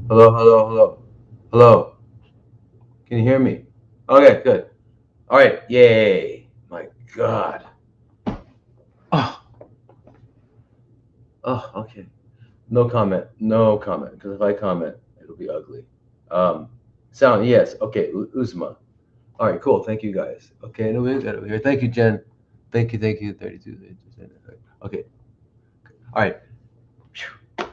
Hello, hello, hello, hello. Can you hear me? Okay, good. All right, yay. My God. Oh, oh, okay. No comment. No comment. Because if I comment, it'll be ugly. Um, Sound, yes. Okay, Uzma. All right, cool. Thank you guys. Okay, no, we got it over here. Thank you, Jen. Thank you. 32. 32. Okay. All right. Phew.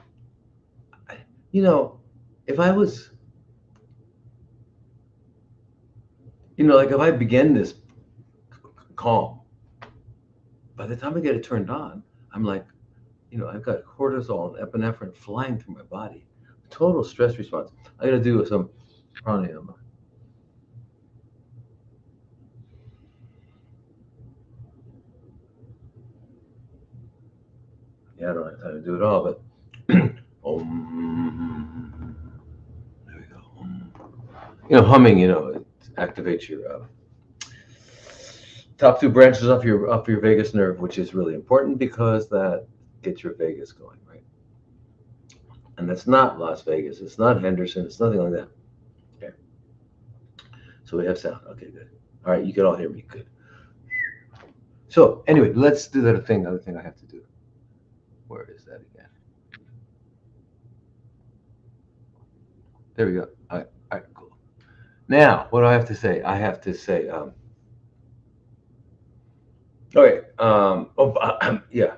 You know, if I was, like if I begin this calm, by the time I get it turned on, I'm like, I've got cortisol and epinephrine flying through my body. Total stress response. I got to do some pranayama. Yeah, I don't have time to do it all, but there we go. Humming, it activates your top two branches off your vagus nerve, which is really important because that gets your vagus going, right? And that's not Las Vegas. It's not Henderson. It's nothing like that. Okay. So we have sound. Okay, good. All right, you can all hear me. Good. So anyway, let's do that thing. Other thing I have to do. Where is that again? There we go. All right, cool. Now, what do I have to say? I have to say, okay. Yeah.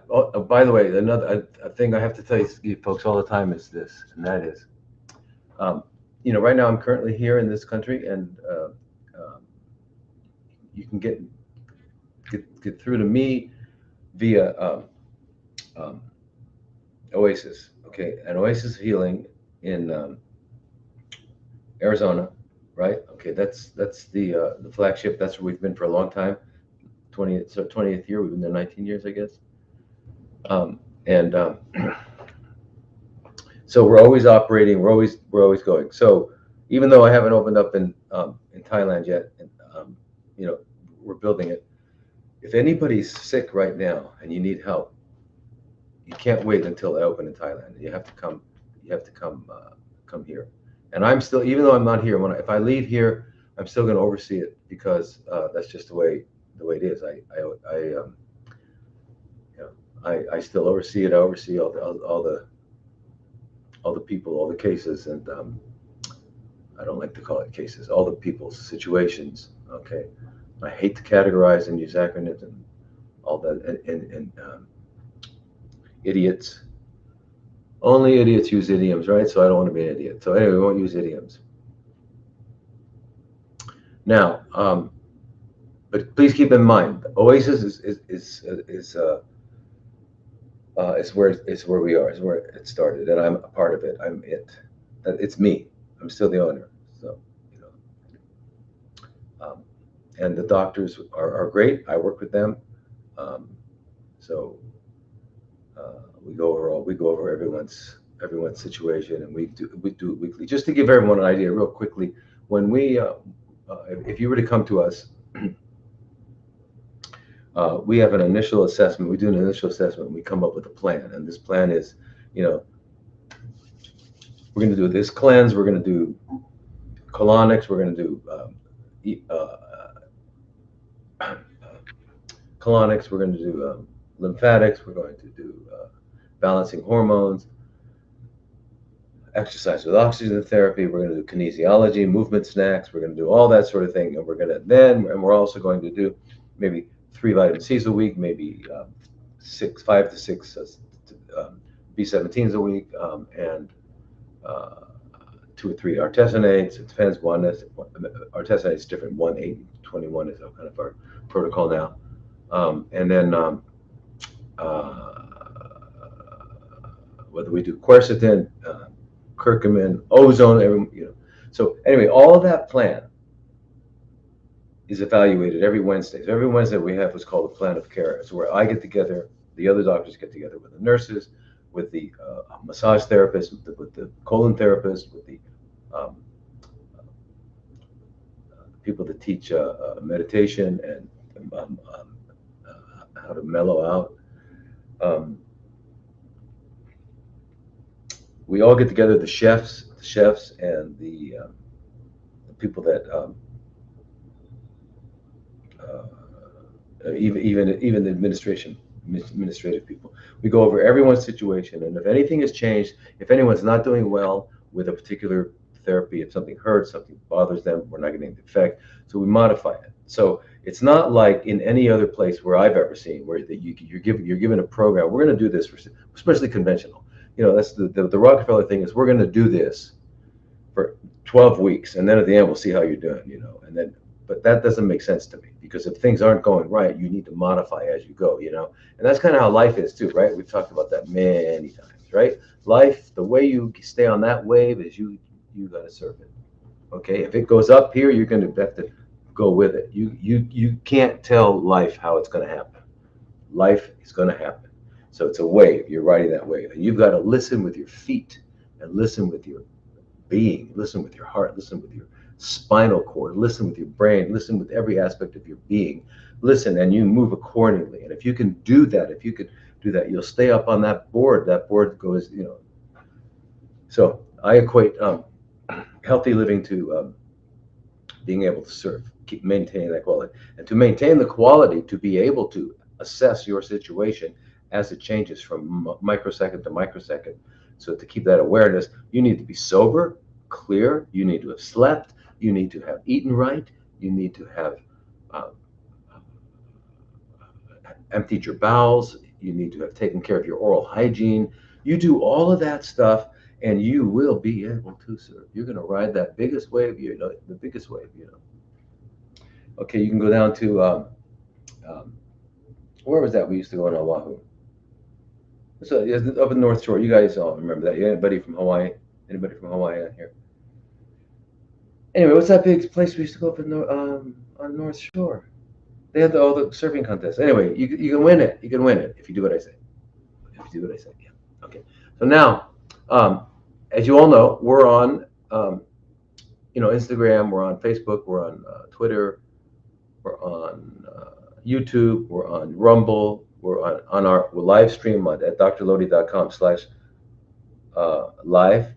By the way, another a thing I have to tell you folks all the time is this, and that is, um, right now I'm currently here in this country, and you can get through to me via um, Oasis. Okay, an Oasis Healing in Arizona, right? Okay, that's the flagship. That's where we've been for a long time. 20th year. We've been there 19 years, I guess. And So we're always operating. We're always going. So even though I haven't opened up in Thailand yet, and you know, we're building it. If anybody's sick right now and you need help, you can't wait until I open in Thailand. You have to come. You have to come here. And I'm still, even though I'm not here, if I leave here, I'm still going to oversee it because that's just the way it is. You know, I still oversee it. I oversee all the people, all the cases, and I don't like to call it cases. All the people's situations. Okay, I hate to categorize and use acronyms and all that. And idiots. Only idiots use idioms, right? So I don't want to be an idiot. So anyway, we won't use idioms. Now, but please keep in mind, Oasis is where we are, is where it started, and I'm a part of it. I'm it. It's me. I'm still the owner. So, you um, and the doctors are great. I work with them. Um, so we go over everyone's situation, and we do it weekly. Just to give everyone an idea, real quickly, when if you were to come to us, we have an initial assessment. We do an initial assessment. We come up with a plan, and this plan is, you know, we're going to do this cleanse. We're going to do colonics. We're going to do colonics. We're going to do lymphatics. We're going to do balancing hormones, exercise with oxygen therapy. We're going to do kinesiology, movement snacks. We're going to do all that sort of thing, and we're also going to do maybe 3 vitamin C's a week, maybe 5 to 6 B17s a week, and uh, 2 or 3 artesanates. It depends. Artesanate is different. 1, 8, 21 is kind of our protocol now. And then uh, whether we do quercetin, curcumin, ozone, So anyway, all of that plan is evaluated every Wednesday. So every Wednesday we have what's called a plan of care. It's where I get together, the other doctors get together with the nurses, with the massage therapist, with the colon therapist, with the um, people that teach meditation and how to mellow out. Um, we all get together, the chefs, chefs and the people that even the administrative people. We go over everyone's situation, and if anything has changed, if anyone's not doing well with a particular therapy, if something hurts, something bothers them, we're not getting the effect, so we modify it. So it's not like in any other place where I've ever seen where that you're given a program. We're going to do this for, especially conventional. That's the Rockefeller thing is we're going to do this for 12 weeks, and then at the end we'll see how you're doing. And then, but that doesn't make sense to me, because if things aren't going right, you need to modify as you go. And that's kind of how life is too, right? We've talked about that many times, right? Life, the way you stay on that wave is you got to surf it. Okay, if it goes up here, you're going to have to go with it. You can't tell life how it's going to happen. Life is going to happen. So it's a wave. You're riding that wave, and you've got to listen with your feet and listen with your being, listen with your heart, listen with your spinal cord, listen with your brain, listen with every aspect of your being. Listen, and you move accordingly. And if you can do that, you'll stay up on that board. That board goes, So I equate healthy living to being able to serve, keep maintaining that quality, and to maintain the quality, to be able to assess your situation as it changes from microsecond to microsecond. So to keep that awareness, you need to be sober, clear. You need to have slept. You need to have eaten right. You need to have emptied your bowels. You need to have taken care of your oral hygiene. You do all of that stuff, and you will be able to serve. You're going to ride that biggest wave, the biggest wave, Okay, you can go down to, where was that we used to go in Oahu? So up in North Shore. You guys all remember that. Anybody from Hawaii? Anybody from Hawaii out here? Anyway, what's that big place we used to go up in on North Shore? They had all the surfing contests. Anyway, you can win it. You can win it if you do what I say. If you do what I say, yeah. Okay. So now, as you all know, we're on, Instagram. We're on Facebook. We're on Twitter. We're on YouTube. We're on Rumble. We're on our live stream at drlodi.com/live.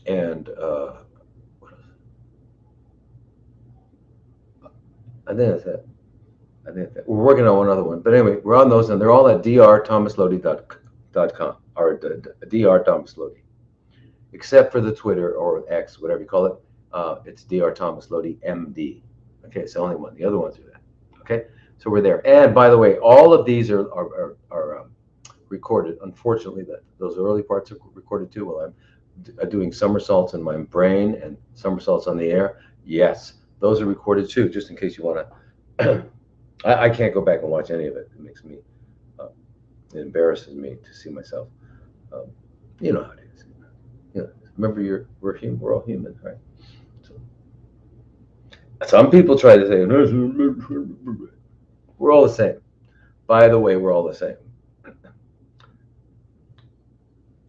And I think that's it. We're working on one other one. But anyway, we're on those, and they're all at drthomaslodi.com or drthomaslodi, except for the Twitter or X, whatever you call it. It's drthomaslodi MD. Okay, it's the only one. The other ones are that. Okay, so we're there. And by the way, all of these are recorded. Unfortunately, those early parts are recorded too. While I'm doing somersaults in my brain and somersaults on the air. Yes, those are recorded too, just in case you want to. I can't go back and watch any of it. It makes me, it embarrasses me to see myself. You know how it is. Remember, we're all human, right? So, some people try to say we're all the same. By the way, we're all the same.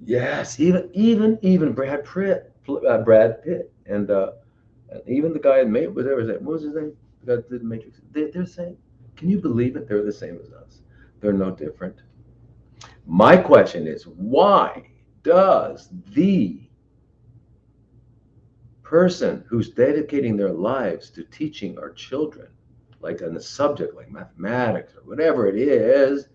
Yes, even Brad Pitt, and even the guy in Matrix, what was his name? The guy that did the Matrix. They're the same. Can you believe it? They're the same as us. They're no different. My question is, why does the person who's dedicating their lives to teaching our children, like on a subject like mathematics or whatever it is,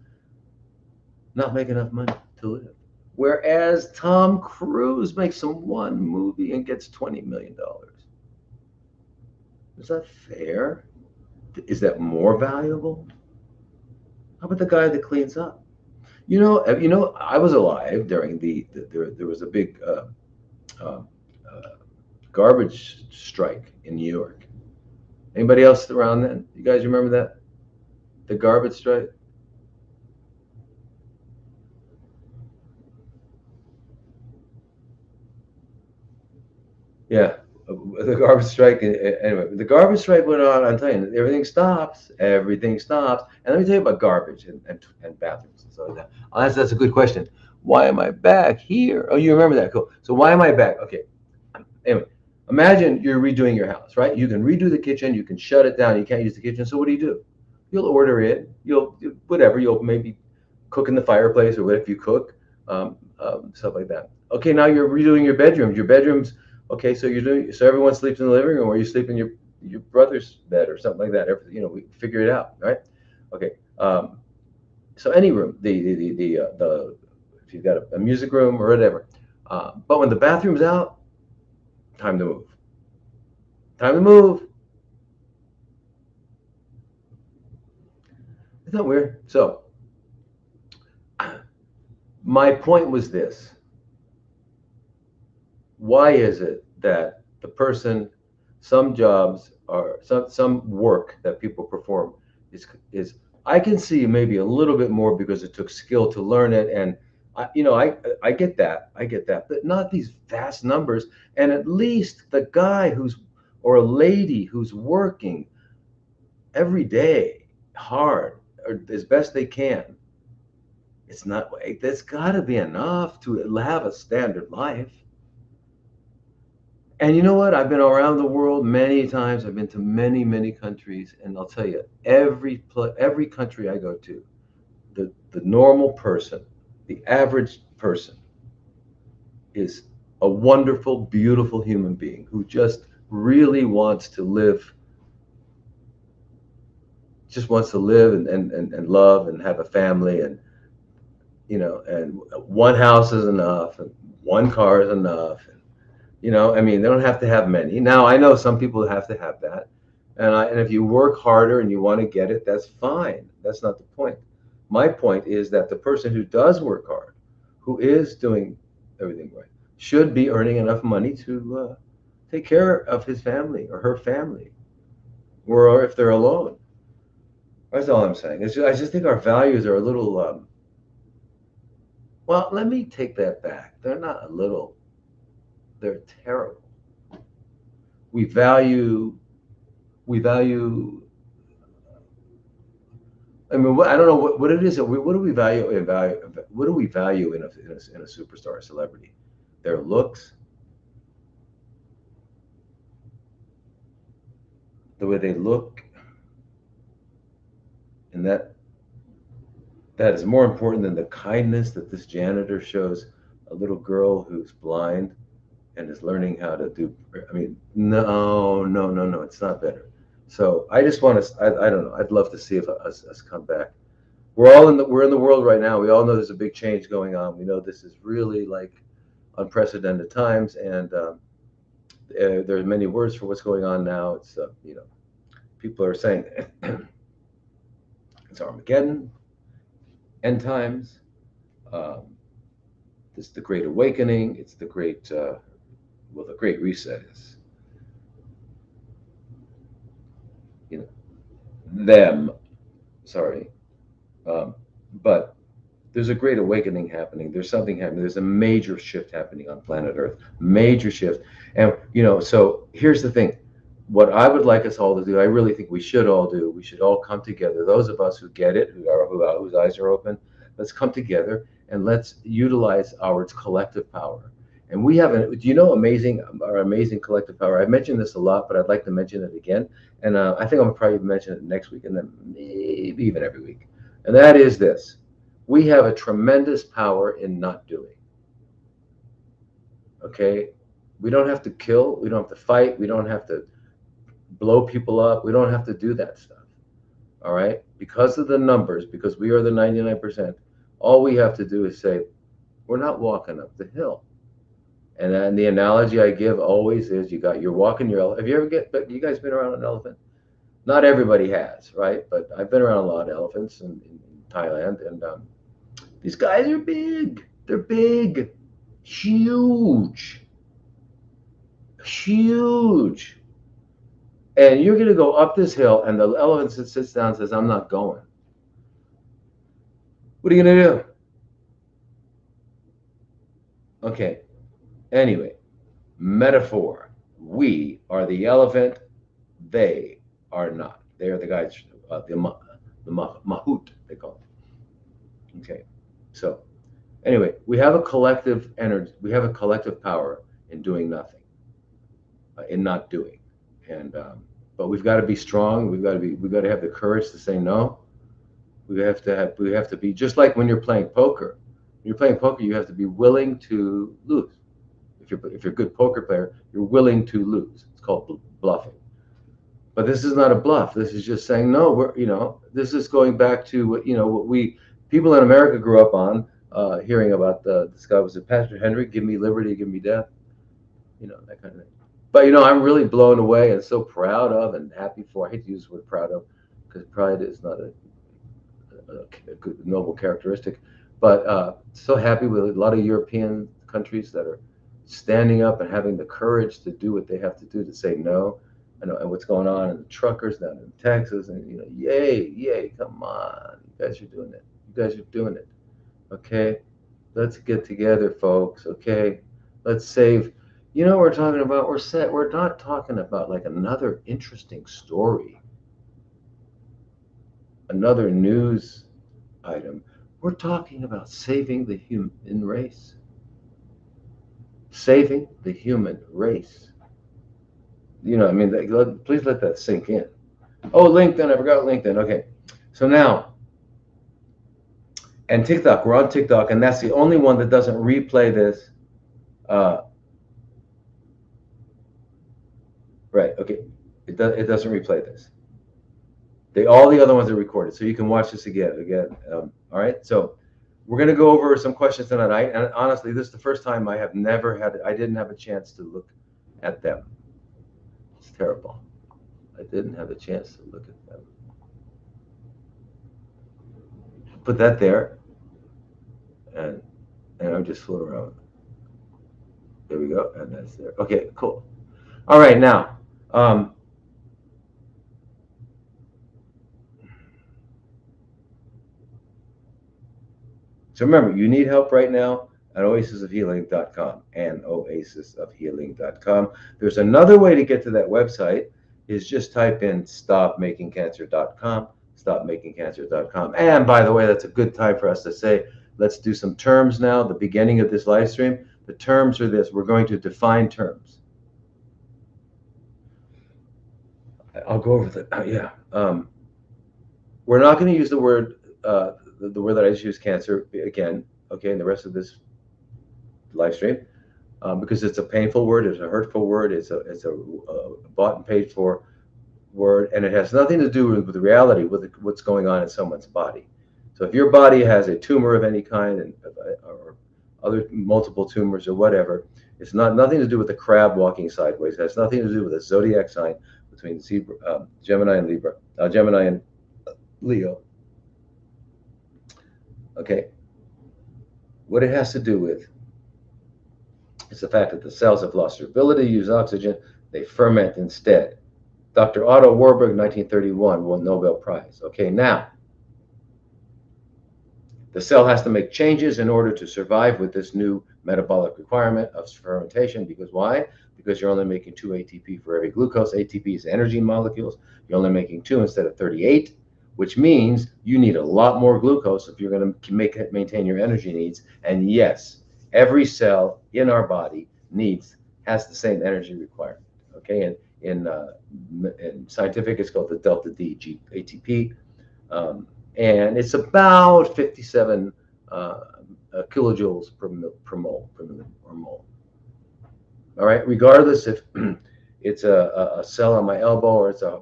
not make enough money to live? Whereas Tom Cruise makes one movie and gets $20 million. Is that fair? Is that more valuable? How about the guy that cleans up? I was alive during there was a big garbage strike in New York. Anybody else around then? You guys remember that? The garbage strike? Yeah, the garbage strike. Anyway, the garbage strike went on. I'm telling you, everything stops. Everything stops. And let me tell you about garbage and bathrooms and stuff like that. That's a good question. Why am I back here? Oh, you remember that? Cool. So why am I back? Okay. Anyway, imagine you're redoing your house, right? You can redo the kitchen. You can shut it down. You can't use the kitchen. So what do? You'll order it. You'll maybe cook in the fireplace, or what if you cook? stuff like that. Okay, now you're redoing your bedrooms. Your bedrooms. Okay, so you're doing so everyone sleeps in the living room, or you sleep in your brother's bed or something like that. We figure it out, right? Okay. So any room, the if you've got a music room or whatever. But when the bathroom's out, time to move. Time to move. Isn't that weird? So my point was this: why is it that the person, some jobs or some work that people perform is I can see maybe a little bit more because it took skill to learn it, and I get that, but not these vast numbers. And at least the guy who's or a lady who's working every day hard or as best they can, it's not, that's got to be enough to have a standard life. And you know what? I've been around the world many times. I've been to many, many countries, and I'll tell you, every country I go to, the normal person, the average person, is a wonderful, beautiful human being who just really wants to live, just wants to live and love and have a family, and and one house is enough, and one car is enough. I mean, they don't have to have many. Now, I know some people have to have that. And if you work harder and you want to get it, that's fine. That's not the point. My point is that the person who does work hard, who is doing everything right, should be earning enough money to take care of his family or her family, or if they're alone. That's all I'm saying. I just think our values are a little, well, let me take that back. They're not a little, they're terrible. We value we value. I mean, I don't know what it is. What do we value? What do we value in a superstar, a celebrity? Their looks, the way they look, and that is more important than the kindness that this janitor shows a little girl who's blind and is learning how to do. I mean, no, no, no, no. It's not better. So I just want to. I don't know. I'd love to see if us come back. We're in the world right now. We all know there's a big change going on. We know this is really like unprecedented times, and there are many words for what's going on now. It's people are saying it's Armageddon, end times. Um, this is the Great Awakening. It's the Great the Great Reset is them. Sorry, but there's a great awakening happening. There's something happening. There's a major shift happening on planet Earth. Major shift. And so here's the thing. What I would like us all to do, I really think we should all do, we should all come together. Those of us who get it, whose eyes are open, let's come together and let's utilize our collective power. And we have our amazing collective power. I've mentioned this a lot, but I'd like to mention it again. And I think I'm gonna probably mention it next week, and then maybe even every week. And that is this: we have a tremendous power in not doing. Okay, we don't have to kill, we don't have to fight, we don't have to blow people up, we don't have to do that stuff. All right, because of the numbers, because we are the 99%, all we have to do is say, we're not walking up the hill. And then the analogy I give always is, you're walking your elephant. But you guys been around an elephant? Not everybody has, right? But I've been around a lot of elephants in Thailand, and these guys are big. They're big, huge, huge. And you're going to go up this hill, and the elephant sits down and says, I'm not going. What are you going to do? Okay. Anyway, metaphor. We are the elephant. They are not. They are the guys, the mahout, they call it. Okay. So anyway, we have a collective energy. We have a collective power in doing nothing, in not doing. And but we've got to be strong. We've got to have the courage to say no. We have to be just like when you're playing poker. you're playing poker, you have to be willing to lose. If you're a good poker player, you're willing to lose. It's called bluffing. But this is not a bluff. This is just saying no. This is going back to what we people in America grew up on, hearing about this guy, was it Pastor Henry? Give me liberty, give me death. That kind of thing. But I'm really blown away and so proud of and happy for. I hate to use the word proud of, because pride is not a good, noble characteristic. But so happy with a lot of European countries that are standing up and having the courage to do what they have to do to say no. And what's going on in the truckers down in Texas, and yay, come on, you guys are doing it. You guys are doing it. Okay, let's get together, folks. Okay, let's save. We're talking about. We're not talking about like another interesting story, another news item. We're talking about saving the human race. Saving the human race. Please let that sink in. Oh, LinkedIn, I forgot LinkedIn. Okay, so now, and TikTok, we're on TikTok, and that's the only one that doesn't replay this. Right, okay, it doesn't replay this. All the other ones are recorded, so you can watch this again. All right, so we're going to go over some questions tonight, and honestly, this is the first time I didn't have a chance to look at them. It's terrible. I didn't have a chance to look at them. Put that there, and I'm just fooling around. There we go, and that's there. Okay, cool. All right, now, so remember, you need help right now at oasisofhealing.com and oasisofhealing.com. There's another way to get to that website, is just type in stopmakingcancer.com, stopmakingcancer.com. And by the way, that's a good time for us to say, let's do some terms now, the beginning of this live stream. The terms are this. We're going to define terms. I'll go over that. We're not going to use the word the word that I just used, cancer, again, okay, in the rest of this live stream, because it's a painful word, it's a hurtful word, it's a bought and paid for word, and it has nothing to do with the reality, with what's going on in someone's body. So if your body has a tumor of any kind, or other multiple tumors or whatever, it's nothing to do with the crab walking sideways. It has nothing to do with a zodiac sign between Gemini and Libra, Gemini and Leo. Okay, what it has to do with is the fact that the cells have lost their ability to use oxygen. They ferment instead. Dr. Otto Warburg, 1931, won Nobel Prize. Okay, now, the cell has to make changes in order to survive with this new metabolic requirement of fermentation. Because why? Because you're only making 2 ATP for every glucose. ATP is energy molecules. You're only making 2 instead of 38. Which means you need a lot more glucose if you're going to maintain your energy needs. And yes, every cell in our body has the same energy requirement. Okay, and in scientific, it's called the delta D ATP, and it's about 57 kilojoules per mole, or mole. All right, regardless if it's a cell on my elbow or it's a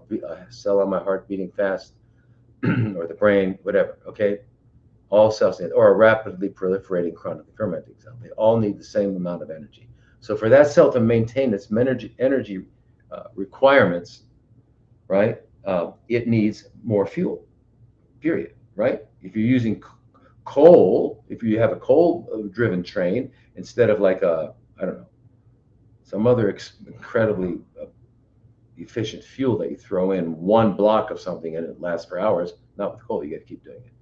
cell on my heart beating fast, or the brain, whatever, okay? All cells need, or a rapidly proliferating chronically fermenting cell. They all need the same amount of energy. So for that cell to maintain its energy requirements, right, it needs more fuel, period, right? If you're using coal, if you have a coal-driven train, instead of like some other incredibly efficient fuel that you throw in one block of something and it lasts for hours. Not with coal, you got to keep doing it.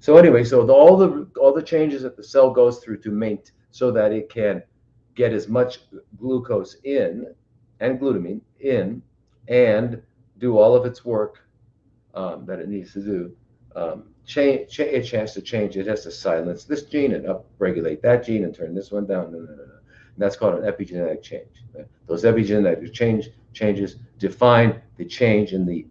So anyway, so all the changes that the cell goes through so that it can get as much glucose in and glutamine in and do all of its work that it needs to do. It has to change. It has to silence this gene and upregulate that gene and turn this one down. And that's called an epigenetic change. Those epigenetic changes define the change in the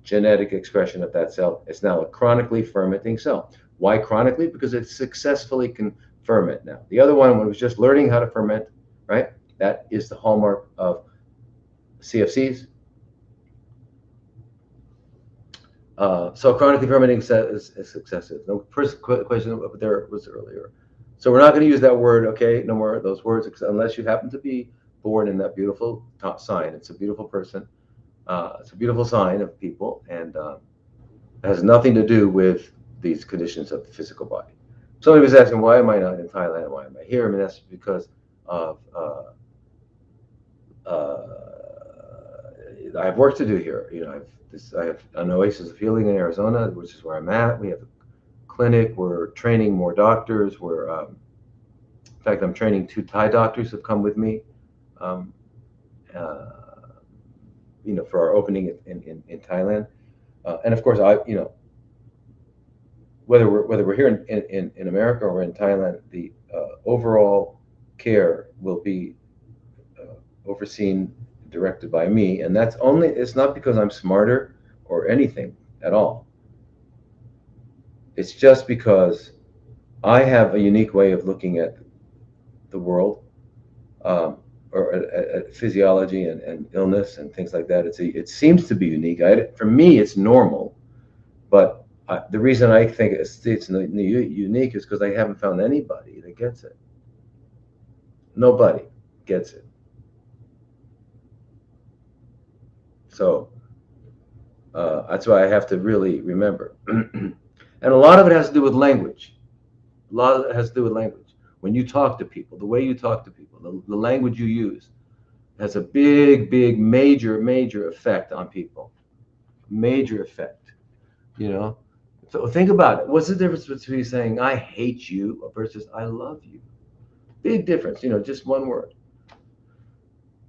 genetic expression of that cell. It's now a chronically fermenting cell. Why chronically? Because it successfully can ferment now. The other one, when it was just learning how to ferment, right? That is the hallmark of CFCs. So chronically fermenting is successive. No question up there was earlier. So we're not going to use that word, okay? No more of those words, unless you happen to be born in that beautiful top sign. It's a beautiful person. It's a beautiful sign of people, and it has nothing to do with these conditions of the physical body. Somebody was asking, why am I not in Thailand? Why am I here? I mean, that's because of I have work to do here. You know, I have an oasis of healing in Arizona, which is where I'm at. We have a clinic. We're training more doctors. In fact, I'm training 2 Thai doctors have come with me. Um, uh, for our opening in Thailand, and of course, whether we're here in America or in Thailand, the overall care will be overseen, directed by me, and it's not because I'm smarter or anything at all. It's just because I have a unique way of looking at the world, or at physiology and illness and things like that. It seems to be unique. For me, it's normal, but the reason I think it's unique is because I haven't found anybody that gets it. Nobody gets it. So that's why I have to really remember. And a lot of it has to do with language. A lot of it has to do with language. When you talk to people, the way you talk to people, the language you use has a big, big, major effect on people. Major effect. So think about it. What's the difference between saying I hate you versus I love you? Big difference. Just one word.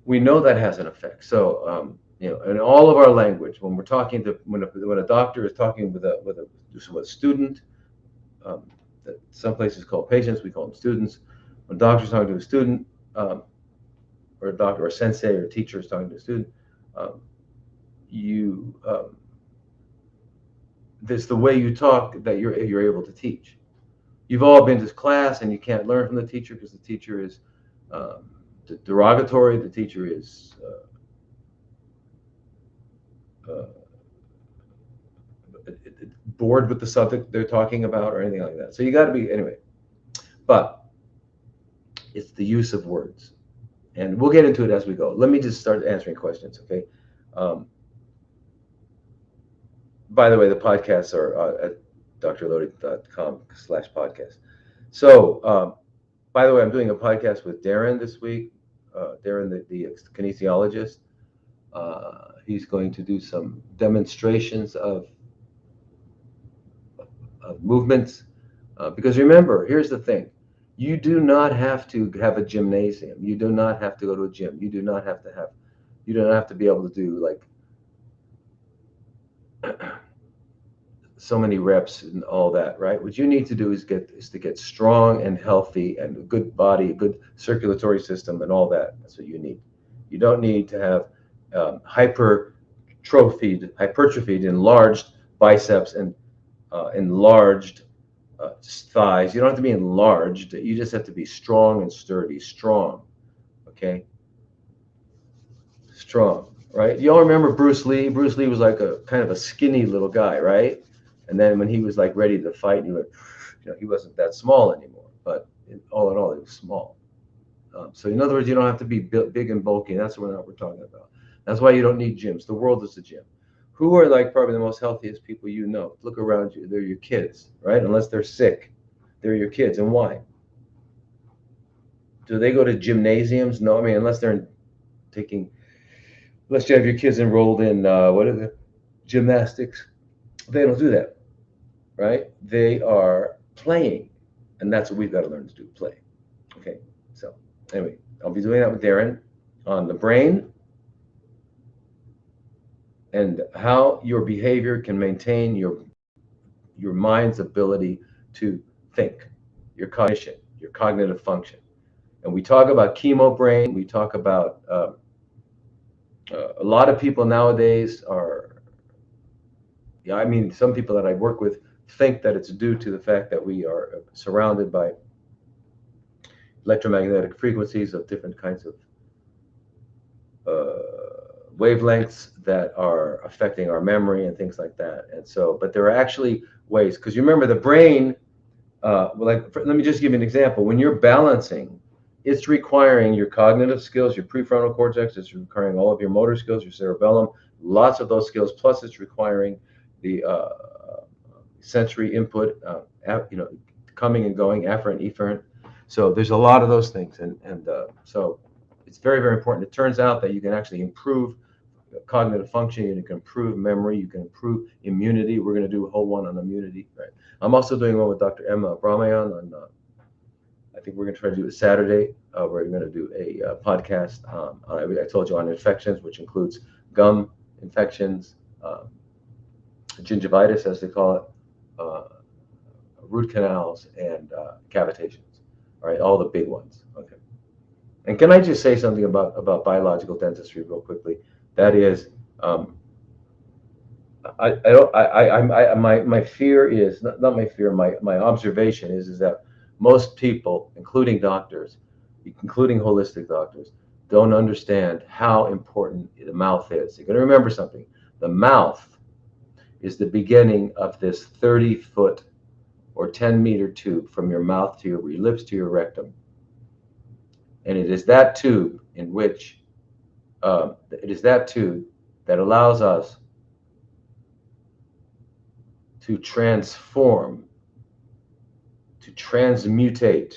We know that has an effect. So in all of our language, when we're talking to when a doctor is talking with a student, that some places call patients, we call them students. When a doctor's talking to a student, or a doctor or a sensei or a teacher is talking to a student, it's the way you talk that you're able to teach. You've all been to class and you can't learn from the teacher because the teacher is derogatory. The teacher is bored with the subject they're talking about or anything like that. So you got to be, anyway. But it's the use of words. And we'll get into it as we go. Let me just start answering questions, okay? By the way, the podcasts are at drlodi.com/podcast. So, by the way, I'm doing a podcast with Darren this week. Darren, the kinesiologist. He's going to do some demonstrations of movements. Because remember, here's the thing. You do not have to have a gymnasium. You do not have to go to a gym. You do not have to be able to do like so many reps and all that, right? What you need to do is to get strong and healthy and a good body, a good circulatory system and all that. That's what you need. You don't need to have hypertrophied, enlarged biceps and enlarged thighs. You don't have to be enlarged. You just have to be strong and sturdy. Strong, okay? Strong, right? You all remember Bruce Lee? Bruce Lee was like a kind of a skinny little guy, right? And then when he was like ready to fight, he wasn't that small anymore. But all in all, he was small. So in other words, you don't have to be big and bulky. That's what we're talking about. That's why you don't need gyms. The world is a gym. Who are like probably the most healthiest people you know? Look around you. They're your kids, right? Unless they're sick, they're your kids. And why? Do they go to gymnasiums? No, I mean, unless you have your kids enrolled in gymnastics. They don't do that, right? They are playing, and that's what we've got to learn to do, play. Okay, so anyway, I'll be doing that with Darren on the brain and how your behavior can maintain your mind's ability to think, your cognition, your cognitive function. And we talk about chemo brain. We talk about a lot of people nowadays are, I mean, some people that I work with think that it's due to the fact that we are surrounded by electromagnetic frequencies of different kinds of wavelengths that are affecting our memory and things like that. And so, but there are actually ways, because you remember the brain, let me just give you an example. When you're balancing, it's requiring your cognitive skills, your prefrontal cortex, it's requiring all of your motor skills, your cerebellum, lots of those skills, plus it's requiring the sensory input, coming and going, afferent, efferent. So there's a lot of those things. And so it's very, very important. It turns out that you can actually improve cognitive function, you can improve memory, you can improve immunity. We're going to do a whole one on immunity. Right. I'm also doing one with Dr. Emma Bramayan on, I think we're going to try to do it Saturday. We're going to do a podcast, I told you, on infections, which includes gum infections, gingivitis, as they call it, root canals, and cavitations. All right, all the big ones. Okay. And can I just say something about biological dentistry real quickly? That is, my fear is not my fear. My observation is that most people, including doctors, including holistic doctors, don't understand how important the mouth is. You're going to remember something. The mouth is the beginning of this 30-foot or 10-meter tube from your mouth to your lips to your rectum. And it is that tube in which, it is that tube that allows us to transform, to transmutate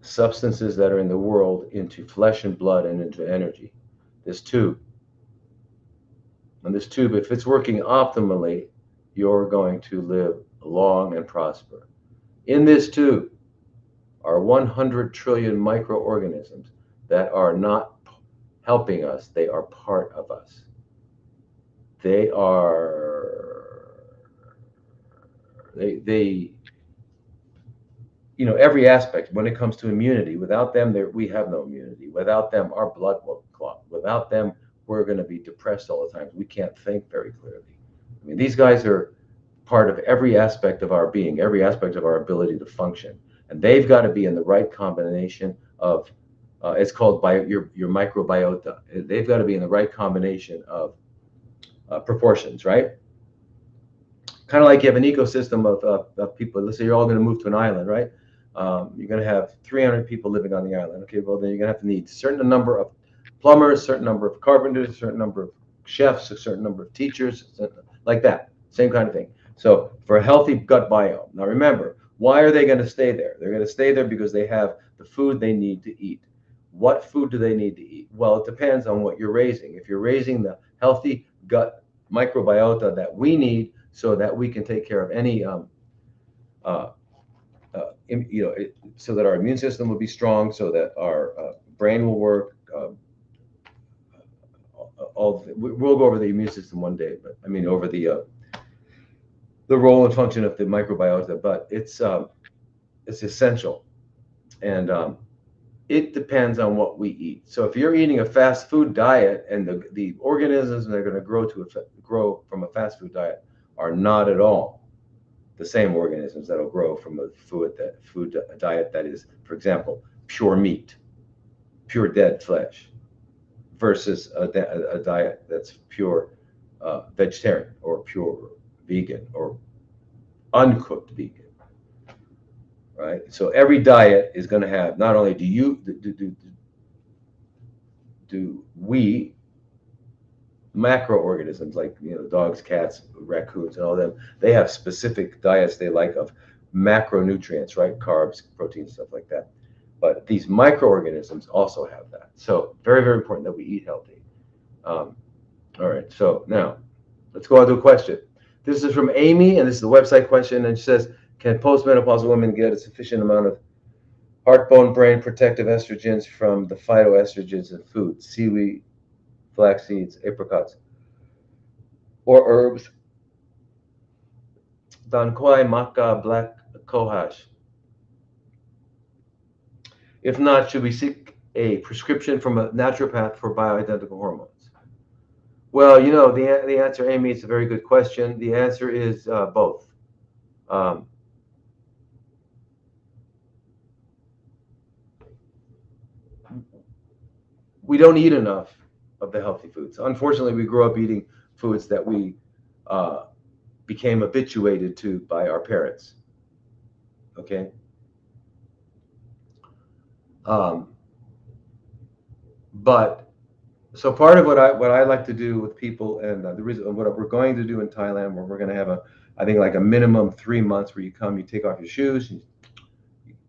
substances that are in the world into flesh and blood and into energy. This tube. And this tube, if it's working optimally, you're going to live long and prosper. In this tube are 100 trillion microorganisms that are not helping us, they are part of us. They every aspect when it comes to immunity. Without them, we have no immunity. Without them, our blood won't clot. Without them, we're going to be depressed all the time. We can't think very clearly. I mean, these guys are part of every aspect of our being, every aspect of our ability to function. And they've got to be in the right combination of, it's called your microbiota. They've got to be in the right combination of proportions, right? Kind of like you have an ecosystem of people. Let's say you're all going to move to an island, right? You're going to have 300 people living on the island. Okay, well, then you're going to have to need a certain number of plumbers, a certain number of carpenters, a certain number of chefs, a certain number of teachers, like that. Same kind of thing. So for a healthy gut biome, now remember, why are they going to stay there? They're going to stay there because they have the food they need to eat. What food do they need to eat? Well, it depends on what you're raising. If you're raising the healthy gut microbiota that we need so that we can take care of any, so that our immune system will be strong, so that our brain will work. We'll go over the immune system one day, but I mean over the role and function of the microbiota. But it's essential, and it depends on what we eat. So if you're eating a fast food diet, and the organisms that are going to grow from a fast food diet are not at all the same organisms that will grow from a diet that is, for example, pure meat, pure dead flesh, versus a diet that's pure vegetarian or pure vegan or uncooked vegan. Right. So every diet is going to have, not only do we macroorganisms like dogs, cats, raccoons, and all them, they have specific diets they like of macronutrients, right? Carbs, proteins, stuff like that. But these microorganisms also have that. So very, very important that we eat healthy. All right. So now let's go on to a question. This is from Amy, and this is the website question, and she says, can postmenopausal women get a sufficient amount of heart, bone, brain protective estrogens from the phytoestrogens in food, seaweed, flax seeds, apricots, or herbs? Danquai, maca, black cohosh. If not, should we seek a prescription from a naturopath for bioidentical hormones? Well, the answer, Amy, it's a very good question. The answer is both. Um, we don't eat enough of the healthy foods. Unfortunately, we grow up eating foods that we uh, became habituated to by our parents. Okay. Um, but so part of what I like to do with people, and the reason what we're going to do in Thailand, where we're going to have I think like a minimum 3 months where you come, you take off your shoes,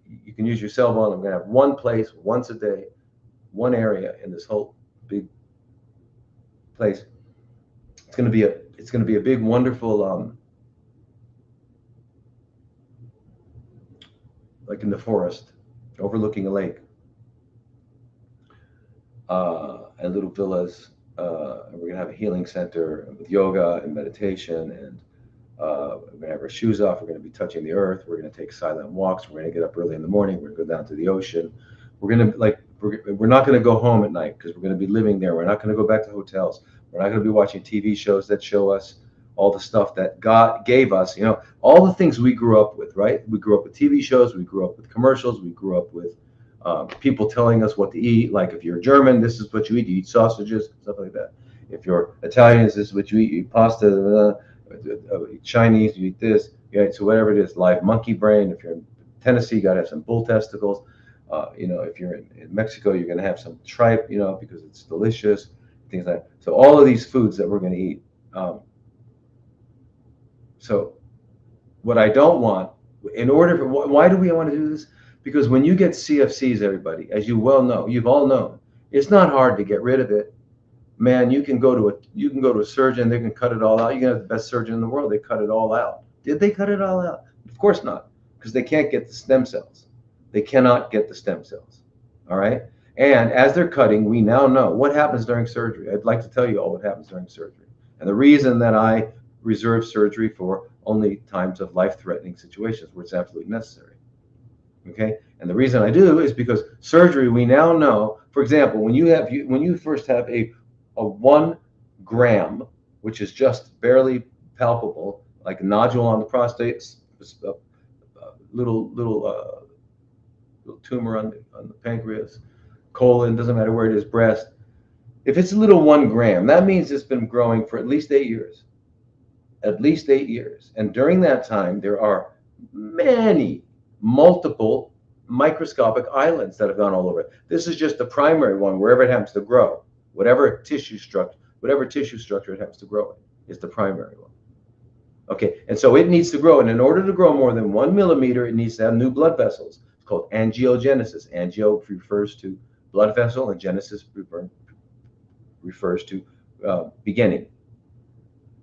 you can use your cell phone. I'm going to have one place once a day, one area in this whole big place. It's going to be a big, wonderful, like in the forest, overlooking a lake, and little villas. And we're going to have a healing center with yoga and meditation, and we're going to have our shoes off. We're going to be touching the earth. We're going to take silent walks. We're going to get up early in the morning. We're going to go down to the ocean. We're going to we're not going to go home at night because we're going to be living there. We're not going to go back to hotels. We're not going to be watching TV shows that show us all the stuff that God gave us. All the things we grew up with, right? We grew up with TV shows. We grew up with commercials. We grew up with people telling us what to eat. Like if you're German, this is what you eat. You eat sausages, stuff like that. If you're Italian, this is what you eat. You eat pasta. Chinese, you eat this. So whatever it is, live monkey brain. If you're in Tennessee, you got to have some bull testicles. If you're in Mexico, you're going to have some tripe, because it's delicious, things like that. So all of these foods that we're going to eat. So what I don't want, why do we want to do this? Because when you get CFCs, everybody, as you well know, you've all known, it's not hard to get rid of it. Man, you can go to a surgeon, they can cut it all out. You can have the best surgeon in the world, they cut it all out. Did they cut it all out? Of course not, because they can't get the stem cells. They cannot get the stem cells. All right. And as they're cutting, we now know what happens during surgery. I'd like to tell you all what happens during surgery. And the reason that I reserve surgery for only times of life-threatening situations where it's absolutely necessary. Okay. And the reason I do is because surgery, we now know, for example, when you first have a 1 gram, which is just barely palpable, like a nodule on the prostate, a little tumor on the pancreas, colon, doesn't matter where it is, breast. If it's a little 1 gram, that means it's been growing for at least 8 years. At least 8 years. And during that time, there are multiple microscopic islands that have gone all over it. This is just the primary one, wherever it happens to grow. Whatever tissue structure it happens to grow in is the primary one. Okay, and so it needs to grow. And in order to grow more than 1 millimeter, it needs to have new blood vessels. It's called angiogenesis. Angio refers to blood vessel, and genesis refers to beginning.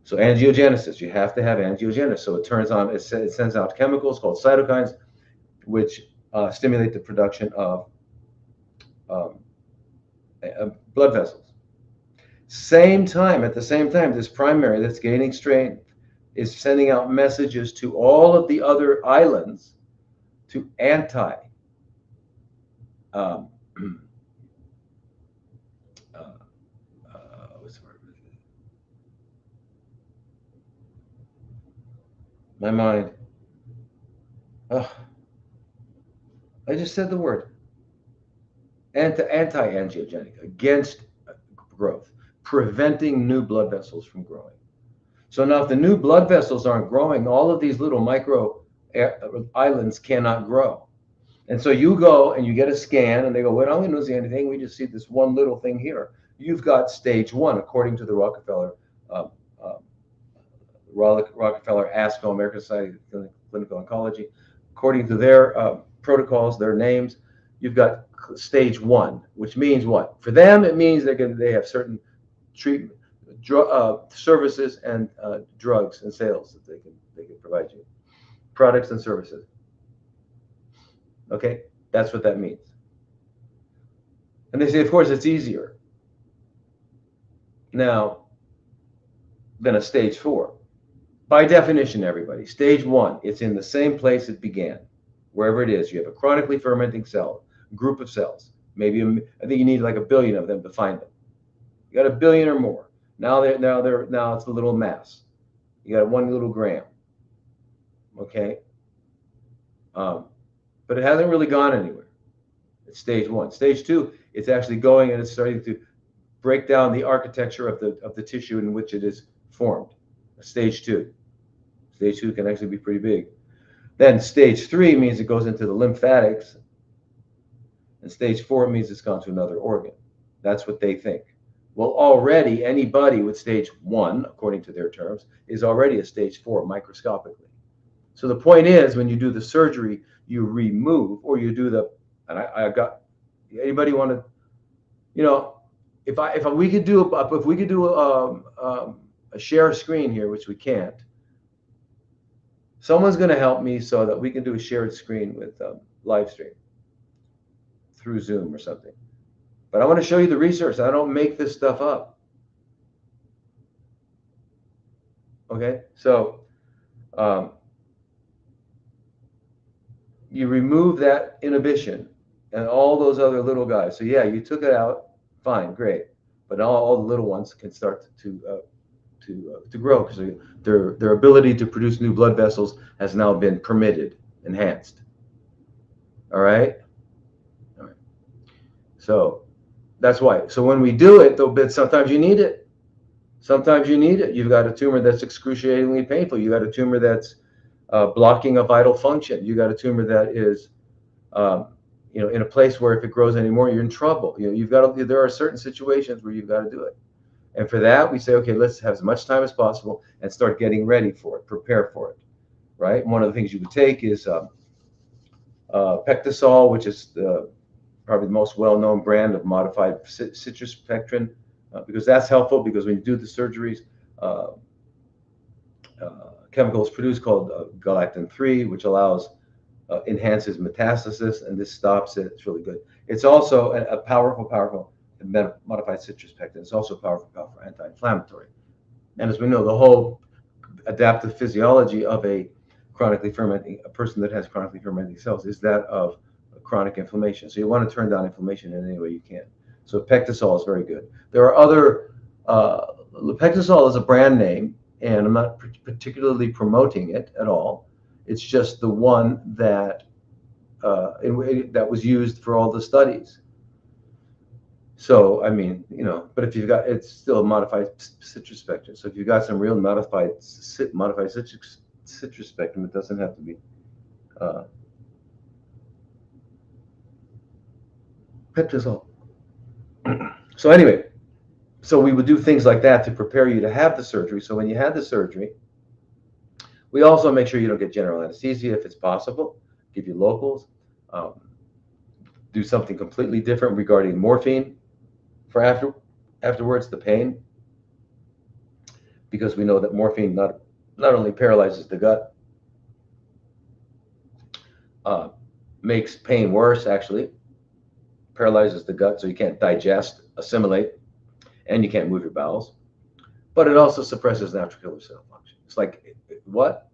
So angiogenesis, you have to have angiogenesis. So it sends out chemicals called cytokines, which stimulate the production of um, blood vessels. At the same time, this primary that's gaining strength is sending out messages to all of the other islands to um, what's the word? My mind. Oh, I just said the word. Anti-angiogenic, against growth, preventing new blood vessels from growing. So now if the new blood vessels aren't growing, all of these little micro islands cannot grow. And so you go and you get a scan and they go, well, we don't see anything. We just see this one little thing here. You've got stage 1, according to the Rockefeller ASCO, American Society of Clinical Oncology. According to their protocols, their names, you've got stage 1, which means what? For them, it means they have certain treatment, services and drugs and sales that they can provide you, products and services. Okay, that's what that means. And they say, of course, it's easier now than a stage 4. By definition, everybody, stage 1, it's in the same place it began, wherever it is. You have a chronically fermenting cell, group of cells. Maybe I think you need like 1 billion of them to find them. You got 1 billion or more. Now it's a little mass. You got 1 little gram. Okay, but it hasn't really gone anywhere. It's stage 1. Stage 2, it's actually going and it's starting to break down the architecture of the tissue in which it is formed. Stage 2. Stage 2 can actually be pretty big. Then stage 3 means it goes into the lymphatics, and stage 4 means it's gone to another organ. That's what they think. Well, already anybody with stage 1, according to their terms, is already a stage 4 microscopically. So the point is, when you do the surgery, you remove, or you do the, and I got, anybody want to, if we could do a share screen here, which we can't, someone's going to help me so that we can do a shared screen with live stream through Zoom or something. But I want to show you the research. I don't make this stuff up. Okay, so you remove that inhibition and all those other little guys. So yeah, you took it out, fine, great. But all the little ones can start to grow because their ability to produce new blood vessels has now been permitted, enhanced. All right. All right. So that's why. So when we do it, though, but sometimes you need it. Sometimes you need it. You've got a tumor that's excruciatingly painful. You got a tumor that's blocking a vital function. You got a tumor that is, in a place where if it grows anymore, you're in trouble. You've got to. There are certain situations where you've got to do it. And for that, we say, okay, let's have as much time as possible and start getting ready for it, prepare for it, right? One of the things you would take is Pectisol, which is probably the most well-known brand of modified citrus pectin, because that's helpful because when you do the surgeries, chemicals produced called galactin-3, which enhances metastasis, and this stops it. It's really good. It's also a powerful modified citrus pectin. It's also powerful anti-inflammatory. And as we know, the whole adaptive physiology of a person that has chronically fermenting cells is that of chronic inflammation. So you want to turn down inflammation in any way you can. So Pectisol is very good. There are other, Pectisol is a brand name, and I'm not particularly promoting it at all. It's just the one that that was used for all the studies. So, I mean, but if you've got, it's still a modified citrus pectin. So if you've got some real modified citrus spectrum, it doesn't have to be Pectisol. So anyway, so we would do things like that to prepare you to have the surgery. So when you had the surgery, we also make sure you don't get general anesthesia if it's possible, give you locals, do something completely different regarding morphine for afterwards, the pain, because we know that morphine not only paralyzes the gut, makes pain worse, actually, paralyzes the gut so you can't digest, assimilate, and you can't move your bowels, but it also suppresses natural killer cell function. It's like, what?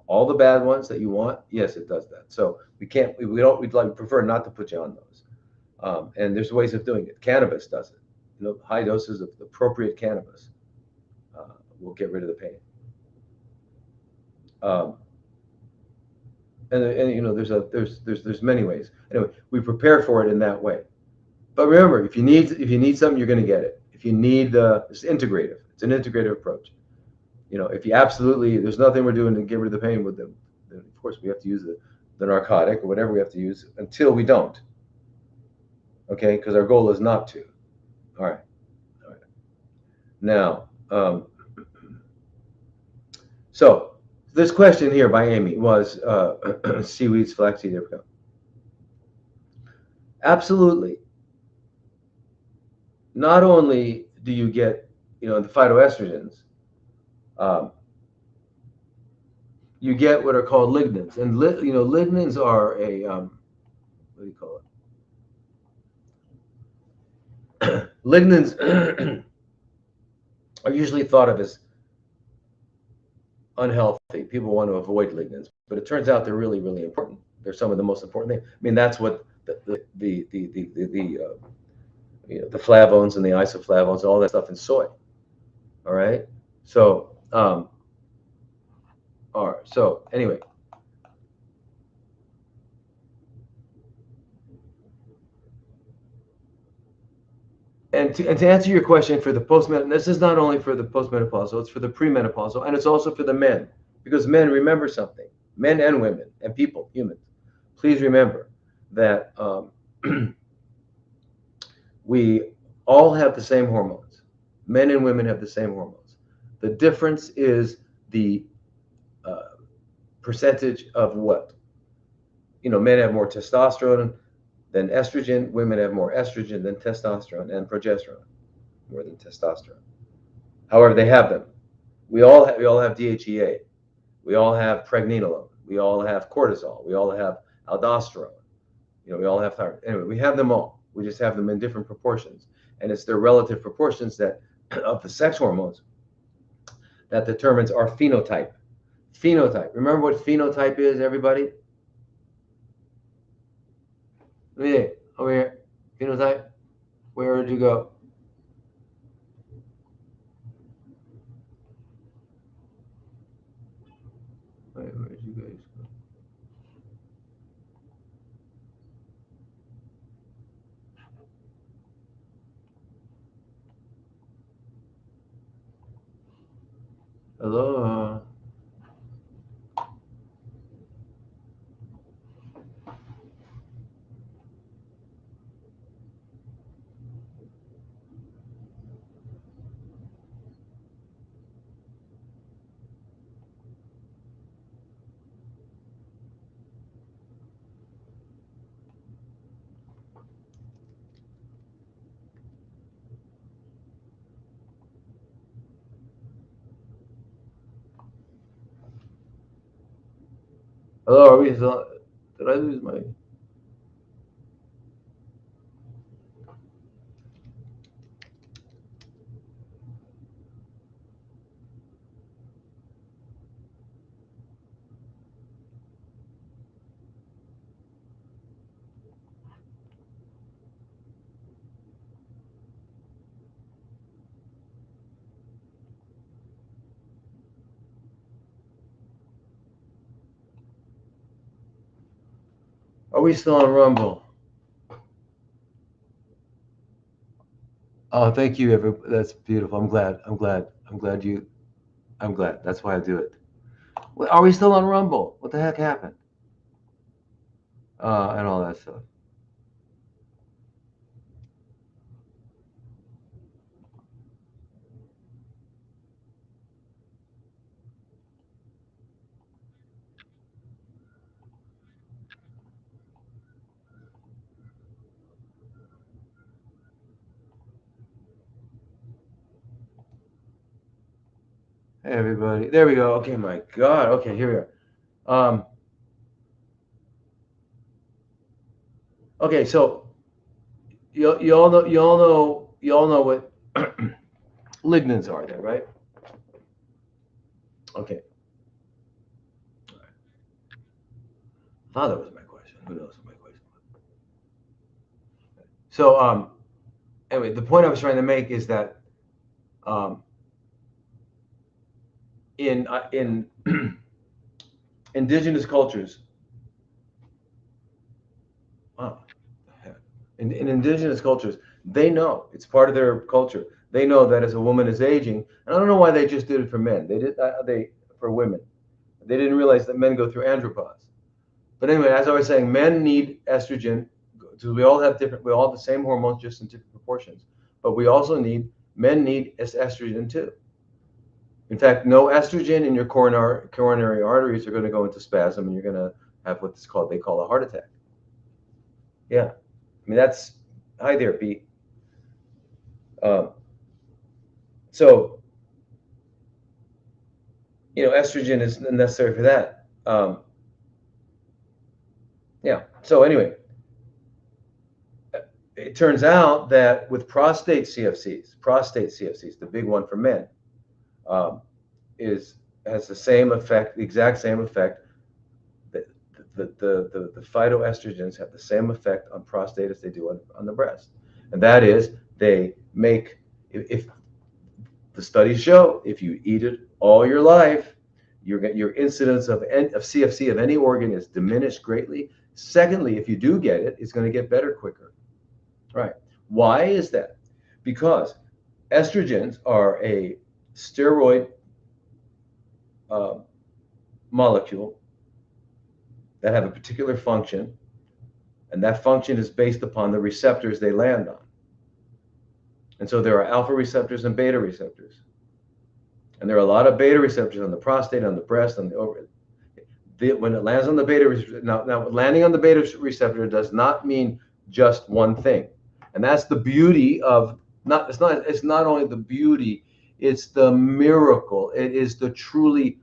All the bad ones that you want? Yes, it does that. So we'd prefer not to put you on those. And there's ways of doing it. Cannabis does it. High doses of appropriate cannabis will get rid of the pain. There's many ways. Anyway, we prepare for it in that way. But remember, if you need something, you're going to get it. If you need, it's integrative. It's an integrative approach. If you there's nothing we're doing to get rid of the pain with them, then of course we have to use the narcotic or whatever we have to use until we don't. Okay, because our goal is not to. All right. Now, so this question here by Amy was seaweeds, flaxseed, apricot. Absolutely. Not only do you get, the phytoestrogens, you get what are called lignans, and lignans are a what do you call it? Lignans are usually thought of as unhealthy. People want to avoid lignans, but it turns out they're really, really important. They're some of the most important things. I mean, that's what the flavones and the isoflavones and all that stuff in soy. All right. So, all right. So anyway, and to answer your question for the postmenopausal, this is not only for the postmenopausal, it's for the premenopausal, and it's also for the men, because men, remember something, men and women and people, humans, please remember that we all have the same hormones. Men and women have the same hormones. The difference is the uh, percentage of what? Men have more testosterone than estrogen. Women have more estrogen than testosterone, and progesterone more than testosterone. However, they have them. We all have DHEA. We all have pregnenolone. We all have cortisol. We all have aldosterone. We all have thyroid. Anyway, we have them all. We just have them in different proportions, and it's their relative proportions that of the sex hormones that determines our phenotype. Phenotype. Remember what phenotype is, everybody? Yeah, over here. Phenotype. Where did you go? Wait, where did you guys go? Hello. Hello. Are we still? Did I lose my? Are we still on Rumble? Oh, thank you, everybody. That's beautiful. I'm glad. I'm glad. I'm glad you. I'm glad. That's why I do it. Are we still on Rumble? What the heck happened? And all that stuff. Hey, everybody. There we go. Okay, my God. Okay, here we are. Okay, so you all know what lignans are there, right? Okay. I thought that was my question. Who knows what my question was? So anyway, the point I was trying to make is that um, in indigenous cultures, wow, in indigenous cultures, they know it's part of their culture. They know that as a woman is aging, and I don't know why they just did it for men. They did they for women. They didn't realize that men go through andropause. But anyway, as I was saying, men need estrogen because we all have the same hormones, just in different proportions. But men need estrogen too. In fact, no estrogen in your coronary arteries are going to go into spasm, and you're going to have what's called they call a heart attack. Yeah, I mean that's hi there, Pete. Um, so estrogen is necessary for that. Yeah. So anyway, it turns out that with prostate CFCs, the big one for men, um, is has the same effect, the exact same effect. That the phytoestrogens have the same effect on prostate as they do on the breast, and that is they make if The studies show if you eat it all your life, your incidence of CFC of any organ is diminished greatly. Secondly, if you do get it, it's going to get better quicker. Right. Why is that? Because estrogens are a steroid molecule that have a particular function, and that function is based upon the receptors they land on. And so there are alpha receptors and beta receptors. And there are a lot of beta receptors on the prostate, on the breast, on the ovary. When it lands on the beta receptor, now landing on the beta receptor does not mean just one thing. And that's the beauty of, it's not only the beauty, it's the miracle. It is the truly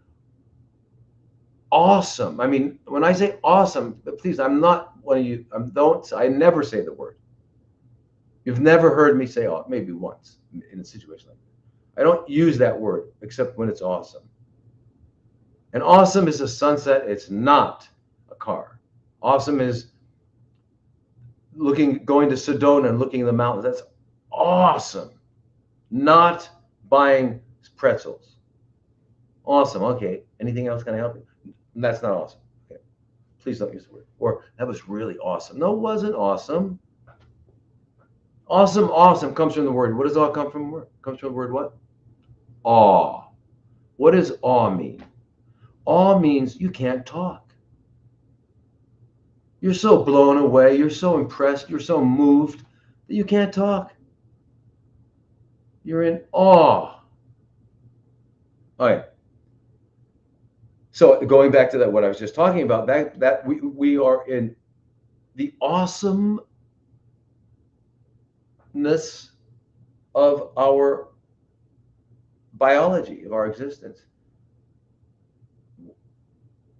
awesome. I mean, when I say awesome, please, I'm not one of you, I never say the word. You've never heard me say, oh, maybe once in a situation like that. I don't use that word except when it's awesome. And awesome is a sunset. It's not a car. Awesome is going to Sedona and looking at the mountains. That's awesome. Not buying pretzels. Awesome. Okay. Anything else can I help you? That's not awesome. Okay. Please don't use the word. Or that was really awesome. No, it wasn't awesome. Awesome comes from the word. What does awe come from? Comes from the word what? Awe. What does awe mean? Awe means you can't talk. You're so blown away, you're so impressed, you're so moved that you can't talk. You're in awe. All right. So going back to that, what I was just talking about, that we are in the awesomeness of our biology, of our existence.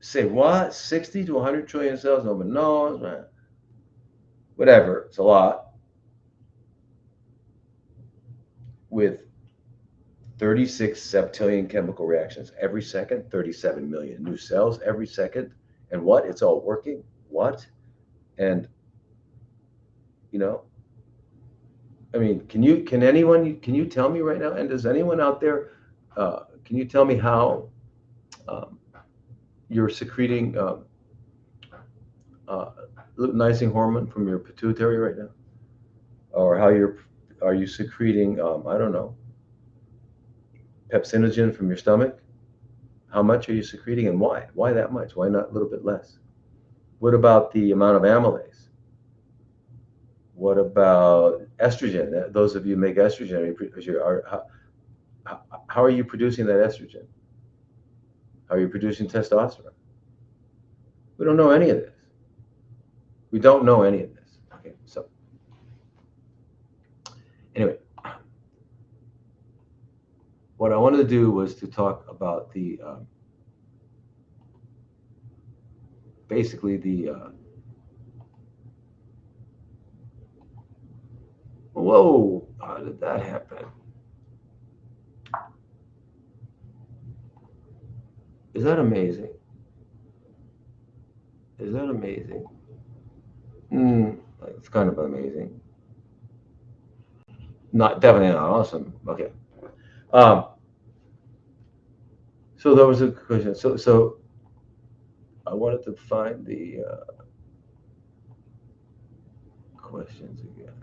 Say what? 60 to 100 trillion cells? Nobody knows, man. Whatever, it's a lot. With 36 septillion chemical reactions every second, 37 million new cells every second. And what? It's all working. What? And, I mean, can you tell me right now? And does anyone out there, can you tell me how you're secreting luteinizing hormone from your pituitary right now? Or how are you secreting, I don't know, pepsinogen from your stomach? How much are you secreting and why? Why that much? Why not a little bit less? What about the amount of amylase? What about estrogen? Those of you who make estrogen, how are you producing that estrogen? How are you producing testosterone? We don't know any of this. We don't know any of this. Okay, so anyway, what I wanted to do was to talk about the basically the whoa, how did that happen? Is that amazing? Is that amazing? It's kind of amazing. Definitely not awesome. Okay. So there was a question. So I wanted to find the questions again.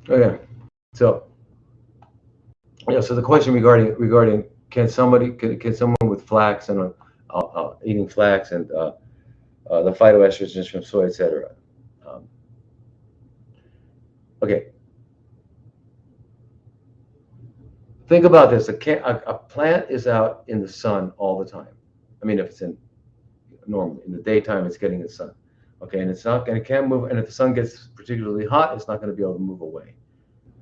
Okay. So so the question regarding can someone with flax and eating flax and the phytoestrogens from soy, etc. Okay. Think about this. A plant is out in the sun all the time. I mean, if it's normally in the daytime, it's getting the sun. Okay, and it can't move. And if the sun gets particularly hot, it's not going to be able to move away.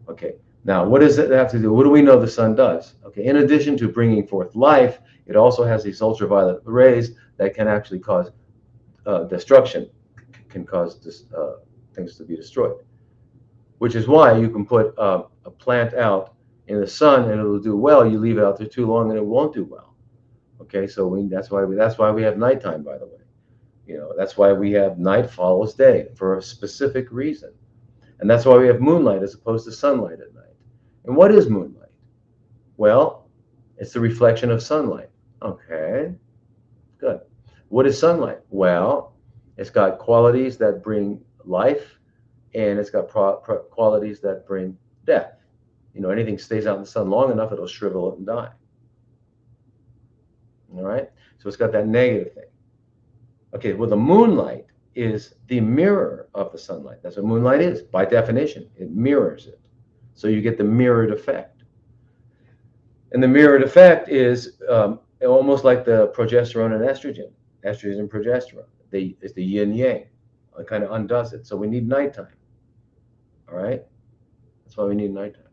Okay. Now, what does it have to do? What do we know the sun does? Okay, in addition to bringing forth life, it also has these ultraviolet rays that can actually cause destruction, can cause things to be destroyed. Which is why you can put a plant out in the sun and it'll do well. You leave it out there too long and it won't do well. Okay, so that's why we have nighttime, by the way. That's why we have night follows day for a specific reason. And that's why we have moonlight as opposed to sunlight at night. And what is moonlight? Well, it's the reflection of sunlight. Okay, good. What is sunlight? Well, it's got qualities that bring life, and it's got qualities that bring death. Anything stays out in the sun long enough, it'll shrivel up and die. All right, so it's got that negative thing. Okay, well, the moonlight is the mirror of the sunlight. That's what moonlight is. By definition, it mirrors it. So you get the mirrored effect. And the mirrored effect is almost like the progesterone and estrogen. Estrogen and progesterone. It's the yin yang. It kind of undoes it. So we need nighttime. All right? That's why we need nighttime.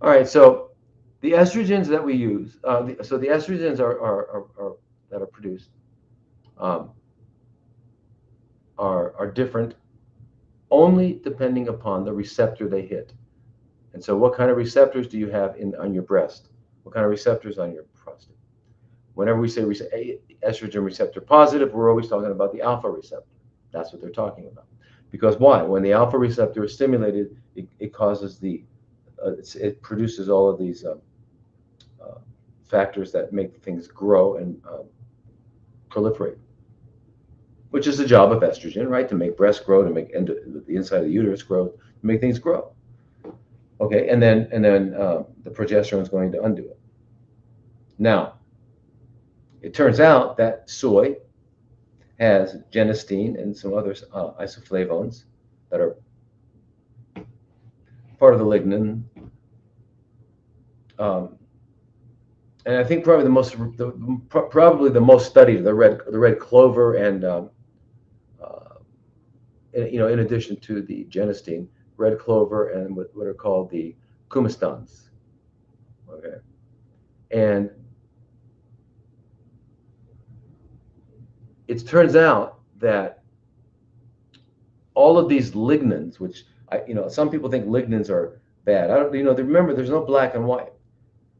All right, so the estrogens that we use, so the estrogens that are produced are different only depending upon the receptor they hit. And so what kind of receptors do you have on your breast? What kind of receptors on your prostate? Whenever we say estrogen receptor positive, we're always talking about the alpha receptor. That's what they're talking about. Because why? When the alpha receptor is stimulated, it causes it produces all of these factors that make things grow and proliferate, which is the job of estrogen, right? To make breasts grow, to make the inside of the uterus grow, to make things grow. Okay, and then the progesterone is going to undo it. Now, it turns out that soy has genistein and some other isoflavones that are part of the lignin. And I think probably the most studied, the red clover, and in addition to the genistein, red clover and what are called the coumestans. Okay, and it turns out that all of these lignans, which some people think lignans are bad. I don't, remember, there's no black and white.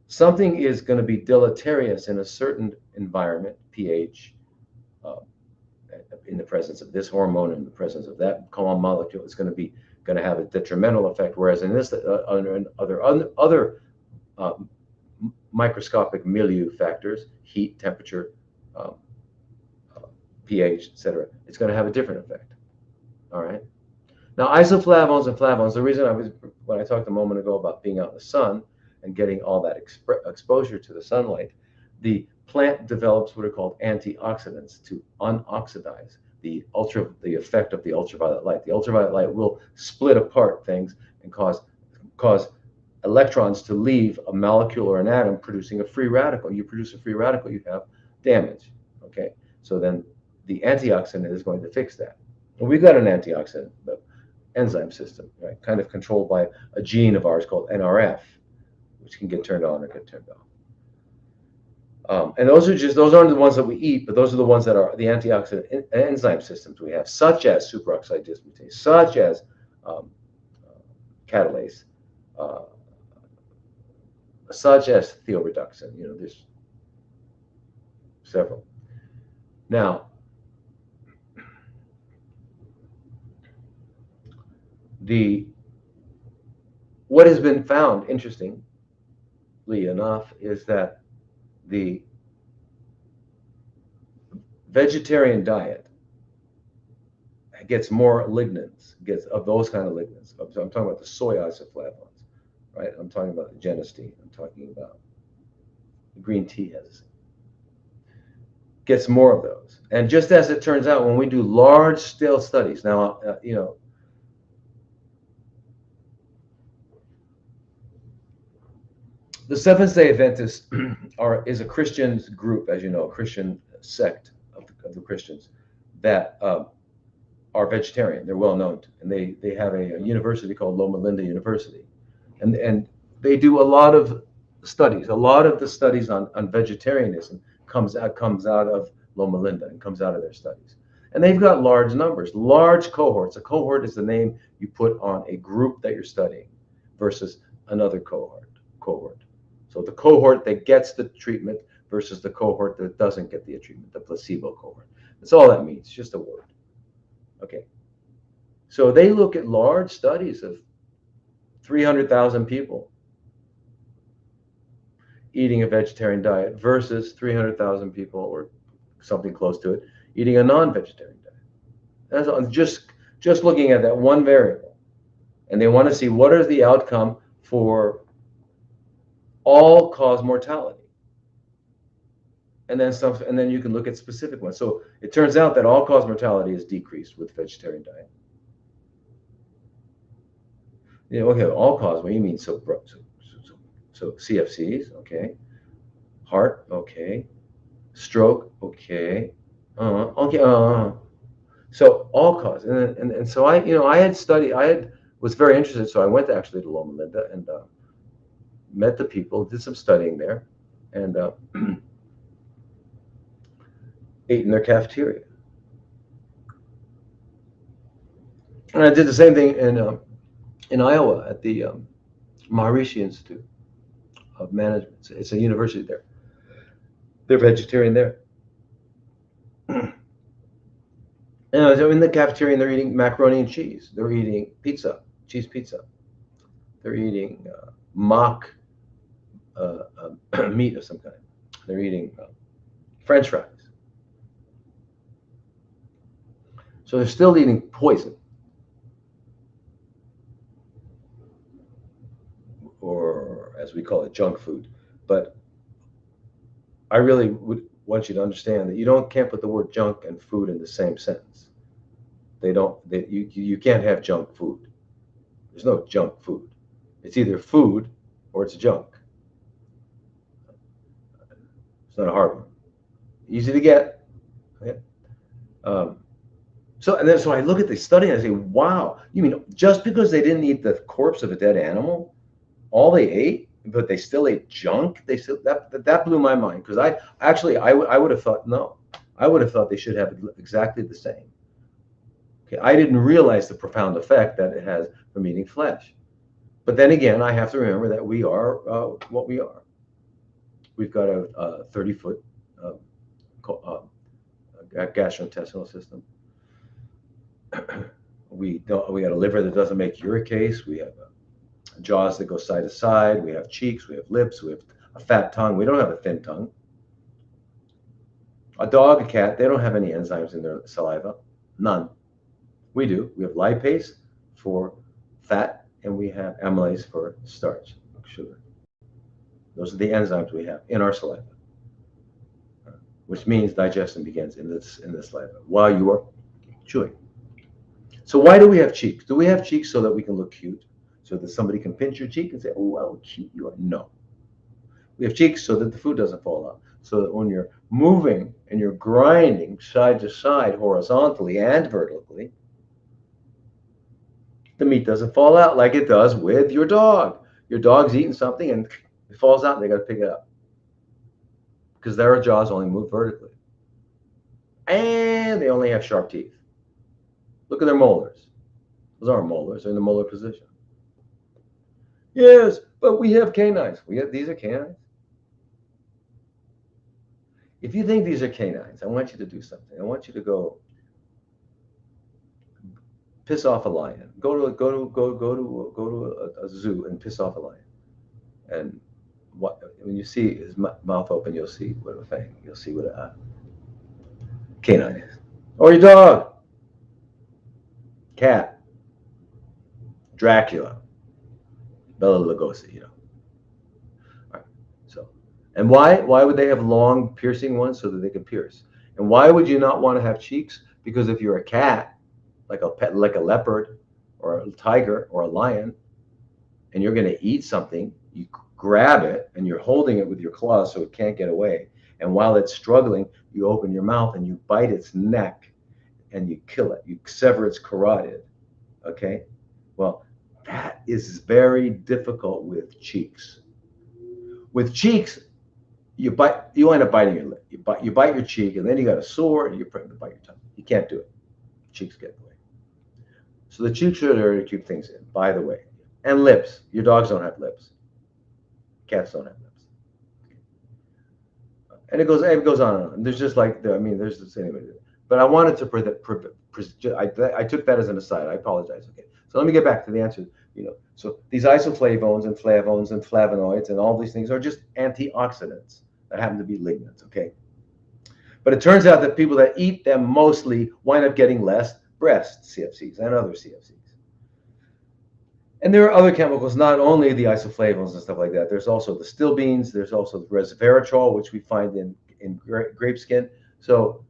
Something is going to be deleterious in a certain environment, pH, in the presence of this hormone, in the presence of that molecule, it's going to have a detrimental effect. Whereas in this other microscopic milieu factors, heat, temperature, pH, etc., it's going to have a different effect. All right. Now, isoflavones and flavones. The reason when I talked a moment ago about being out in the sun and getting all that exposure to the sunlight, the plant develops what are called antioxidants to unoxidize the effect of the ultraviolet light. The ultraviolet light will split apart things and cause electrons to leave a molecule or an atom, producing a free radical. You produce a free radical, you have damage. Okay, so then the antioxidant is going to fix that. And we've got an antioxidant enzyme system, right? Kind of controlled by a gene of ours called NRF, which can get turned on or get turned off. And those aren't the ones that we eat, but those are the ones that are the antioxidant enzyme systems we have, such as superoxide dismutase, such as catalase, such as thioreducin. There's several. Now, what has been found, interestingly enough, is that the vegetarian diet gets more lignans, gets of those kind of lignans. So I'm talking about the soy isoflavones, right? I'm talking about the genistein. I'm talking about the green tea gets more of those. And just as it turns out, when we do large-scale studies, now the Seventh-day Adventists is a Christian group, as you know, a Christian sect of the Christians that are vegetarian. They're well known, and they have a university called Loma Linda University, and they do a lot of studies. A lot of the studies on vegetarianism comes out of Loma Linda and comes out of their studies. And they've got large numbers, large cohorts. A cohort is the name you put on a group that you're studying versus another cohort. So the cohort that gets the treatment, versus the cohort that doesn't get the treatment, the placebo cohort. That's all that means, just a word. Okay. So they look at large studies of 300,000 people eating a vegetarian diet versus 300,000 people or something close to it eating a non-vegetarian diet. That's just looking at that one variable. And they want to see what is the outcome for all-cause mortality. And then you can look at specific ones. So it turns out that all-cause mortality is decreased with vegetarian diet. Okay, all-cause, what do you mean? So CFCs, okay. Heart, okay. Stroke, okay. So all-cause, and so I was very interested. So I went actually to Loma Linda and met the people, did some studying there, and ate in their cafeteria. And I did the same thing in Iowa at the Maharishi Institute of Management. It's a university there. They're vegetarian there. And so in the cafeteria, they're eating macaroni and cheese. They're eating pizza, cheese pizza. They're eating mock meat of some kind. They're eating French fries. So they're still eating poison, or as we call it, junk food. But I really would want you to understand that you can't put the word junk and food in the same sentence. You can't have junk food. There's no junk food. It's either food or it's junk. It's not a hard one. Easy to get. Okay. So I look at the study and I say, wow, you mean just because they didn't eat the corpse of a dead animal, all they ate, but they still ate junk? That blew my mind, because I would have thought, no. I would have thought they should have exactly the same. Okay, I didn't realize the profound effect that it has from eating flesh. But then again, I have to remember that we are what we are. We've got a 30-foot gastrointestinal system. We got a liver that doesn't make uricase. We have jaws that go side to side. We have cheeks. We have lips. We have a fat tongue. We don't have a thin tongue. A dog, a cat, they don't have any enzymes in their saliva. None. We do. We have lipase for fat, and we have amylase for starch, sugar. Those are the enzymes we have in our saliva, which means digestion begins in the saliva while you are chewing. So why do we have cheeks? Do we have cheeks so that we can look cute? So that somebody can pinch your cheek and say, oh, how cute you are? No. We have cheeks so that the food doesn't fall out. So that when you're moving and you're grinding side to side horizontally and vertically, the meat doesn't fall out like it does with your dog. Your dog's eating something and it falls out and they got to pick it up, because their jaws only move vertically. And they only have sharp teeth. Look at their molars. Those aren't molars. They're in the molar position. Yes, but we have canines. These are canines. If you think these are canines, I want you to do something. I want you to go piss off a lion. Go to a zoo and piss off a lion. And when you see his mouth open, you'll see what a fang. You'll see what a canine is. Or your dog, cat, Dracula, Bela Lugosi. All right. So, and why would they have long piercing ones? So that they can pierce. And why would you not want to have cheeks? Because if you're a cat, like a leopard or a tiger or a lion, and you're going to eat something, you grab it and you're holding it with your claws so it can't get away. And while it's struggling, you open your mouth and you bite its neck and you kill it. You sever its carotid. Okay? Well, that is very difficult with cheeks. With cheeks, you end up biting your lip. You bite your cheek, and then you got a sore, and you're trying to bite your tongue. You can't do it. Cheeks get in the way. So the cheeks are there to keep things in, by the way. And lips. Your dogs don't have lips. Cats don't have lips. And it goes on and on. There's just like, I mean, there's this anyway. But I wanted to, I took that as an aside. I apologize. Okay. So let me get back to the answer. So these isoflavones and flavones and flavonoids and all these things are just antioxidants that happen to be lignans. Okay. But it turns out that people that eat them mostly wind up getting less breast CFCs and other CFCs. And there are other chemicals, not only the isoflavones and stuff like that. There's also the stilbenes. There's also the resveratrol, which we find in grape skin. So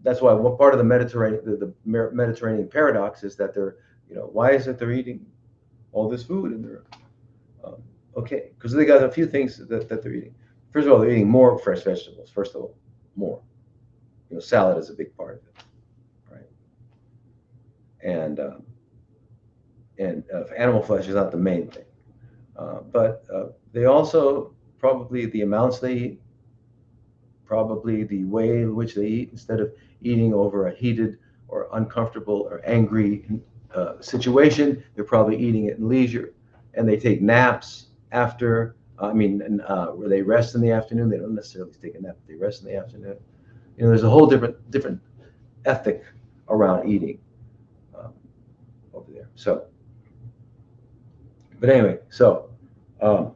that's why one part of the Mediterranean paradox is that why is it they're eating all this food and they're okay? Because they got a few things that they're eating. First of all, they're eating more fresh vegetables. First of all, more. Salad is a big part of it, right? And animal flesh is not the main thing, but they also probably the amounts they eat, probably the way in which they eat. Instead of eating over a heated or uncomfortable or angry situation, they're probably eating it in leisure, and they take naps after. Where they rest in the afternoon. They don't necessarily take a nap; they rest in the afternoon. There's a whole different ethic around eating over there. So. But anyway, so that's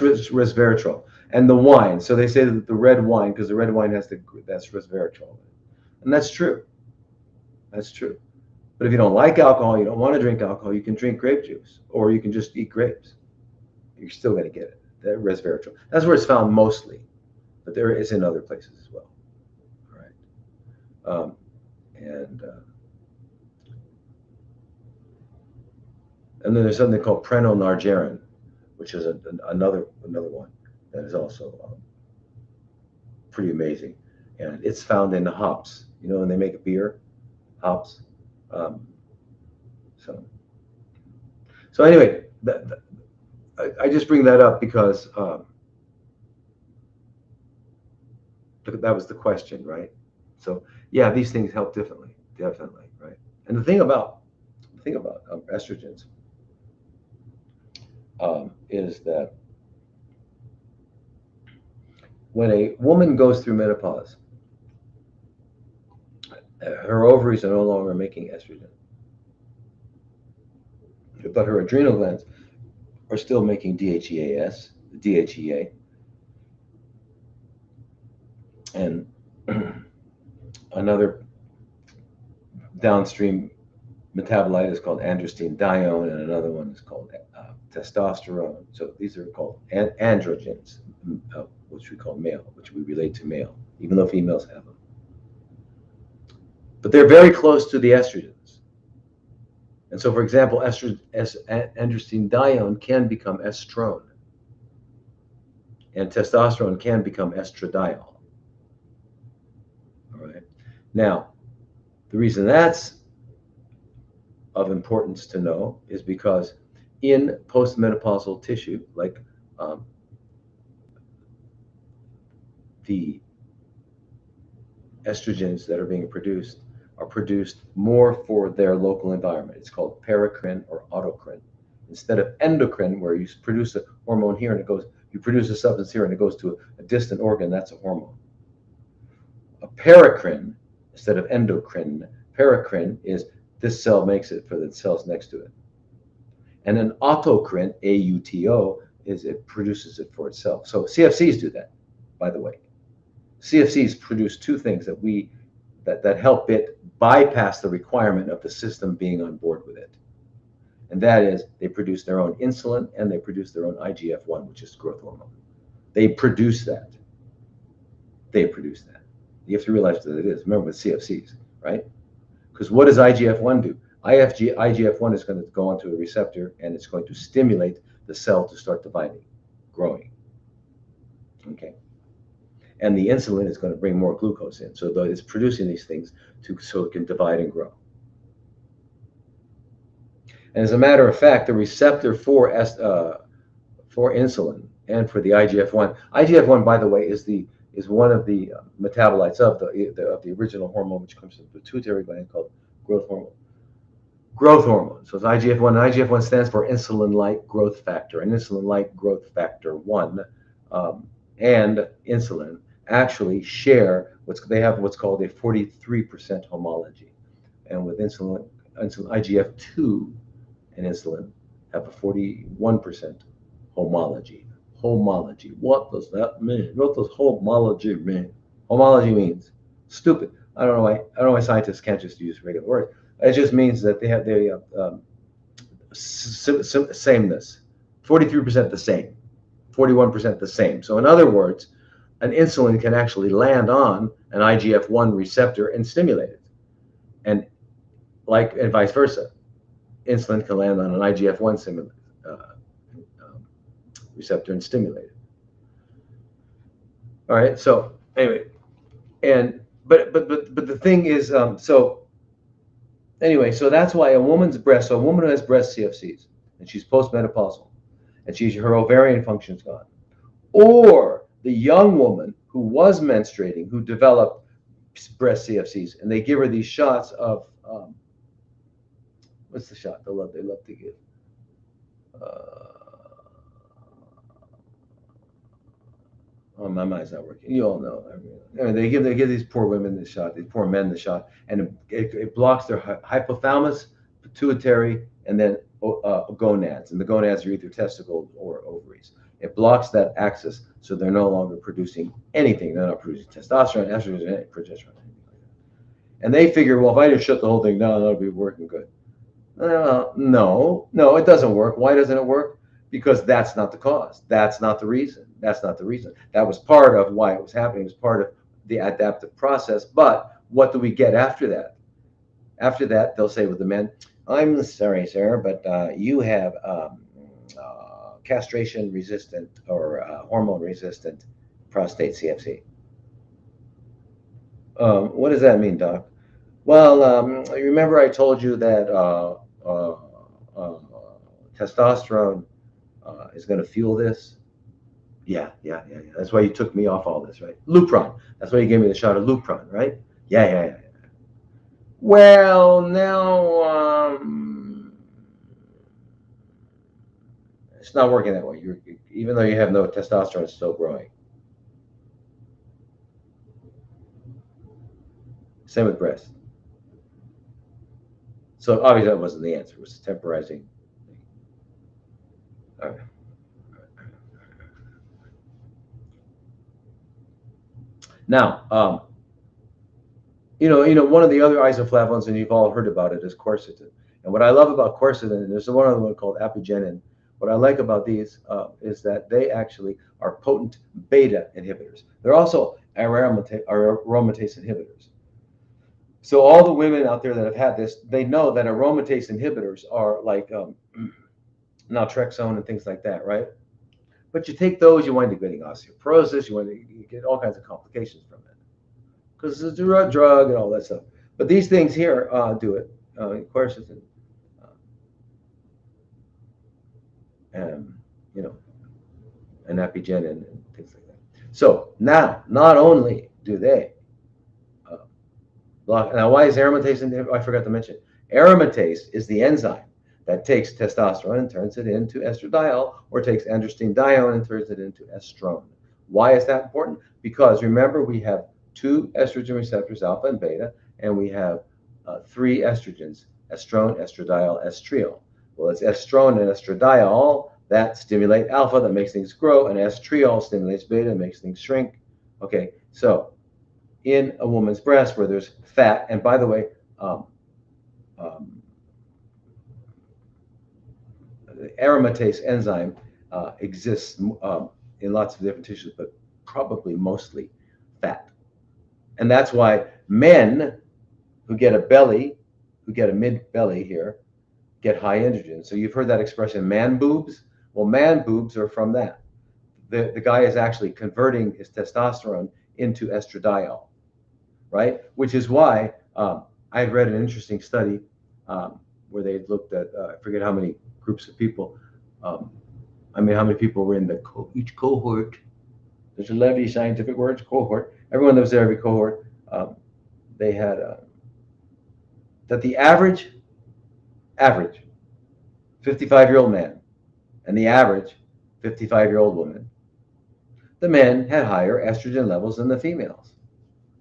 resveratrol and the wine. So they say that the red wine, because the red wine that's resveratrol, and that's true. That's true. But if you don't like alcohol, you don't want to drink alcohol, you can drink grape juice, or you can just eat grapes. You're still going to get it. That resveratrol. That's where it's found mostly, but there is in other places as well. All right. And then there's something called prenonargerin, which is another one that is also pretty amazing. And it's found in the hops. When they make a beer, hops. So anyway, I just bring that up because that was the question, right? So yeah, these things help definitely, right? And the thing about estrogens is that when a woman goes through menopause, her ovaries are no longer making estrogen, but her adrenal glands are still making DHEA, and another downstream metabolite is called androstenedione, and another one is called testosterone. So these are called androgens, which we call male, which we relate to male, even though females have them. But they're very close to the estrogens. And so, for example, androstenedione can become estrone, and testosterone can become estradiol. All right. Now, the reason that's of importance to know is because in postmenopausal tissue, like the estrogens that are being produced are produced more for their local environment. It's called paracrine or autocrine. Instead of endocrine, where you produce a hormone here and you produce a substance here and it goes to a distant organ, that's a hormone. A paracrine, instead of endocrine, paracrine is this cell makes it for the cells next to it. And an autocrine, AUTO, is it produces it for itself. So CFCs do that, by the way. CFCs produce two things that help it bypass the requirement of the system being on board with it. And that is, they produce their own insulin and they produce their own IGF-1, which is growth hormone. They produce that. You have to realize that it is. Remember with CFCs, right? Because what does IGF-1 do? IGF-1 is going to go onto a receptor and it's going to stimulate the cell to start dividing, growing. Okay. And the insulin is going to bring more glucose in. So it's producing these things so it can divide and grow. And as a matter of fact, the receptor for insulin and for the IGF-1, by the way, is one of the metabolites of the original hormone, which comes from the pituitary gland, called growth hormone. growth hormone. So it's IGF-1. And IGF-1 stands for insulin-like growth factor. And insulin-like growth factor 1 and insulin actually share they have what's called a 43% homology. And with insulin IGF-2 and insulin have a 41% homology. Homology. What does that mean? What does homology mean? Homology means stupid. I don't know why scientists can't just use regular words. It just means that they have sameness. 43% the same. 41% the same. So in other words, an insulin can actually land on an IGF-1 receptor and stimulate it. And vice versa. Insulin can land on an IGF-1 receptor and stimulate it. All right. So anyway, but the thing is, so that's why a woman who has breast CFCs and she's postmenopausal and her ovarian function's gone, or the young woman who was menstruating who developed breast CFCs and they give her these shots of what's the shot they love to give? Oh, my mind's not working. You all know. I mean, they give these poor women the shot, these poor men the shot, and it blocks their hypothalamus, pituitary, and then gonads. And the gonads are either testicles or ovaries. It blocks that axis, so they're no longer producing anything. They're not producing testosterone, estrogen, progesterone, anything like that. And they figure, well, if I just shut the whole thing down, that'll be working good. No, it doesn't work. Why doesn't it work? Because that's not the cause. That's not the reason. That was part of why it was happening. It was part of the adaptive process. But what do we get after that? After that, they'll say with the men, I'm sorry, sir, but you have castration resistant or hormone resistant prostate CFC. What does that mean, Doc? Well, remember I told you that testosterone is going to fuel this? Yeah. That's why you took me off all this, right? Lupron. That's why you gave me the shot of Lupron, right? Yeah. Well, now it's not working that way. Even though you have no testosterone, it's still growing. Same with breast. So obviously that wasn't the answer. It was temporizing. All right. Now, one of the other isoflavones, and you've all heard about it, is quercetin. And what I love about quercetin, and there's one other one called apigenin. What I like about these is that they actually are potent beta inhibitors. They're also aromatase inhibitors. So all the women out there that have had this, they know that aromatase inhibitors are like naltrexone and things like that, right? But you take those, you wind up getting osteoporosis, you get all kinds of complications from it because it's a drug and all that stuff. But these things here do it. Quercetin, and apigenin and things like that. So now, not only do they block. Now, why is aromatase inhibitor? I forgot to mention. Aromatase is the enzyme that takes testosterone and turns it into estradiol, or takes androstenedione and turns it into estrone. Why is that important? Because remember, we have 2 estrogen receptors, alpha and beta, and we have 3 estrogens, estrone, estradiol, estriol. Well, it's estrone and estradiol that stimulate alpha, that makes things grow, and estriol stimulates beta, makes things shrink. Okay, so in a woman's breast where there's fat, and by the way, the aromatase enzyme exists in lots of different tissues, but probably mostly fat. And that's why men who get a belly, who get a mid-belly here, get high androgen. So you've heard that expression, man boobs? Well, man boobs are from that. The guy is actually converting his testosterone into estradiol, right? Which is why I read an interesting study where they looked at, I forget how many groups of people, how many people were in each cohort. There's 11 scientific words, cohort. Everyone that was there, every cohort, they had that the average average 55-year-old man and the average 55-year-old woman, the men had higher estrogen levels than the females.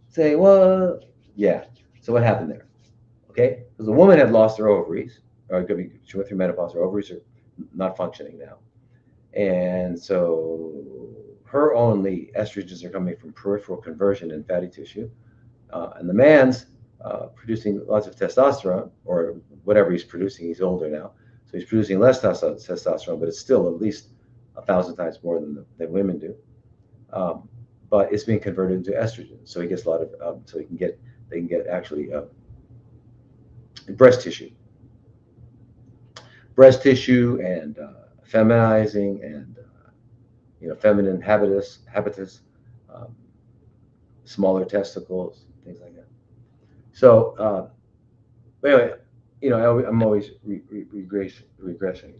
Say, well, yeah. So what happened there? Okay, because the woman had lost her ovaries, or it could be she went through menopause, her ovaries are not functioning now, and so her only estrogens are coming from peripheral conversion in fatty tissue, and the man's producing lots of testosterone or whatever he's producing. He's older now, so he's producing less testosterone, but it's still at least 1,000 times more than women do. But it's being converted into estrogen, so he gets a lot of so they can get actually breast tissue and feminizing and feminine habitus, um, smaller testicles, things like that. So but anyway, I'm always regressing.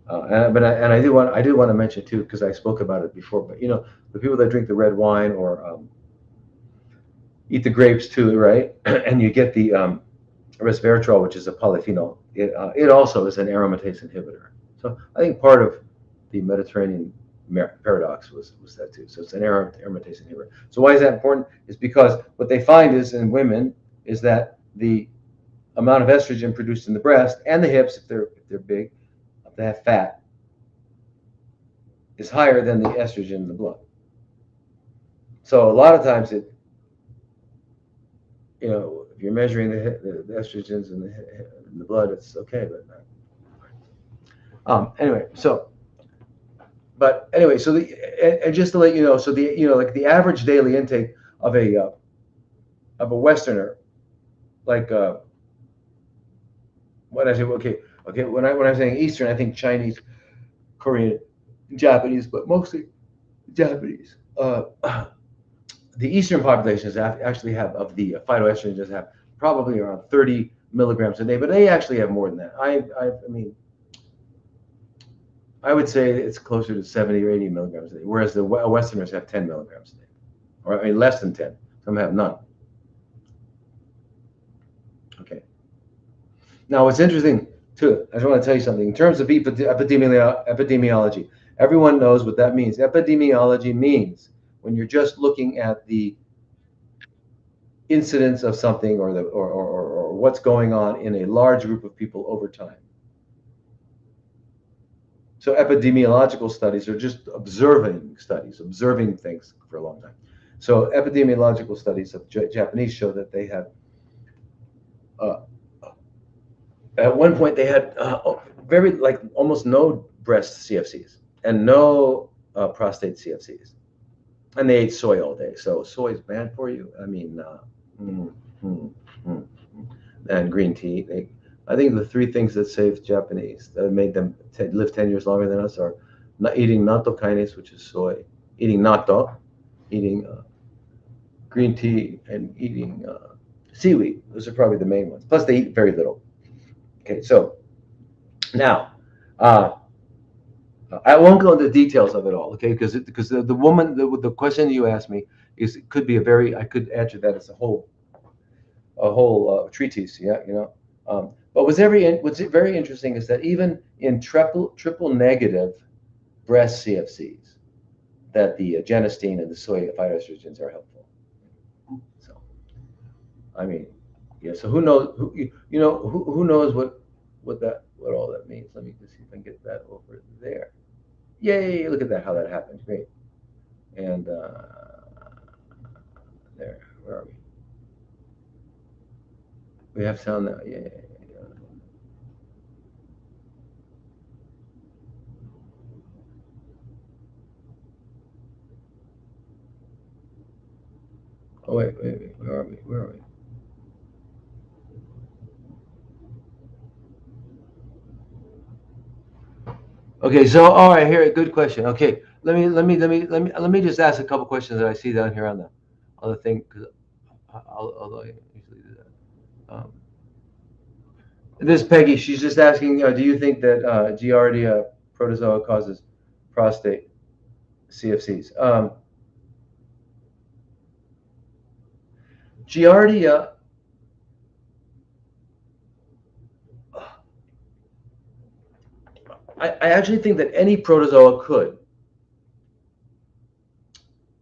And I do want to mention too, because I spoke about it before. But the people that drink the red wine or eat the grapes too, right? And you get the resveratrol, which is a polyphenol. It also is an aromatase inhibitor. So I think part of the Mediterranean paradox was that too. So it's an aromatase inhibitor. So why is that important? Is because what they find is in women is that the amount of estrogen produced in the breast and the hips, if they're big, if they have fat, is higher than the estrogen in the blood. So a lot of times if you're measuring the estrogens in the blood, it's okay, but anyway, so. But anyway, so and just to let you know, so like the average daily intake of a Westerner, like when I say when I'm saying Eastern, I think Chinese, Korean, Japanese, but mostly Japanese. The Eastern populations actually have of the phytoestrogens have probably around 30 milligrams a day, but they actually have more than that. I mean, I would say it's closer to 70 or 80 milligrams a day, whereas the Westerners have 10 milligrams a day, or I mean less than 10. Some have none. Okay. Now, what's interesting too, I just want to tell you something in terms of epidemiology. Everyone knows what that means. Epidemiology means when you're just looking at the incidence of something or what's going on in a large group of people over time. So epidemiological studies are just observing things for a long time. So epidemiological studies of Japanese show that they had, at one point they had very like almost no breast CFCs and no prostate CFCs, and they ate soy all day. So soy is bad for you. I mean, and green tea. I think the three things that saved Japanese, that made them live 10 years longer than us, are not eating natto kinase, which is soy, eating natto, eating green tea, and eating seaweed. Those are probably the main ones. Plus, they eat very little. Okay, so now I won't go into details of it all, okay? Because the woman, the question you asked me could be I could answer that as a whole treatise, yeah, but what's very interesting is that even in triple negative breast CFCs, that the genistein and the soy phytoestrogens are helpful. So, I mean, yeah. So who knows? Who knows what all that means? Let me just see if I can get that over there. Yay! Look at that, how that happened. Great. And there, where are we? We have sound now. Yeah. Oh wait. Where are we? Okay, so all right, here, good question. Okay, let me just ask a couple questions that I see down here on the thing, because although I usually do that. This Peggy, she's just asking, do you think that Giardia protozoa causes prostate CFCs? Giardia I actually think that any protozoa could,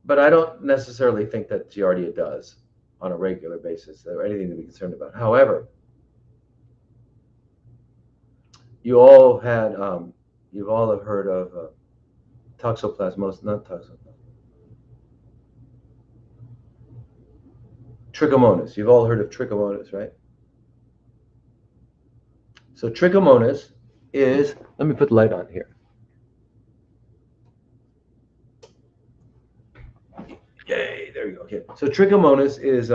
but I don't necessarily think that Giardia does on a regular basis or anything to be concerned about. However, you all had, you've all have heard of toxoplasmosis, not toxoplasmosis, trichomonas. You've all heard of trichomonas, right? So trichomonas is, let me put the light on here. Yay, there you go. Okay, so trichomonas is,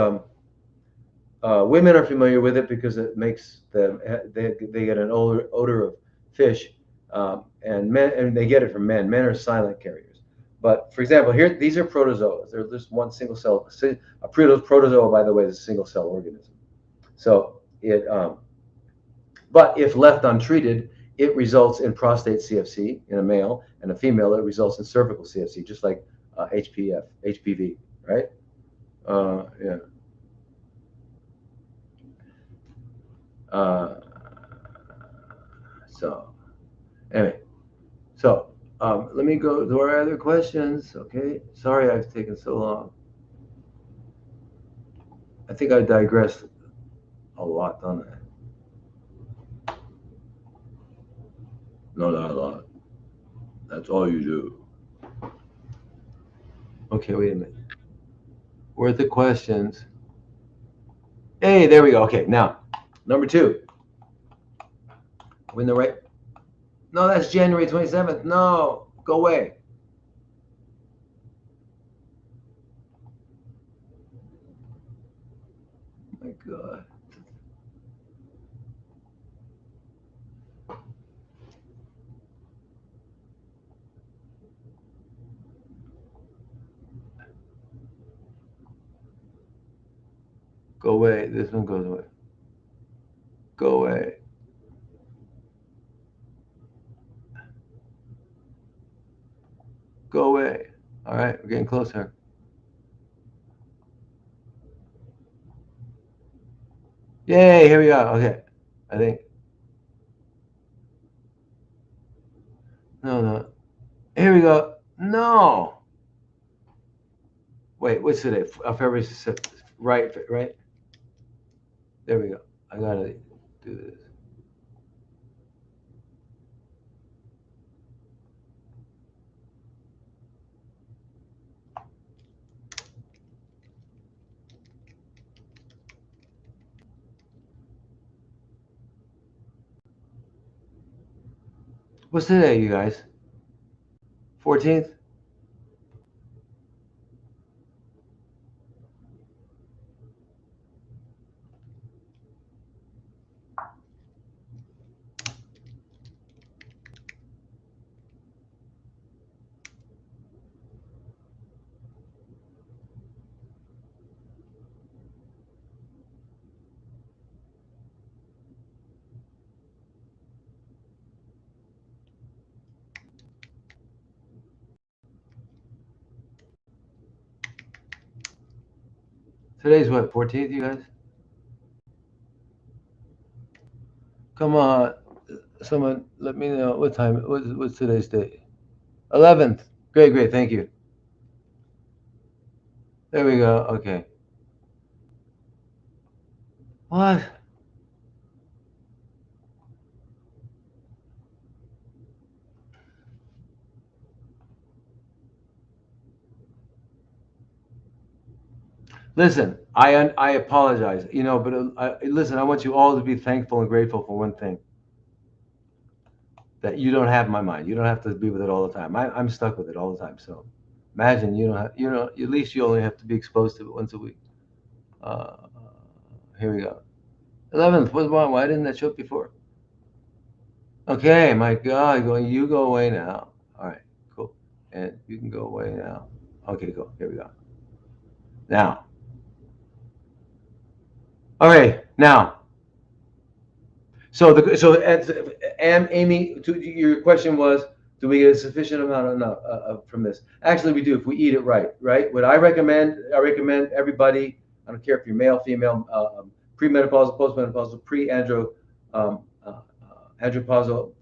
women are familiar with it because it makes them, they get an odor of fish, and men, and they get it from men. Men are silent carriers. But for example, here, these are protozoas. They're just one single cell. A protozoa, by the way, is a single cell organism. So it, but if left untreated, it results in prostate CFC in a male, and a female, it results in cervical CFC, just like HPV, right? Yeah. Uh, so anyway, so let me go to our other questions. Okay, sorry I've taken so long. I think I digressed a lot, don't I? No, not a lot. That's all you do. Okay, wait a minute. Where are the questions? Hey, there we go. Okay, now number 2. We're in the right. No, that's January 27th. No, go away. Oh my God. Go away. This one goes away. Go away. Go away. All right, we're getting closer. Yay, here we go. Okay, I think. No, no. Here we go. No. Wait, what's today? February 6th. Right, right. There we go. I gotta do this. What's today, you guys? 14th? Today's what, 14th, you guys? Come on. Someone let me know what time. What's today's date? 11th. Great, great. Thank you. There we go. Okay. What? Listen, I apologize, but listen, I want you all to be thankful and grateful for one thing, that you don't have my mind. You don't have to be with it all the time. I'm stuck with it all the time. So imagine you don't have, at least you only have to be exposed to it once a week. Uh, Here we go. 11th. What's wrong? Why didn't that show up before? Okay, my God, you go away now. All right, cool. And you can go away now. Okay, cool. Here we go. Now. All right, now. So Amy, your question was, do we get a sufficient amount from this? Actually, we do if we eat it right. Right? What I recommend everybody. I don't care if you're male, female, premenopausal, postmenopausal, pre-andro, andropausal,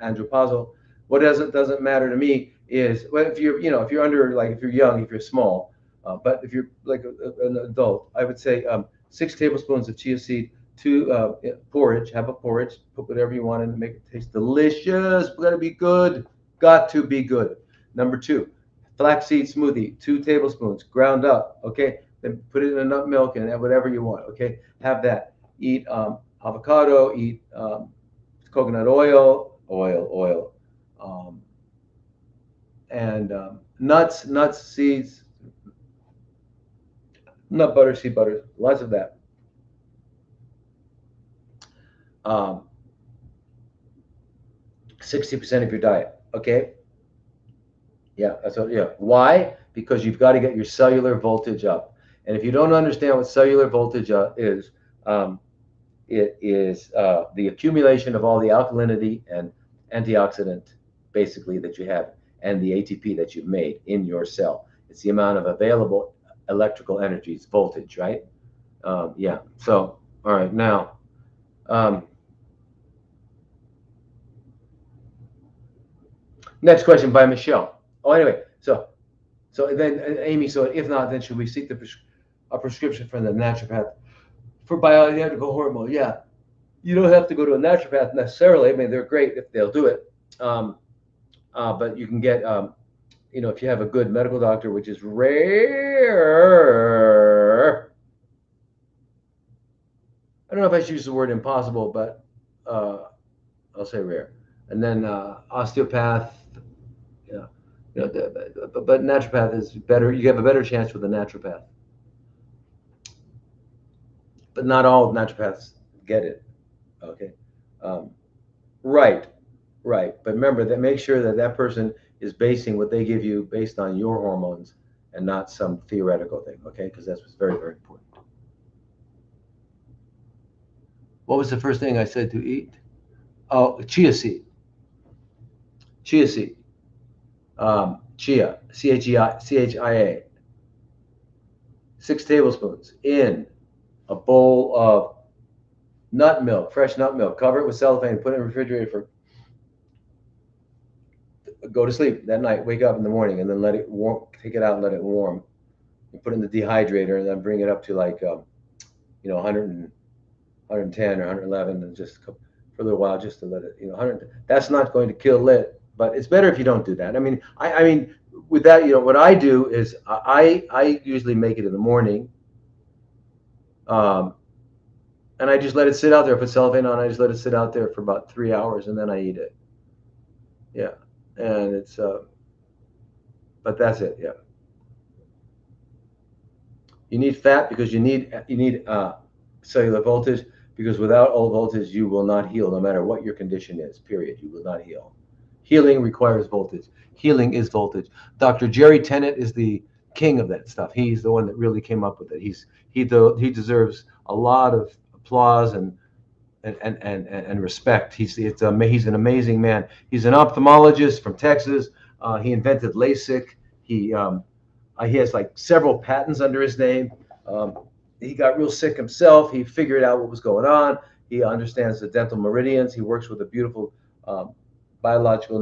andropausal. What doesn't matter to me is, well, if you're, if you're under, like, if you're young, if you're small, but if you're like an adult, I would say 6 tablespoons of chia seed, two porridge. Have a porridge. Put whatever you want in to make it taste delicious. Got to be good. Got to be good. Number two, flaxseed smoothie, 2 tablespoons, ground up. Okay, then put it in a nut milk and whatever you want. Okay, have that. Eat avocado. Eat coconut oil, um, and nuts, seeds, nut butter, seed butter, lots of that. Um, 60% of your diet. Okay. Yeah, that's what. Yeah. Why? Because you've got to get your cellular voltage up. And if you don't understand what cellular voltage is, it is the accumulation of all the alkalinity and antioxidant, basically, that you have, and the ATP that you've made in your cell. It's the amount of available electrical energy. It's voltage, right? Yeah. So, all right, now. Next question by Michelle. Oh, anyway, so then Amy. So if not, then should we seek a prescription from the naturopath for bioidentical hormone? Yeah, you don't have to go to a naturopath necessarily. I mean, they're great if they'll do it, but you can get, if you have a good medical doctor, which is rare. I don't know if I should use the word impossible, but I'll say rare. And then osteopath. Yeah, but naturopath is better. You have a better chance with a naturopath, but not all naturopaths get it. Okay, um, right, right. But remember that, make sure that that person is basing what they give you based on your hormones and not some theoretical thing. Okay, because that's what's very, very important. What was the first thing I said to eat? Oh, chia seed. Chia seed. Chia. CHIA. 6 tablespoons in a bowl of nut milk, fresh nut milk. Cover it with cellophane. Put it in the refrigerator for. Go to sleep that night. Wake up in the morning and then let it warm. Take it out and let it warm. You put it in the dehydrator and then bring it up to like 100 110 or 111, and just for a little while, just to let it, 100. That's not going to kill it, but it's better if you don't do that. I mean, with that, what I do is I usually make it in the morning, and I just let it sit out there. Put cellophane on. I just let it sit out there for about 3 hours, and then I eat it. Yeah, and it's but that's it. Yeah, you need fat because you need cellular voltage, because without all voltage, you will not heal, no matter what your condition is, period. You will not heal. Healing requires voltage. Healing is voltage. Dr. Jerry Tennant is the king of that stuff. He's the one that really came up with it. He deserves a lot of applause and respect. He's an amazing man. He's an ophthalmologist from Texas. He invented LASIK. He has like several patents under his name. He got real sick himself. He figured out what was going on. He understands the dental meridians. He works with a beautiful biological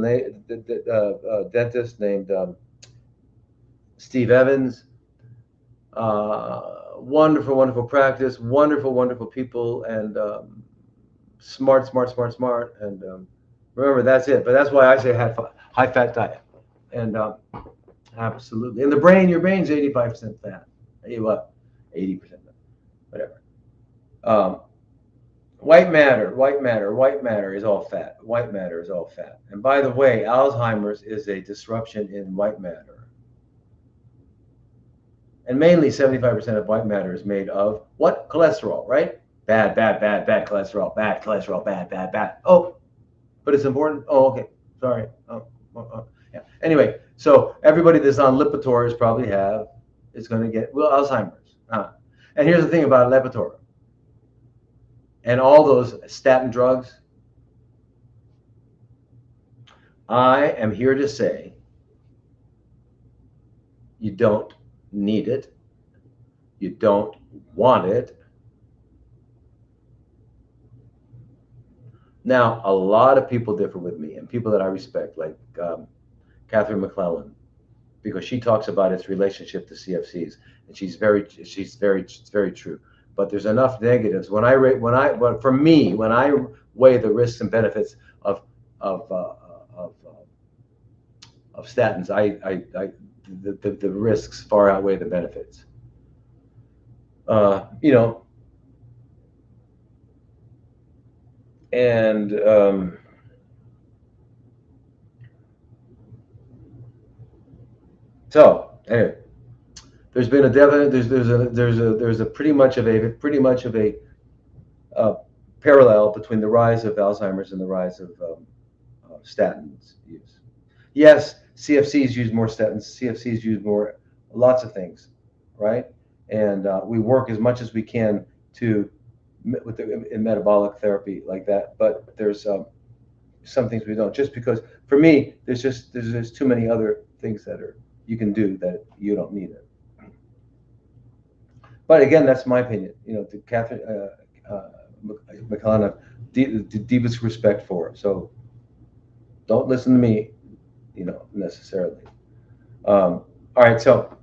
dentist named Steve Evans. Wonderful, wonderful practice. Wonderful, wonderful people, and smart. And remember, that's it. But that's why I say high fat diet. And absolutely. And your brain's 85% fat. Hey, what? 80%, whatever. White matter is all fat. White matter is all fat. And by the way, Alzheimer's is a disruption in white matter. And mainly 75% of white matter is made of what? Cholesterol, right? Bad cholesterol, bad cholesterol, bad. Oh, but it's important. Oh, okay. Sorry. Yeah. Anyway, so everybody that's on Lipitor is going to get Alzheimer's. And here's the thing about Lipitor and all those statin drugs. I am here to say you don't need it. You don't want it. Now, a lot of people differ with me, and people that I respect, like Catherine McClellan, because she talks about its relationship to CFCs, and it's very true. But there's enough negatives but for me, when I weigh the risks and benefits of uh, of, of statins, the risks far outweigh the benefits. You know, and so anyway, there's been a definite there's a pretty much of a uh, parallel between the rise of Alzheimer's and the rise of statins use. Yes, CFCs use more statins. CFCs use more lots of things, right? And we work as much as we can to in metabolic therapy like that. But there's some things we don't. Just because for me, there's too many other things that are you can do that you don't need it. But again, that's my opinion. To Catherine McConnell, the deepest respect for her. So don't listen to me, necessarily. All right, so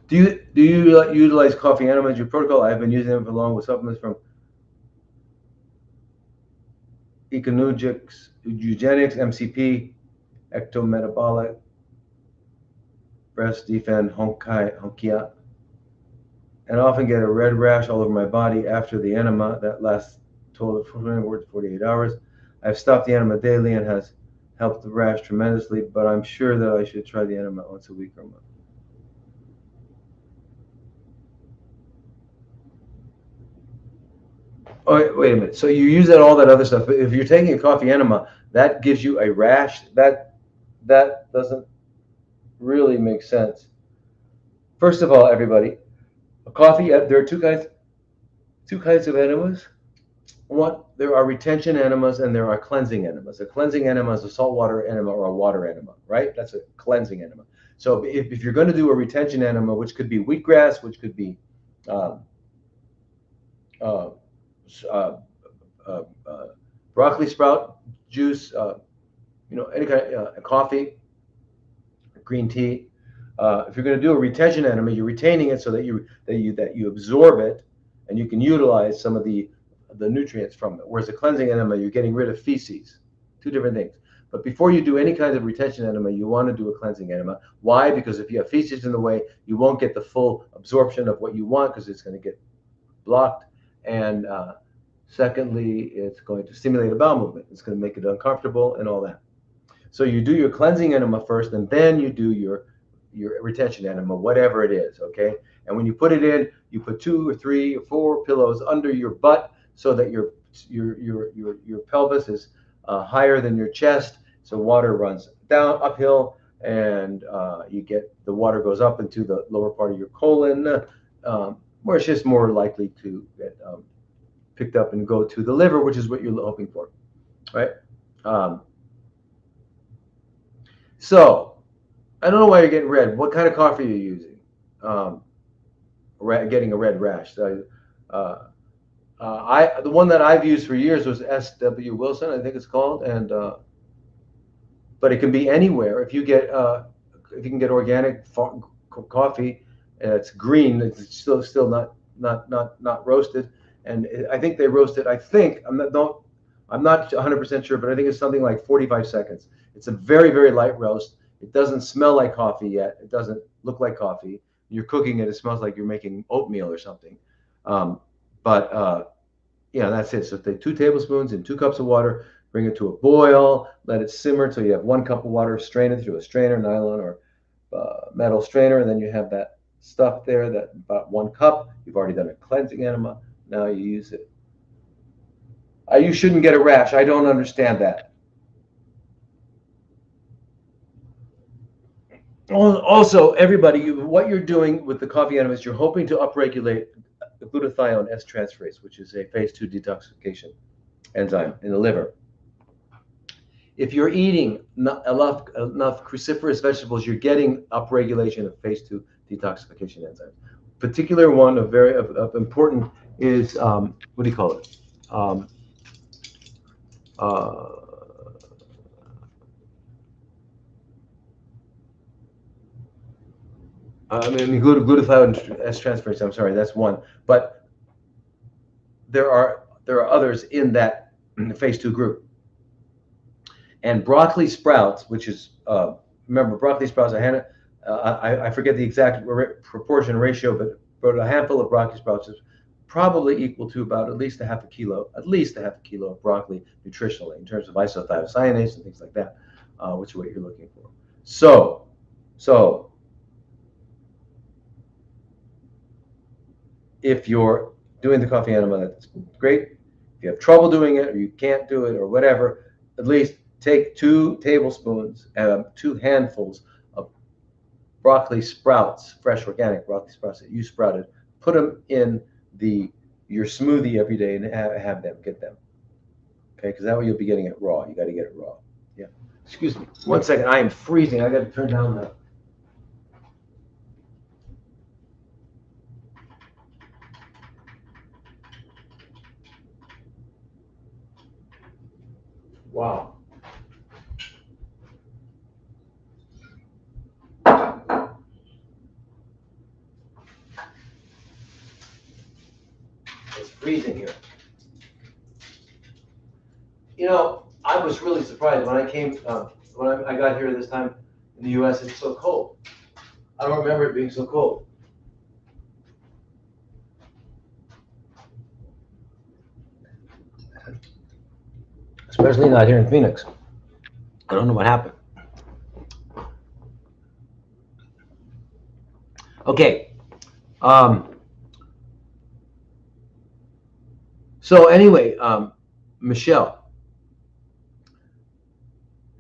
do you utilize coffee enema as your protocol? I've been using them along with supplements from Eugenics, MCP, Ectometabolic, Breast Defend, Honkia, and often get a red rash all over my body after the enema that lasts total of 48 hours. I've stopped the enema daily and has helped the rash tremendously, but I'm sure that I should try the enema once a week or a month. Oh, wait a minute. So you use all that other stuff, but if you're taking a coffee enema, that gives you a rash. That doesn't really make sense. First of all, everybody, a coffee. There are two kinds of enemas. There are retention enemas and there are cleansing enemas. A cleansing enema is a saltwater enema or a water enema, right? That's a cleansing enema. So if you're going to do a retention enema, which could be wheatgrass, which could be uh, uh, uh, broccoli sprout juice, any kind of coffee, green tea. If you're going to do a retention enema, you're retaining it so that you absorb it, and you can utilize some of the nutrients from it. Whereas a cleansing enema, you're getting rid of feces. Two different things. But before you do any kind of retention enema, you want to do a cleansing enema. Why? Because if you have feces in the way, you won't get the full absorption of what you want because it's going to get blocked. And secondly, it's going to stimulate a bowel movement. It's going to make it uncomfortable and all that. So you do your cleansing enema first, and then you do your retention enema, whatever it is, okay? And when you put it in, you put 2 or 3 or 4 pillows under your butt so that your pelvis is higher than your chest, so water runs down uphill, and you get the water goes up into the lower part of your colon, where it's just more likely to get picked up and go to the liver, which is what you're hoping for, right? So I don't know why you're getting red. What kind of coffee are you using? Getting a red rash. The one that I've used for years was S.W. Wilson, I think it's called, and but it can be anywhere. If you can get organic coffee, it's green. It's still not roasted, and I think they roast it. I'm not 100% sure, but I think it's something like 45 seconds. It's a very, very light roast. It doesn't smell like coffee yet. It doesn't look like coffee. You're cooking it. It smells like you're making oatmeal or something. That's it. So take 2 tablespoons in 2 cups of water, bring it to a boil, let it simmer till you have 1 cup of water, strain it through a strainer, nylon or metal strainer, and then you have that stuff there, that about 1 cup. You've already done a cleansing enema. Now you use it. You shouldn't get a rash. I don't understand that. Also, everybody, what you're doing with the coffee enema is you're hoping to upregulate the glutathione S transferase, which is a phase 2 detoxification enzyme in the liver. If you're eating enough cruciferous vegetables, you're getting upregulation of phase 2 detoxification enzymes. particular one of important is what do you call it? Um, uh, I mean, glutathione transferase. I'm sorry, that's one. But there are others in that phase 2 group. And broccoli sprouts, which is remember broccoli sprouts. I forget the exact proportion ratio, but a handful of broccoli sprouts is probably equal to about at least a half a kilo of broccoli nutritionally in terms of isothiocyanates and things like that, which is what you're looking for. So if you're doing the coffee enema, that's great. If you have trouble doing it or you can't do it or whatever, at least take 2 tablespoons, 2 handfuls of broccoli sprouts, fresh organic broccoli sprouts that you sprouted, put them in your smoothie every day and have them, get them. Okay, because that way you'll be getting it raw. You got to get it raw. Yeah. Excuse me. 1 second. I am freezing. I got to turn down the. Wow. It's freezing here. You know, I was really surprised when I came, when I got here this time in the U.S. It's so cold. I don't remember it being so cold. Especially not here in Phoenix. I don't know what happened. Okay. So anyway, Michelle,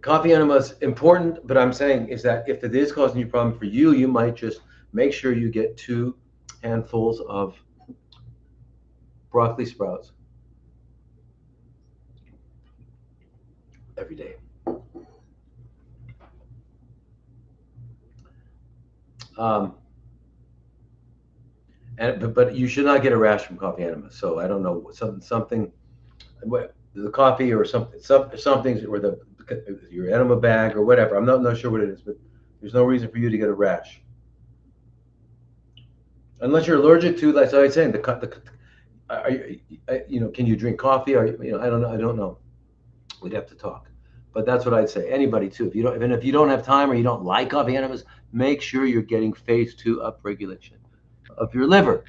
coffee enema is important, but I'm saying is that if it is causing you a problem for you, you might just make sure you get 2 handfuls of broccoli sprouts every day. But you should not get a rash from coffee enema. So I don't know something, the coffee or something or your enema bag or whatever. I'm not sure what it is, but there's no reason for you to get a rash unless you're allergic to. Like I was saying, can you drink coffee? Or I don't know. I don't know. We'd have to talk. But that's what I'd say. Anybody too. If you don't have time or you don't like coffee enemas, make sure you're getting phase 2 upregulation of your liver.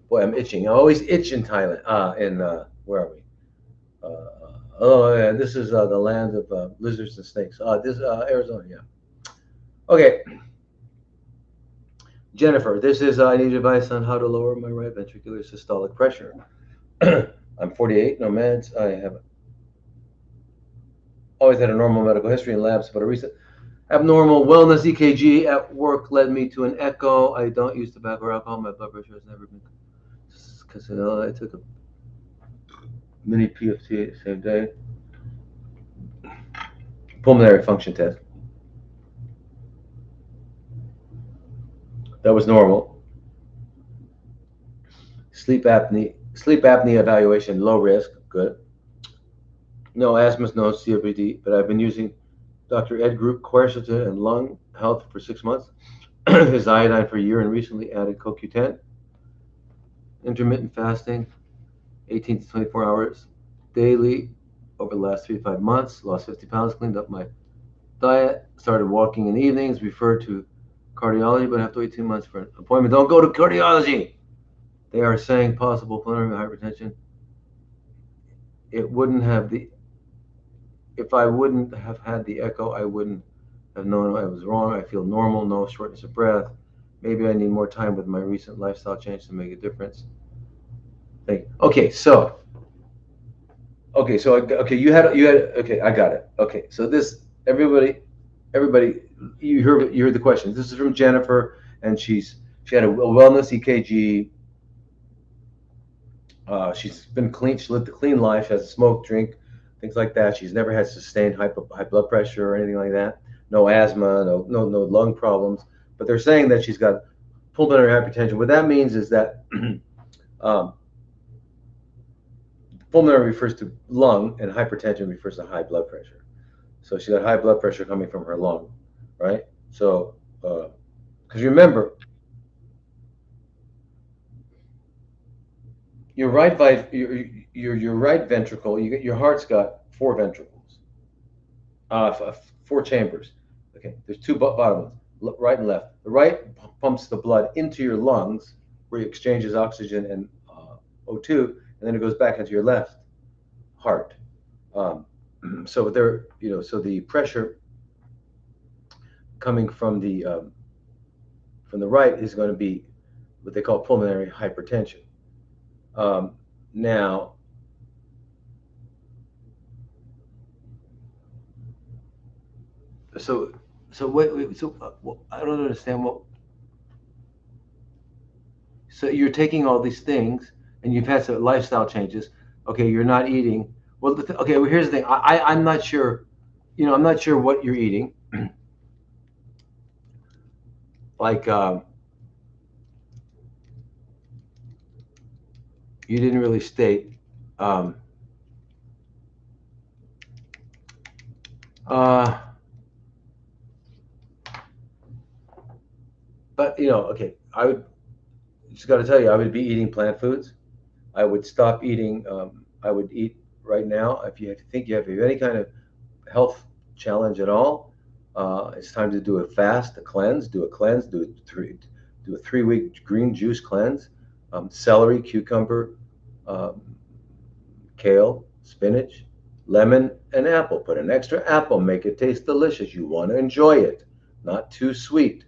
Boy, I'm itching. I always itch in Thailand. Where are we? Oh, yeah, this is the land of lizards and snakes. This Arizona, yeah. Okay, Jennifer, this is I need advice on how to lower my right ventricular systolic pressure. I'm 48, no meds. I have always had a normal medical history in labs, but a recent abnormal wellness EKG at work led me to an echo. I don't use tobacco or alcohol. My blood pressure has never been, because I took a mini PFT the same day. Pulmonary function test. That was normal. Sleep apnea evaluation, low risk, good. No asthma, no COPD, but I've been using Dr. Ed Group quercetin and lung health for 6 months. His iodine for a year, and recently added CoQ10. Intermittent fasting, 18 to 24 hours daily over the last 3 to 5 months. Lost 50 pounds, cleaned up my diet, started walking in the evenings, referred to cardiology, but I have to wait 2 months for an appointment. Don't go to cardiology. They are saying possible pulmonary hypertension. If I wouldn't have had the echo, I wouldn't have known I was wrong. I feel normal, no shortness of breath. Maybe I need more time with my recent lifestyle change to make a difference. Thank you. Okay, I got it. Okay, so this, everybody, you heard the question. This is from Jennifer, and she had a wellness EKG. She's been clean. She lived a clean life. She hasn't smoked, drink, things like that. She's never had sustained high blood pressure or anything like that. No asthma, no lung problems. But they're saying that she's got pulmonary hypertension. What that means is that um, pulmonary refers to lung, and hypertension refers to high blood pressure. So she got high blood pressure coming from her lung, right? So, because remember, your your right ventricle, your heart's got four ventricles, four chambers. Okay, there's two bottom ones, right and left. The right pumps the blood into your lungs, where it exchanges oxygen and O2, and then it goes back into your left heart. Um, so there, so the pressure coming from the right is going to be what they call pulmonary hypertension. Now, so wait, so I don't understand what. So you're taking all these things, and you've had some lifestyle changes. Okay, you're not eating. Well, okay. Well, here's the thing. I'm not sure. I'm not sure what you're eating. Like, you didn't really state. Um, uh, but okay. I would just got to tell you, I would be eating plant foods. I would stop eating. I would eat right now. If you think you have any kind of health challenge at all, it's time to do a fast, a cleanse. Do a cleanse. Do a 3 week green juice cleanse. Celery, cucumber, um, kale, spinach, lemon, and apple. Put an extra apple. Make it taste delicious. You want to enjoy it, not too sweet.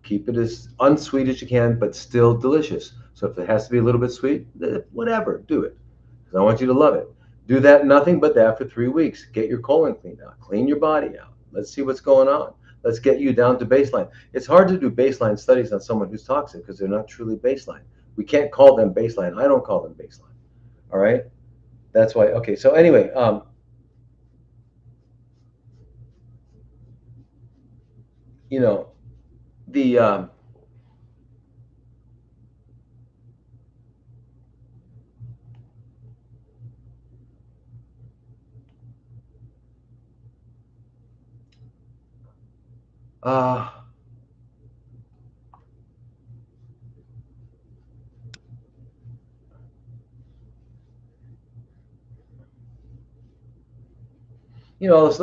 Keep it as unsweet as you can, but still delicious. So if it has to be a little bit sweet, whatever, do it. Because I want you to love it. Do that, nothing but that for 3 weeks. Get your colon cleaned out. Clean your body out. Let's see what's going on. Let's get you down to baseline. It's hard to do baseline studies on someone who's toxic because they're not truly baseline. We can't call them baseline. I don't call them baseline. All right? That's why. Okay, so anyway, you know, the uh,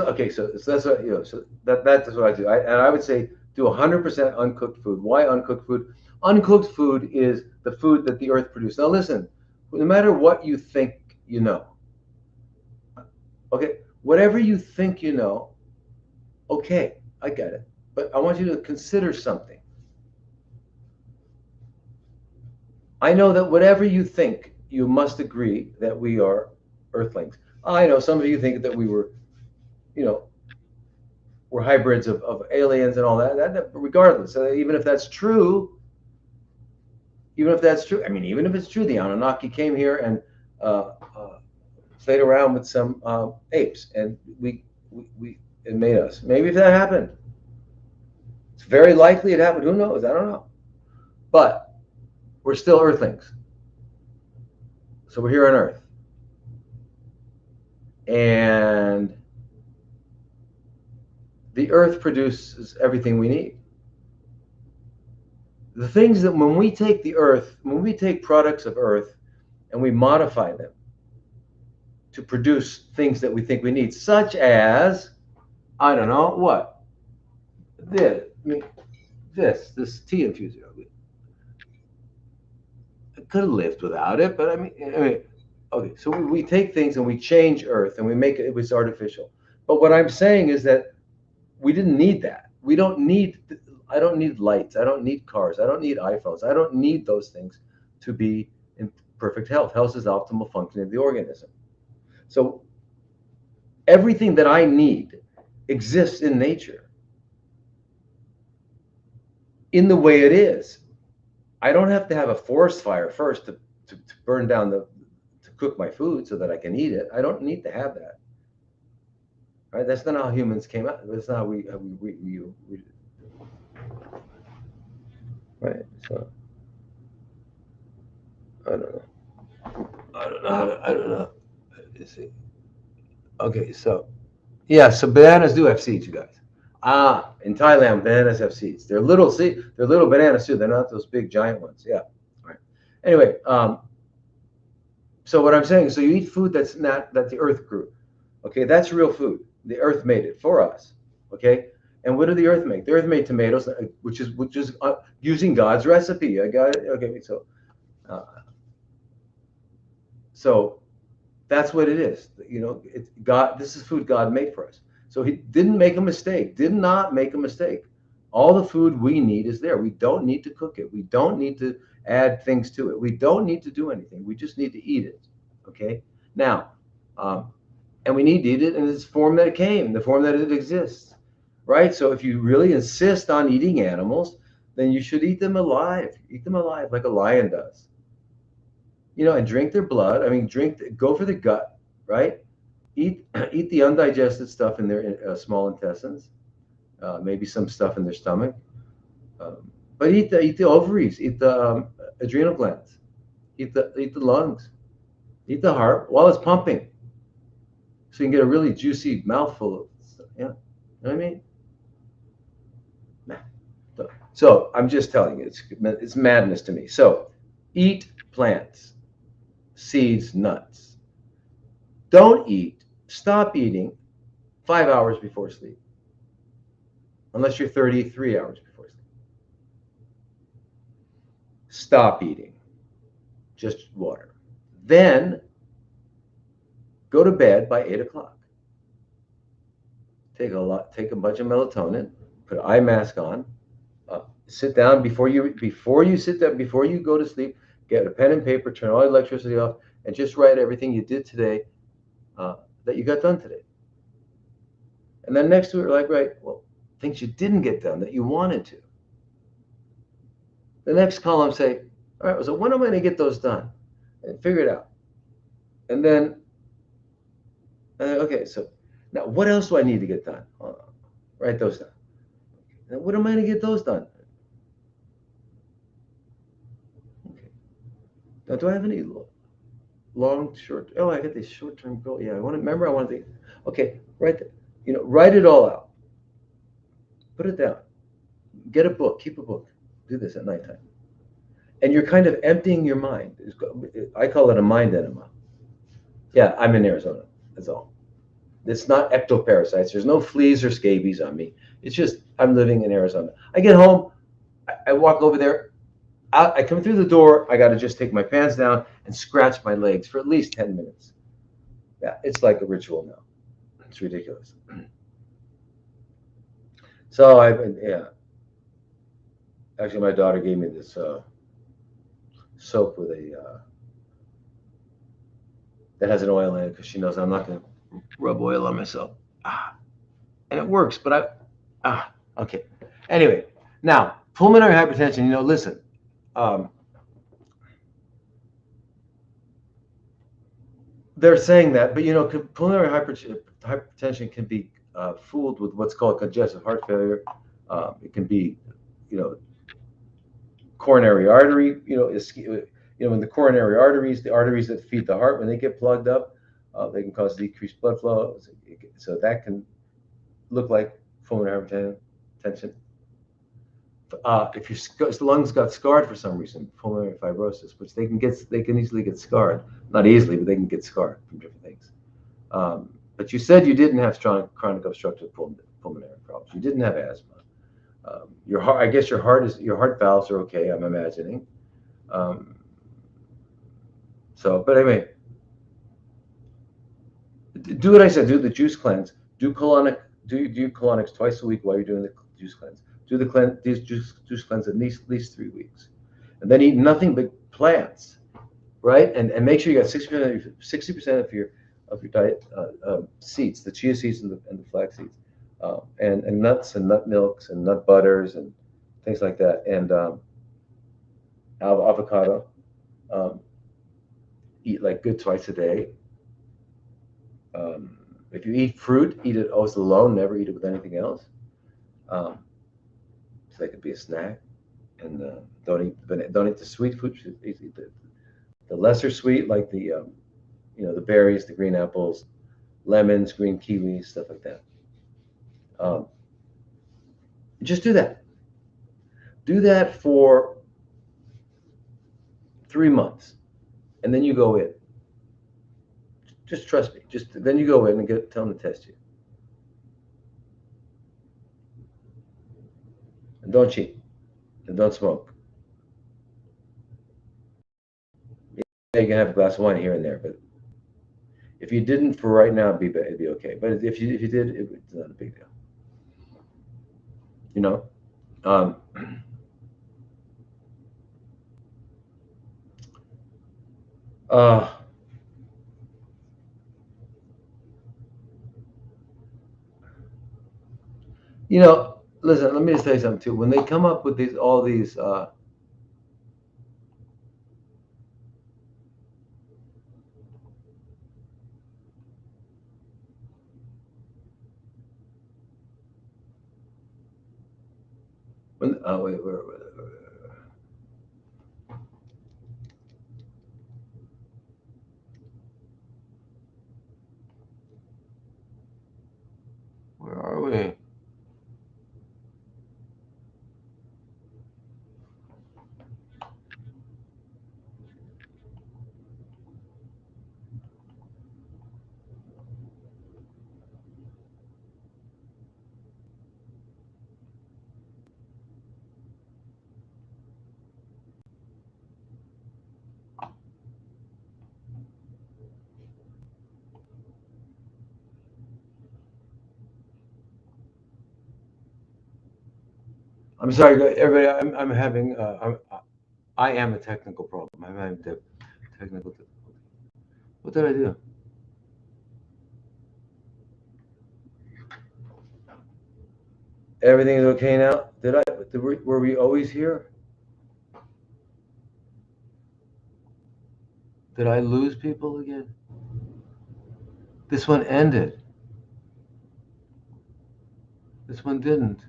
okay, so that's what so that's what I do. And I would say do 100% uncooked food. Why uncooked food? Uncooked food is the food that the earth produced. Now listen, no matter what you think you know, okay, whatever you think you know, okay, I get it. But I want you to consider something. I know that whatever you think, you must agree that we are earthlings. I know some of you think that you know, we're hybrids of aliens and all that regardless. Even if that's true, I mean, even if it's true, the Anunnaki came here and played around with some apes, and we it made us. Maybe if that happened, it's very likely it happened. Who knows? I don't know. But we're still Earthlings, so we're here on Earth, and the Earth produces everything we need. The things that when we take products of Earth and we modify them to produce things that we think we need, such as, I don't know, what? This tea infuser. I could have lived without it, but I mean, okay, so we take things and we change Earth and we make it was artificial. But what I'm saying is that we didn't need that. I don't need lights. I don't need cars. I don't need iPhones. I don't need those things to be in perfect health. Health is the optimal functioning of the organism. So everything that I need exists in nature in the way it is. I don't have to have a forest fire first to burn down to cook my food so that I can eat it. I don't need to have that. Right? That's not how humans came out. That's not how we right? So I don't know. I don't know. I don't know. Let's see. Okay, so yeah, so bananas do have seeds, you guys. In Thailand, bananas have seeds. They're little seed. They're little bananas too. They're not those big giant ones. Yeah. All right. Anyway, so what I'm saying, so you eat food that's not that the earth grew. Okay, that's real food. The earth made it for us. Okay, and what did the earth make? The earth made tomatoes, which is using God's recipe. I got it. Okay, uh, so that's what it is. You know, it's God. This is food God made for us. So He didn't make a mistake. Did not make a mistake. All the food we need is there. We don't need to cook it. We don't need to add things to it. We don't need to do anything. We just need to eat it. Okay. Now, um, and we need to eat it in its form that it came, the form that it exists, right? So if you really insist on eating animals, then you should eat them alive. Eat them alive like a lion does, you know, and drink their blood. I mean, go for the gut, right? Eat eat the undigested stuff in their small intestines, maybe some stuff in their stomach, but eat the ovaries, eat the adrenal glands, eat the lungs, eat the heart while it's pumping, so you can get a really juicy mouthful of stuff. Yeah, you know what I mean? So I'm just telling you, it's madness to me. So eat plants, seeds, nuts. Don't eat. Stop eating 5 hours before sleep, unless you're 33 hours before sleep. Stop eating, just water. Then go to bed by 8 o'clock. Take a bunch of melatonin, put an eye mask on, sit down before you go to sleep. Get a pen and paper, turn all the electricity off, and just write everything you did today, uh, that you got done today. And then next to it, like, right, well, things you didn't get done that you wanted to. The next column, say, all right, so when am I going to get those done? And figure it out. And then, okay, so now what else do I need to get done? Write those down. Now, what am I going to get those done? Okay. Now, do I have any long, short? Oh, I got this short-term goal. Yeah, I want to remember. I want to. Okay, write it all out. Put it down. Get a book. Keep a book. Do this at nighttime. And you're kind of emptying your mind. I call it a mind enema. Yeah, I'm in Arizona. That's all. It's not ectoparasites. There's no fleas or scabies on me. It's just I'm living in Arizona. I get home. I walk over there. I come through the door. I got to just take my pants down and scratch my legs for at least 10 minutes. Yeah, it's like a ritual now. It's ridiculous. So yeah. Actually, my daughter gave me this soap with that has an oil in it because she knows I'm not going to rub oil on myself. And it works, but okay. Anyway, now pulmonary hypertension. Listen. Um, they're saying that, but pulmonary hypertension can be fooled with what's called congestive heart failure. It can be, coronary artery. In the coronary arteries, the arteries that feed the heart, when they get plugged up, they can cause decreased blood flow. So that can look like pulmonary hypertension. If your lungs got scarred for some reason, pulmonary fibrosis, which they can easily get scarred. Not easily, but they can get scarred from different things. But you said you didn't have strong chronic obstructive pulmonary problems. You didn't have asthma. Your heart, I guess your heart valves are okay, I'm imagining. But anyway, do what I said. Do the juice cleanse. Do colonics twice a week while you're doing the juice cleanse. Do the juice cleanse at least 3 weeks, and then eat nothing but plants, right? And make sure you got 60% of your diet seeds, the chia seeds and the flax seeds, and nuts and nut milks and nut butters and things like that, and avocado. Eat like good twice a day. If you eat fruit, eat it always alone. Never eat it with anything else. So that could be a snack. and don't eat the sweet food. Eat the lesser sweet, like the berries, the green apples, lemons, green kiwis, stuff like that. Um, just do that. Do that for 3 months, and then you go in. Just trust me. Just then you go in and tell them to test you, and don't cheat, and don't smoke. Yeah, you can have a glass of wine here and there, but if you didn't for right now, it'd be okay. But if you did, it's not a big deal. You know. Um, uh, Listen. Let me just tell you something too. When they come up with all these, wait, where are we? I'm sorry, everybody. I'm having. I am a technical problem. I'm having technical difficulty. What did I do? Everything is okay now. Were we always here? Did I lose people again? This one ended. This one didn't.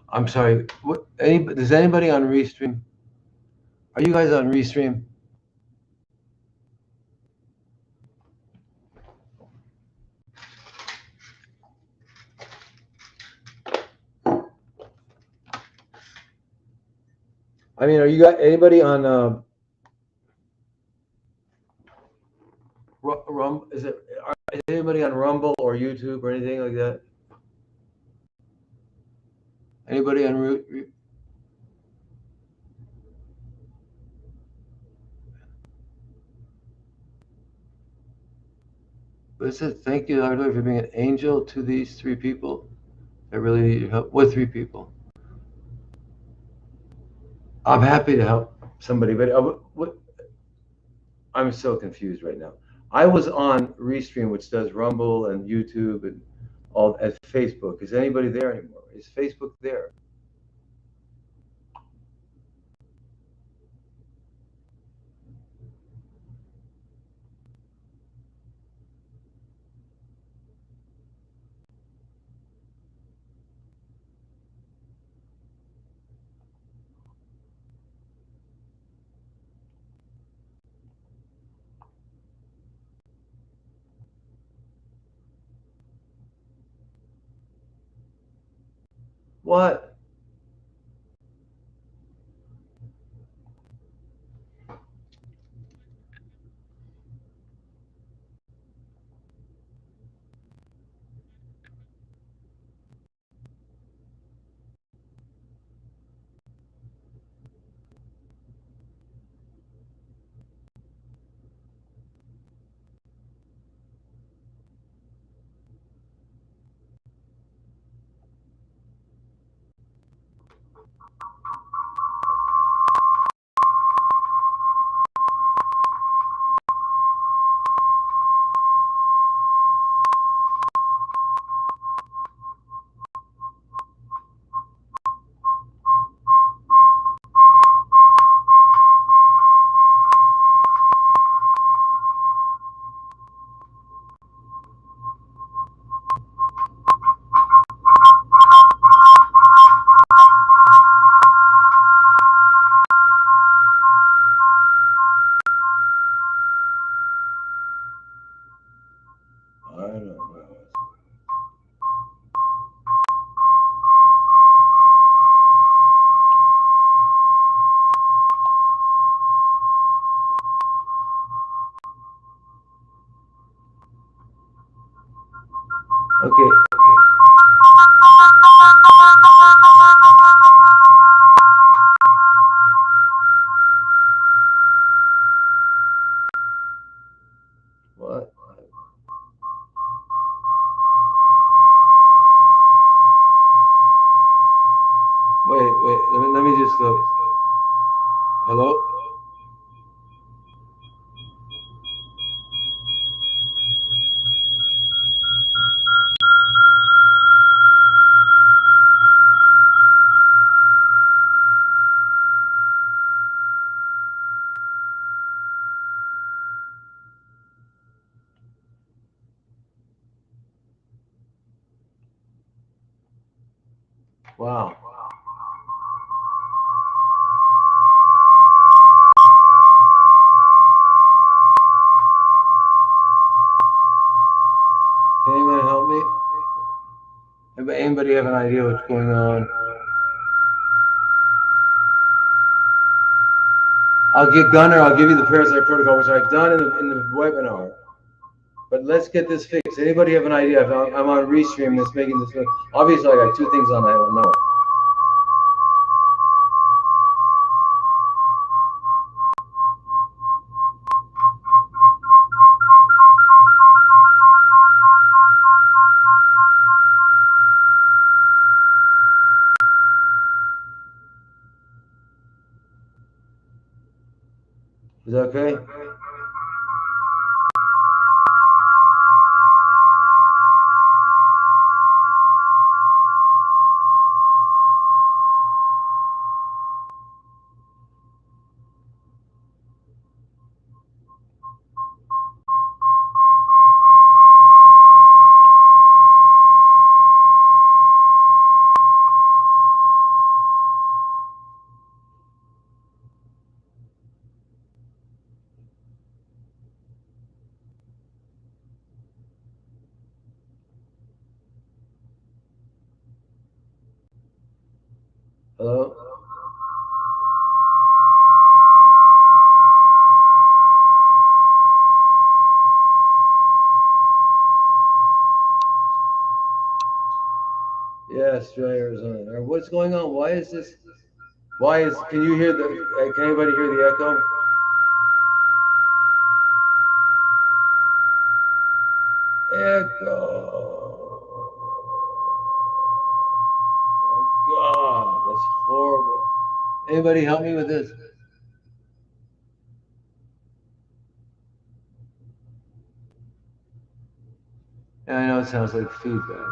I'm sorry. Does anybody on Restream? Are you guys on Restream? I mean, are you got anybody on is anybody on Rumble or YouTube or anything like that? Anybody on It says, thank you, Lord, for being an angel to these three people. I really need your help. What three people? I'm happy to help somebody, but I'm so confused right now. I was on Restream, which does Rumble and YouTube and all at Facebook. Is anybody there anymore? Is Facebook there? What? Okay. What? Wait. Let me just look. Hello? Wow. Can anyone help me? Anybody have an idea what's going on? I'll get Gunner. I'll give you the parasite protocol, which I've done in the webinar. But let's get this fixed. Anybody have an idea? I'm on restream that's making this. Obviously, I got two things on. I don't know. Is that okay? Hello? Yeah, Australia, Arizona. What's going on? Why is this? Why is? Can you hear the? Can anybody hear the echo? Echo. My God, that's horrible. Anybody help me with this? Yeah, I know it sounds like feedback.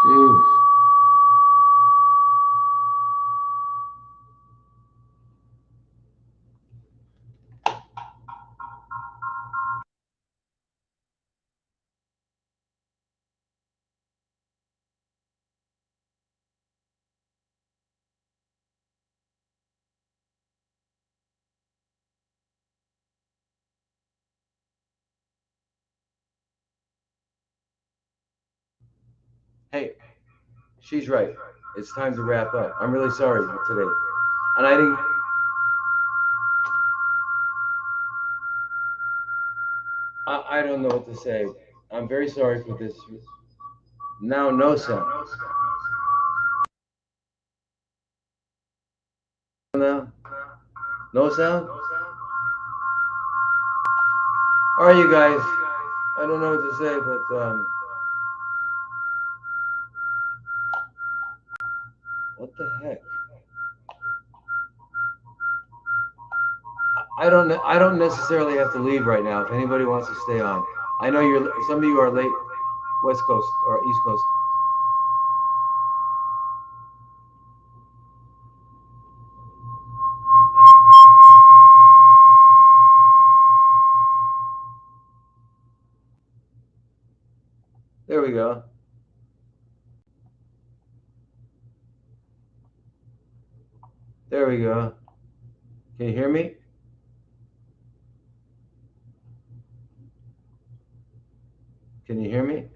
Jeez. Hey, she's right. It's time to wrap up. I'm really sorry today. And I didn't. I don't know what to say. I'm very sorry for this. Now, no sound. Now, no sound. All right, you guys. I don't know what to say, but what the heck? I don't necessarily have to leave right now. If anybody wants to stay on, I know you're. Some of you are late, West Coast or East Coast. we go. There we go. Can you hear me? Can you hear me?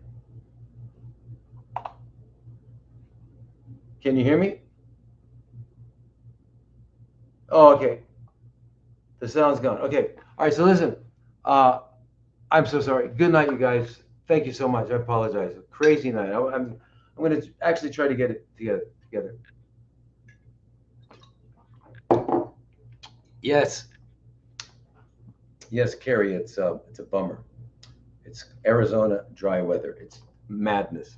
Can you hear me? Oh, okay. The sound's gone. Okay. All right. So listen, I'm so sorry. Good night, you guys. Thank you so much. I apologize. Crazy night. I'm going to actually try to get it together. Yes. Yes, Carrie. It's a bummer. It's Arizona dry weather. It's madness.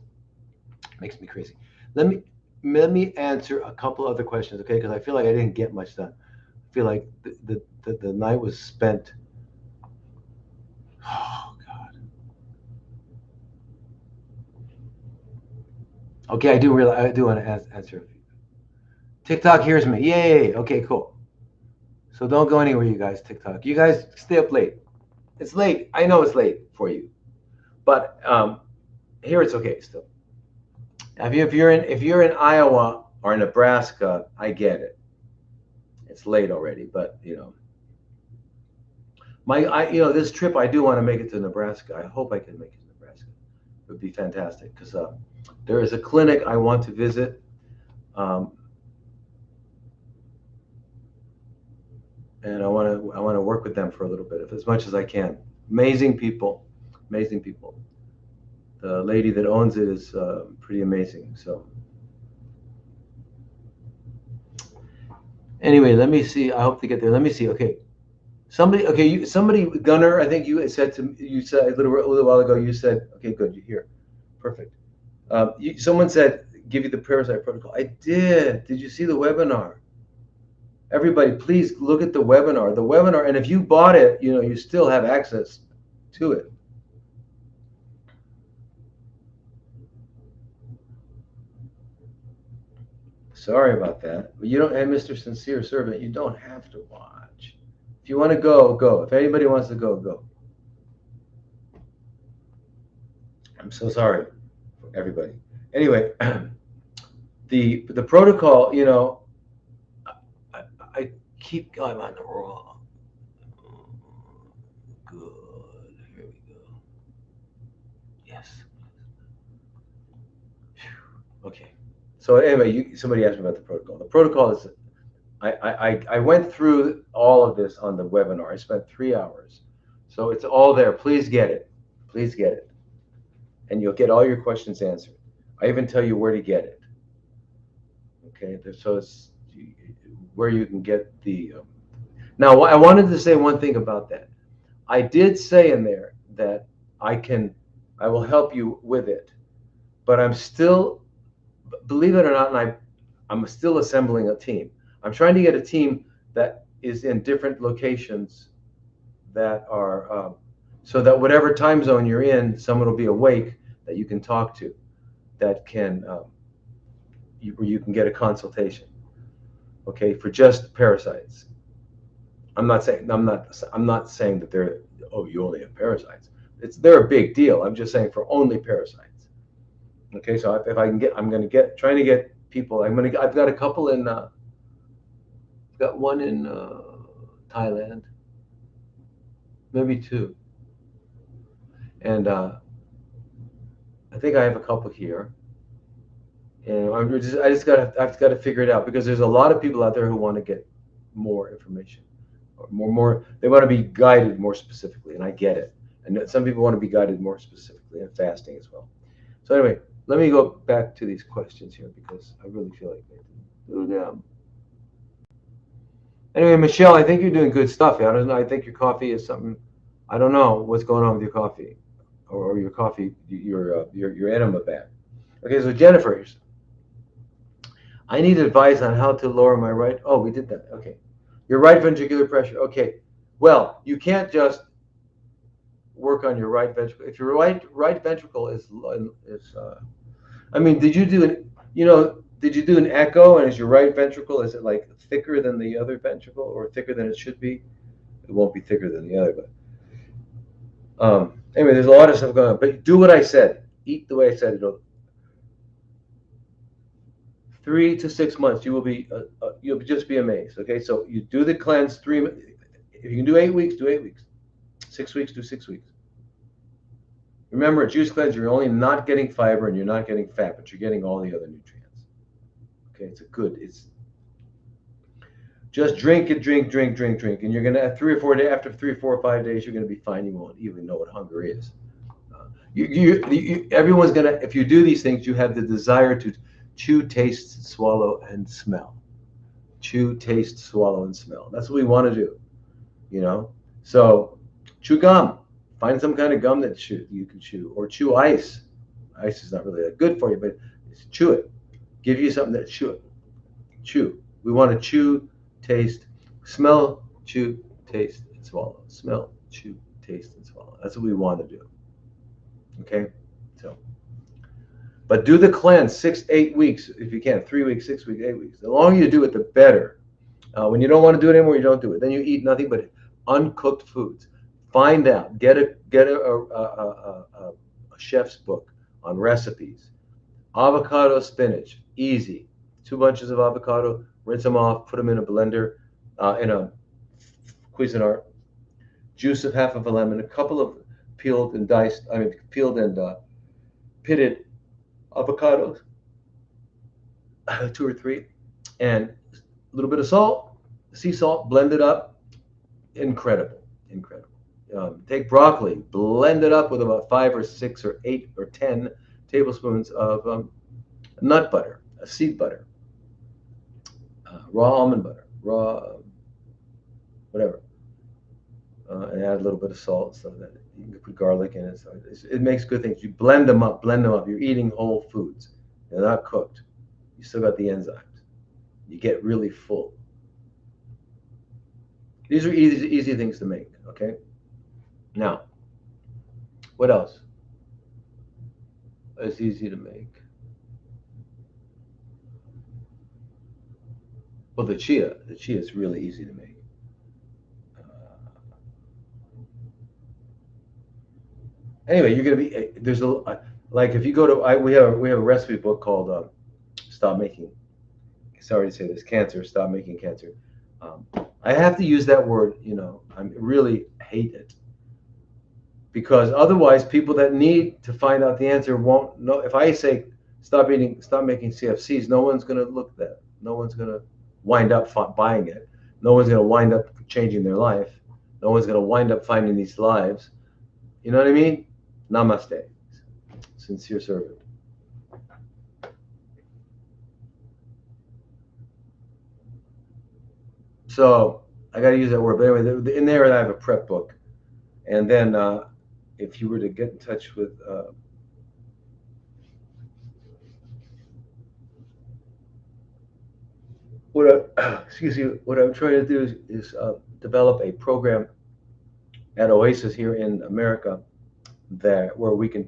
Makes me crazy. Let me answer a couple other questions, okay? Because I feel like I didn't get much done. I feel like the night was spent. Oh God. Okay, I do want to answer. TikTok hears me. Yay. Okay, cool. So don't go anywhere, you guys. TikTok. You guys stay up late. It's late. I know it's late for you, but here it's okay still. If you're in Iowa or Nebraska, I get it. It's late already, but this trip I do want to make it to Nebraska. I hope I can make it to Nebraska. It would be fantastic because there is a clinic I want to visit. And I want to work with them for a little bit, as much as I can. Amazing people. The lady that owns it is pretty amazing. So anyway, let me see. I hope to get there. Let me see. Okay, somebody, Gunnar. I think you said a little while ago. You said, okay, good. You're here. Perfect. Someone said give you the parasite protocol. I did. Did you see the webinar? Everybody, please look at the webinar, and if you bought it, you still have access to it. Sorry about that, but you don't. And Mr. Sincere Servant, you don't have to watch. If you want to go. If anybody wants to go. I'm so sorry for everybody. Anyway, the protocol, I keep going on the wrong. Good. Here we go. Yes. Okay. So anyway, somebody asked me about the protocol. The protocol is, I went through all of this on the webinar. I spent 3 hours. So it's all there. Please get it. And you'll get all your questions answered. I even tell you where to get it. Okay. So it's where you can get the. Now, I wanted to say one thing about that. I did say in there that I will help you with it, but I'm still, believe it or not, and I'm still assembling a team. I'm trying to get a team that is in different locations that are, so that whatever time zone you're in, someone will be awake that you can talk to, that can, you can get a consultation, okay, for just parasites. I'm not saying that they're, you only have parasites. They're a big deal. I'm just saying for only parasites. Okay, so if I can get, trying to get people. I've got a couple in. I've got one in Thailand, maybe two, and I think I have a couple here. And I've got to figure it out because there's a lot of people out there who want to get more information. More, they want to be guided more specifically, and I get it. And some people want to be guided more specifically, and fasting as well. So anyway, let me go back to these questions here because I really feel like they do them. Anyway, Michelle, I think you're doing good stuff. I don't know. I think your coffee is something. I don't know what's going on with your coffee, or your coffee, your enema bag. Okay, so Jennifer, I need advice on how to lower my right. Oh, we did that. Okay. Your right ventricular pressure. Okay. Well, you can't just work on your right ventricle. If your right ventricle is I mean, did you do an echo, and is your right ventricle, is it like thicker than the other ventricle, or thicker than it should be? It won't be thicker than the other, but anyway, there's a lot of stuff going on. But do what I said. eat the way I said, 3 to 6 months, you'll just be amazed. Okay, so you do the cleanse 3. If you can do 8 weeks, do 8 weeks. 6 weeks, do 6 weeks. Remember, a juice cleanse, you're only not getting fiber and you're not getting fat, but you're getting all the other nutrients. Okay, it's just drink it, drink, and you're gonna at 3 or 4 days. After 3 or 5 days, you're gonna be fine. You won't even know what hunger is. Everyone's gonna. If you do these things, you have the desire to chew, taste, swallow, and smell. Chew, taste, swallow, and smell. That's what we want to do. So chew gum. Find some kind of gum that you can chew, or chew ice. Ice is not really that good for you, but chew it. Give you something that chew it. Chew. We want to chew, taste, smell, chew, taste, and swallow. Smell, chew, taste, and swallow. That's what we want to do. Okay? But do the cleanse 6, 8 weeks if you can. 3 weeks, 6 weeks, 8 weeks. The longer you do it, the better. When you don't want to do it anymore, you don't do it. Then you eat nothing but uncooked foods. Find out. Get a chef's book on recipes. Avocado, spinach, easy. 2 bunches of avocado, rinse them off, put them in a blender, in a Cuisinart. Juice of half of a lemon, a couple of peeled and pitted avocados, 2 or 3, and a little bit of salt, sea salt, blend it up. Incredible. Take broccoli, blend it up with about 5 or 6 or 8 or 10 tablespoons of nut butter, seed butter, raw almond butter, raw whatever, and add a little bit of salt so that you can put garlic in it. So it makes good things. You blend them up. You're eating whole foods. They're not cooked. You still got the enzymes. You get really full. These are easy things to make, okay? Now, what else is easy to make? Well, the chia is really easy to make. Anyway, you're gonna be there's a like if you go to we have a recipe book called Stop Making. Sorry to say this, cancer. Stop making cancer. I have to use that word. I really hate it because otherwise, people that need to find out the answer won't know. If I say stop making CFCs, no one's gonna look at that. No one's gonna wind up buying it. No one's gonna wind up changing their life. No one's gonna wind up finding these lives. You know what I mean? Namaste. Sincere servant. So I got to use that word. But anyway, in there I have a prep book. And then if you were to get in touch with what I'm trying to do is develop a program at Oasis here in America where we can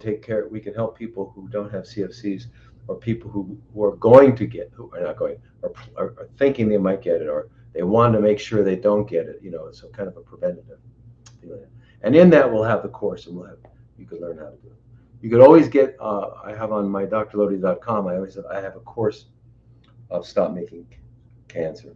help people who don't have CFCs, or people who are going to get, who are not going, or are thinking they might get it, or they want to make sure they don't get it. So kind of a preventative thing. And in that we'll have the course, and you could learn how to do it. You could always get. I have on my drlodi.com. I have a course of Stop Making Cancer.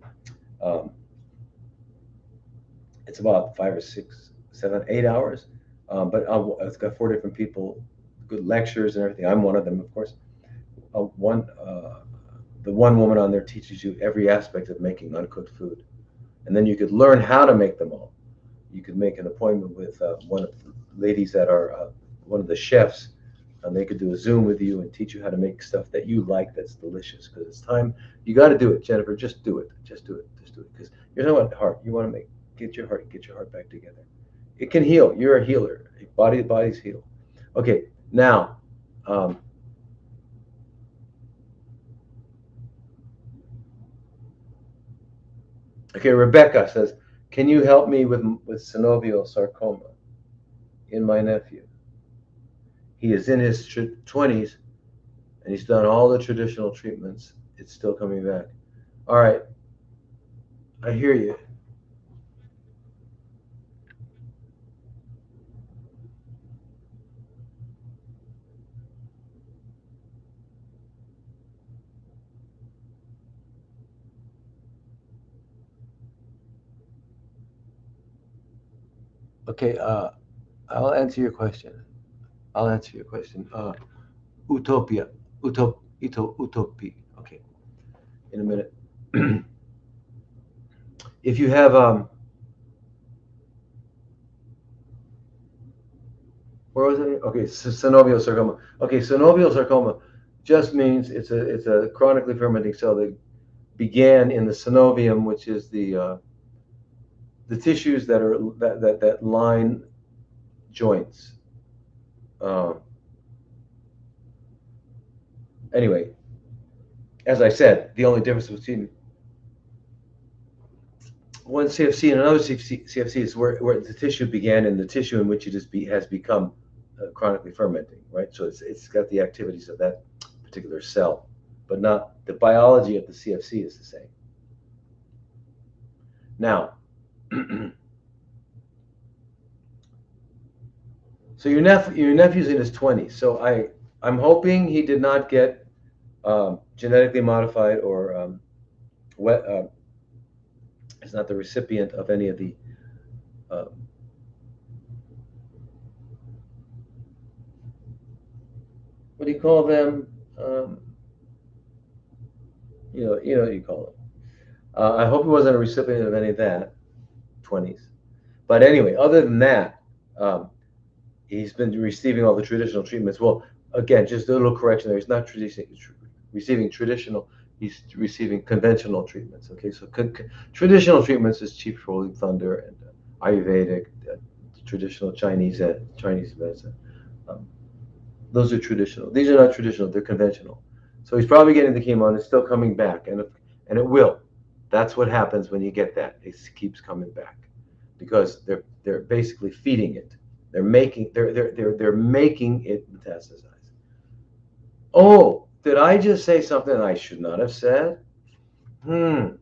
It's about 5 or 6, 7, 8 hours. But it's got 4 different people, good lectures and everything. I'm one of them, of course. The one woman on there teaches you every aspect of making uncooked food, and then you could learn how to make them all. You could make an appointment with one of the ladies that are one of the chefs, and they could do a Zoom with you and teach you how to make stuff that you like, that's delicious. Because it's time. You got to do it, Jennifer. Just do it. Because you're talking about heart. You want to get your heart back together. It can heal. You're a healer. Bodies heal. Okay, now, Rebecca says, can you help me with synovial sarcoma in my nephew? He is in his 20s, and he's done all the traditional treatments. It's still coming back. All right, I hear you. Okay, I'll answer your question. I'll answer your question. Utopia, utopia. Okay, in a minute. If you have where was it? Okay, synovial sarcoma. Okay, synovial sarcoma just means it's a chronically fermenting cell that began in the synovium, which is the tissues that line joints. Uh, anyway, as I said, the only difference between one CFC and another CFC is where the tissue began and the tissue in which has become chronically fermenting, right? So it's got the activities of that particular cell, but not the biology of the CFC is the same. Now, so your nephew's in his 20s. So I'm hoping he did not get genetically modified or wet. Is not the recipient of any of the uh, what do you call them? You know what you call them. I hope he wasn't a recipient of any of that, 20s. But anyway, other than that, um, he's been receiving all the traditional treatments. Well, again, just a little correction there. He's not receiving traditional. He's receiving conventional treatments. Okay, so traditional treatments is Chief Rolling Thunder and Ayurvedic, traditional Chinese medicine. Um, those are traditional. These are not traditional. They're conventional. So he's probably getting the chemo and it's still coming back, and it will. That's what happens when you get that. It keeps coming back because they're basically feeding it. They're making it metastasize. Oh, did I just say something I should not have said? How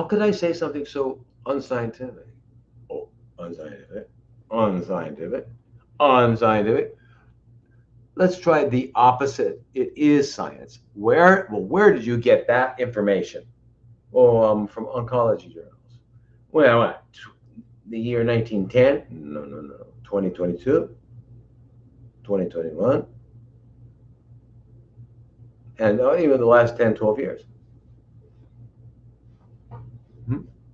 could I say something so unscientific? Oh, unscientific, unscientific, unscientific. Let's try the opposite. It is science. Where did you get that information? Oh, from oncology journals. Well, what? The year 1910? No, no, no. 2022, 2021, and even the last 10, 12 years.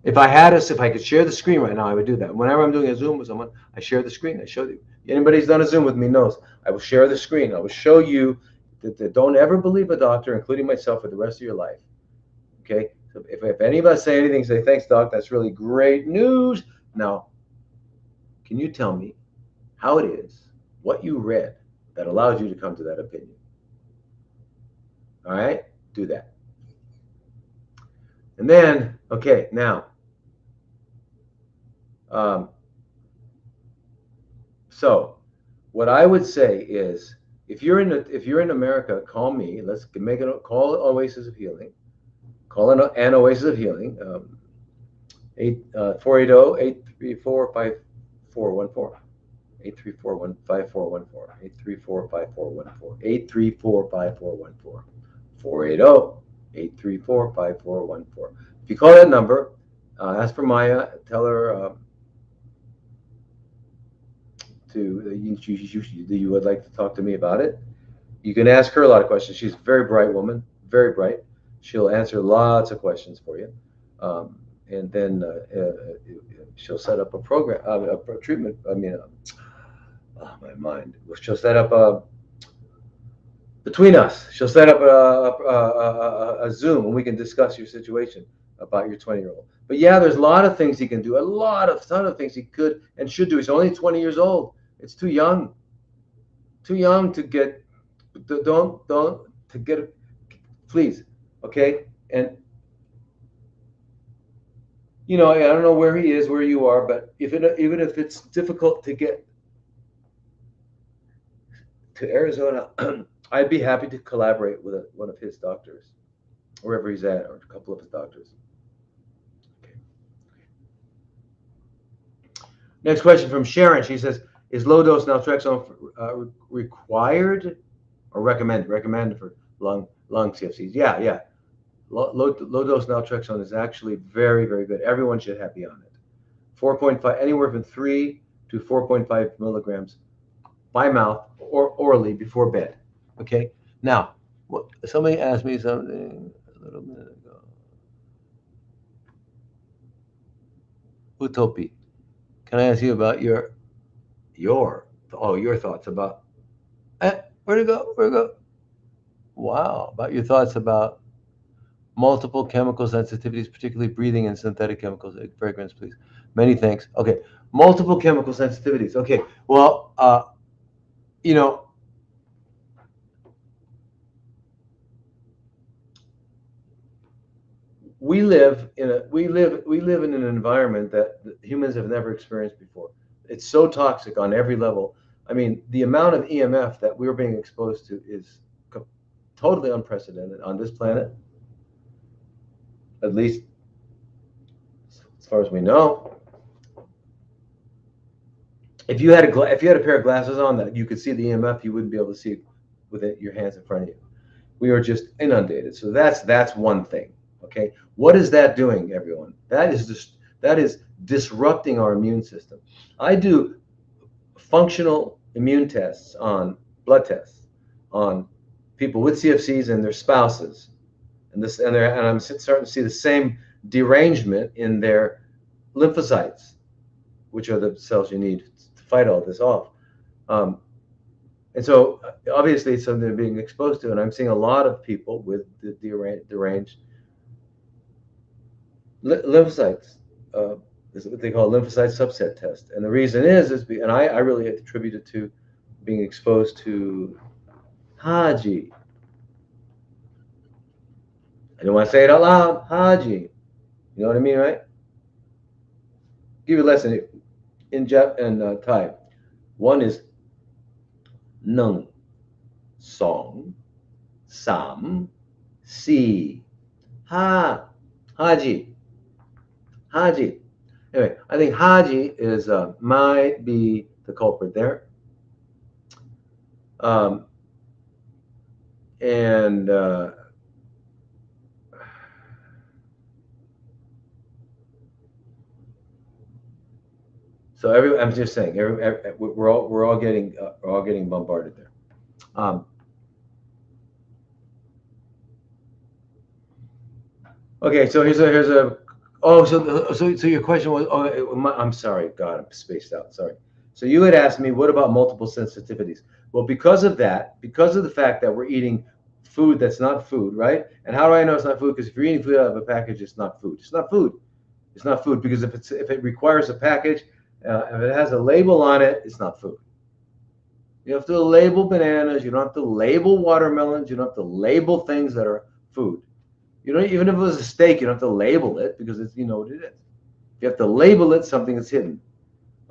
If I could share the screen right now, I would do that. Whenever I'm doing a Zoom with someone, I share the screen. I show you. Anybody who's done a Zoom with me knows I will share the screen. I will show you that don't ever believe a doctor, including myself, for the rest of your life. Okay? So if any of us say anything, say, thanks, doc, that's really great news. Now, can you tell me how it is, what you read that allowed you to come to that opinion? All right? Do that. And then, okay, now, so what I would say is, if you're in America, call me. Let's make it call Oasis of Healing. Call an Oasis of Healing. 480-834-5414. 834-5414. 834-5414. 834-5414. 480-834-5414. If you call that number, ask for Maya. Tell her that you would like to talk to me about it. You can ask her a lot of questions. She's a very bright woman, very bright. She'll answer lots of questions for you, and then she'll set up a program, a treatment. I mean, my mind. She'll set up between us. She'll set up a Zoom, and we can discuss your situation about your 20-year-old. But yeah, there's a lot of things he can do. Ton of things he could and should do. He's only 20 years old. It's too young to get. Don't to get. Please, okay. And I don't know where he is, where you are, but even if it's difficult to get to Arizona, I'd be happy to collaborate with one of his doctors, wherever he's at, or a couple of his doctors. Okay. Next question from Sharon. She says, "Is low dose naltrexone required or recommended for lung CFCs?" Yeah. Low dose naltrexone is actually very, very good. Everyone should be on it. 4.5, anywhere from 3 to 4.5 milligrams by mouth or orally before bed. Okay. Now, somebody asked me something a little minute ago. Utopi, can I ask you about your thoughts about where'd it go? Where'd it go? Wow, about your thoughts about multiple chemical sensitivities, particularly breathing and synthetic chemicals, fragrance, please. Many thanks. Okay, multiple chemical sensitivities. Okay, well, you know, we live in an environment that humans have never experienced before. It's so toxic on every level. I mean, the amount of EMF that we're being exposed to is totally unprecedented on this planet, at least as far as we know. If you had a pair of glasses on that you could see the EMF, you wouldn't be able to see it with your hands in front of you. We are just inundated. So that's one thing. Okay, what is that doing, everyone? That is disrupting our immune system. I do functional immune tests on blood tests on people with CFCs and their spouses, and I'm starting to see the same derangement in their lymphocytes, which are the cells you need to fight all this off. Um, and so obviously it's something they're being exposed to, and I'm seeing a lot of people with the deranged lymphocytes. Is what they call lymphocyte subset test, and the reason and I really attribute it to being exposed to Haji. I don't want to say it out loud, Haji. You know what I mean, right? Give you a lesson in Thai. One is Nung, Song, Sam, Si, Ha, Haji, Haji. Anyway, I think Haji might be the culprit there. And so I'm just saying, we're all getting bombarded there. Okay, so here's a. Oh, so your question was. Oh, I'm sorry. God, I'm spaced out. Sorry. So you had asked me, what about multiple sensitivities? Well, because of the fact that we're eating food that's not food, right? And how do I know it's not food? Because if you're eating food out of a package, it's not food. It's not food. It's not food because if it requires a package, if it has a label on it, it's not food. You have to label bananas. You don't have to label watermelons. You don't have to label things that are food. You don't, even if it was a steak, you don't have to label it because you know what it is. You have to label it something that's hidden.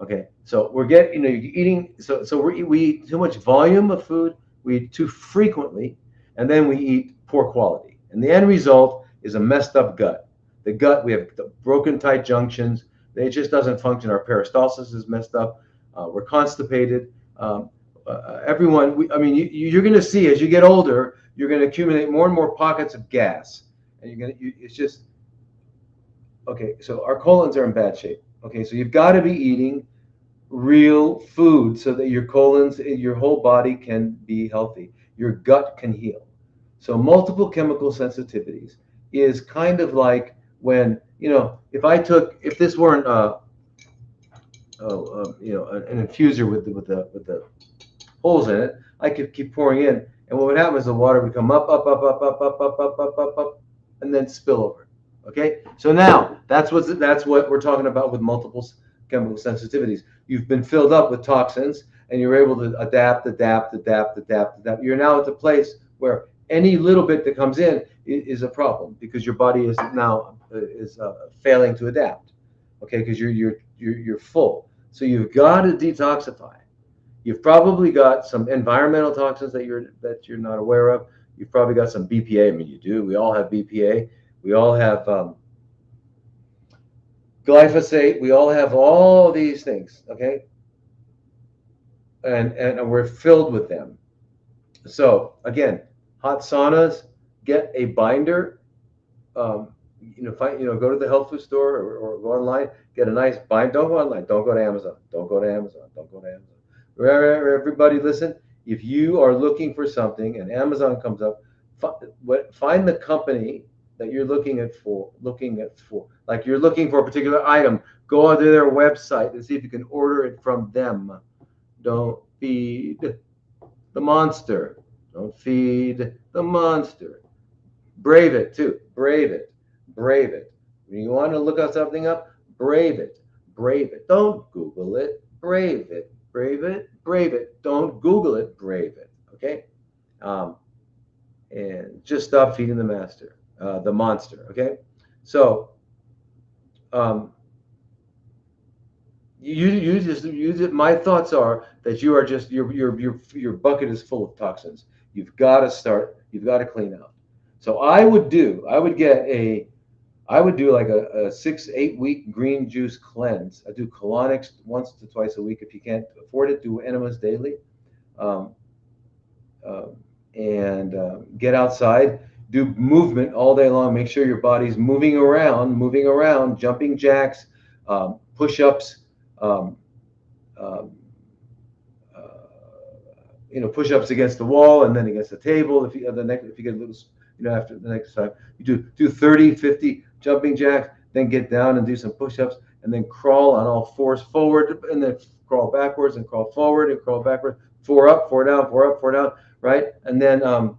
Okay, so you're eating. So we eat too much volume of food. We eat too frequently, and then we eat poor quality. And the end result is a messed up gut. The gut, we have broken tight junctions. It just doesn't function. Our peristalsis is messed up. We're constipated. Everyone, you're going to see as you get older, you're going to accumulate more and more pockets of gas. And it's just, okay, so our colons are in bad shape. Okay, so you've got to be eating real food so that your colons, your whole body can be healthy. Your gut can heal. So multiple chemical sensitivities is kind of like when, if this weren't, an infuser with the holes in it, I could keep pouring in. And what would happen is the water would come up, and then spill over. Okay, so now that's what we're talking about with multiple chemical sensitivities. You've been filled up with toxins, and you're able to adapt. You're now at the place where any little bit that comes in is a problem because your body is now failing to adapt. Okay, because you're full, so you've got to detoxify. You've probably got some environmental toxins that you're not aware of. You've probably got some BPA. I mean, you do. We all have BPA. We all have glyphosate. We all have all these things. Okay, and we're filled with them. So again, hot saunas. Get a binder. Go to the health food store or go online, get a nice bind. Don't go online. Don't go to Amazon. Don't go to Amazon. Don't go to Amazon. Everybody, listen. If you are looking for something and Amazon comes up, find the company that you're looking at for. Like you're looking for a particular item, go onto their website and see if you can order it from them. Don't feed the monster. Don't feed the monster. Brave it too. Brave it. Brave it. When you want to look up something up, brave it. Brave it. Don't Google it. Brave it. Brave it. Brave it. Don't Google it. Brave it. Okay. Um, and just stop feeding the monster. Okay. So um, you just use it. My thoughts are that you are just your bucket is full of toxins. You've got to start. You've got to clean out. So I would do like a 6-8 week green juice cleanse. I do colonics once to twice a week. If you can't afford it, do enemas daily. Um, um, and Get outside, do movement all day long. Make sure your body's moving around, jumping jacks, push-ups, um, um, push-ups against the wall and then against the table. If you get a little, after the next time, you do 30, 50 jumping jacks, then get down and do some push-ups, and then crawl on all fours forward, and then crawl backwards and crawl forward and crawl backward, four up, four down, four up, four down, right? And then um,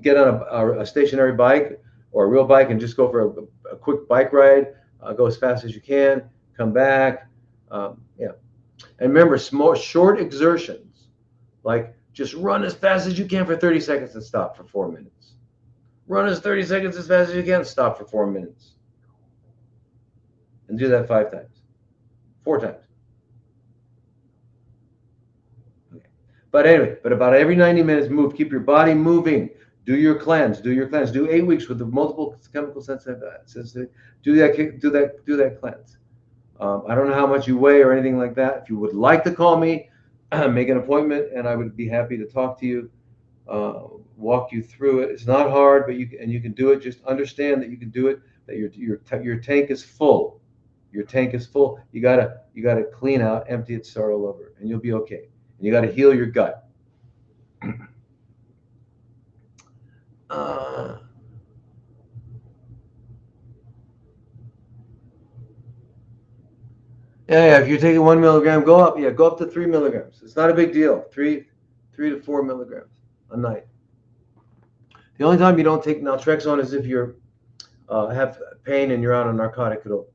get on a stationary bike or a real bike and just go for a quick bike ride. Go as fast as you can, come back. Yeah. And remember, small, short exertions, like just run as fast as you can for 30 seconds and stop for 4 minutes. Run as 30 seconds as fast as you can, stop for 4 minutes. And do that 5 times, 4 times. Okay. But anyway, about every 90 minutes, move. Keep your body moving. Do your cleanse. Do 8 weeks with the multiple chemical sensitivity. Do that cleanse. I don't know how much you weigh or anything like that. If you would like to call me, make an appointment, and I would be happy to talk to you, walk you through it. It's not hard, but you can do it. Just understand that you can do it. That your tank is full. Your tank is full. You gotta clean out, empty it, start all over, and you'll be okay. And you gotta heal your gut. Yeah, if you're taking 1 milligram, go up. Yeah, go up to 3 milligrams. It's not a big deal. Three to 4 milligrams a night. The only time you don't take naltrexone is if you have pain and you're on a narcotic. It'll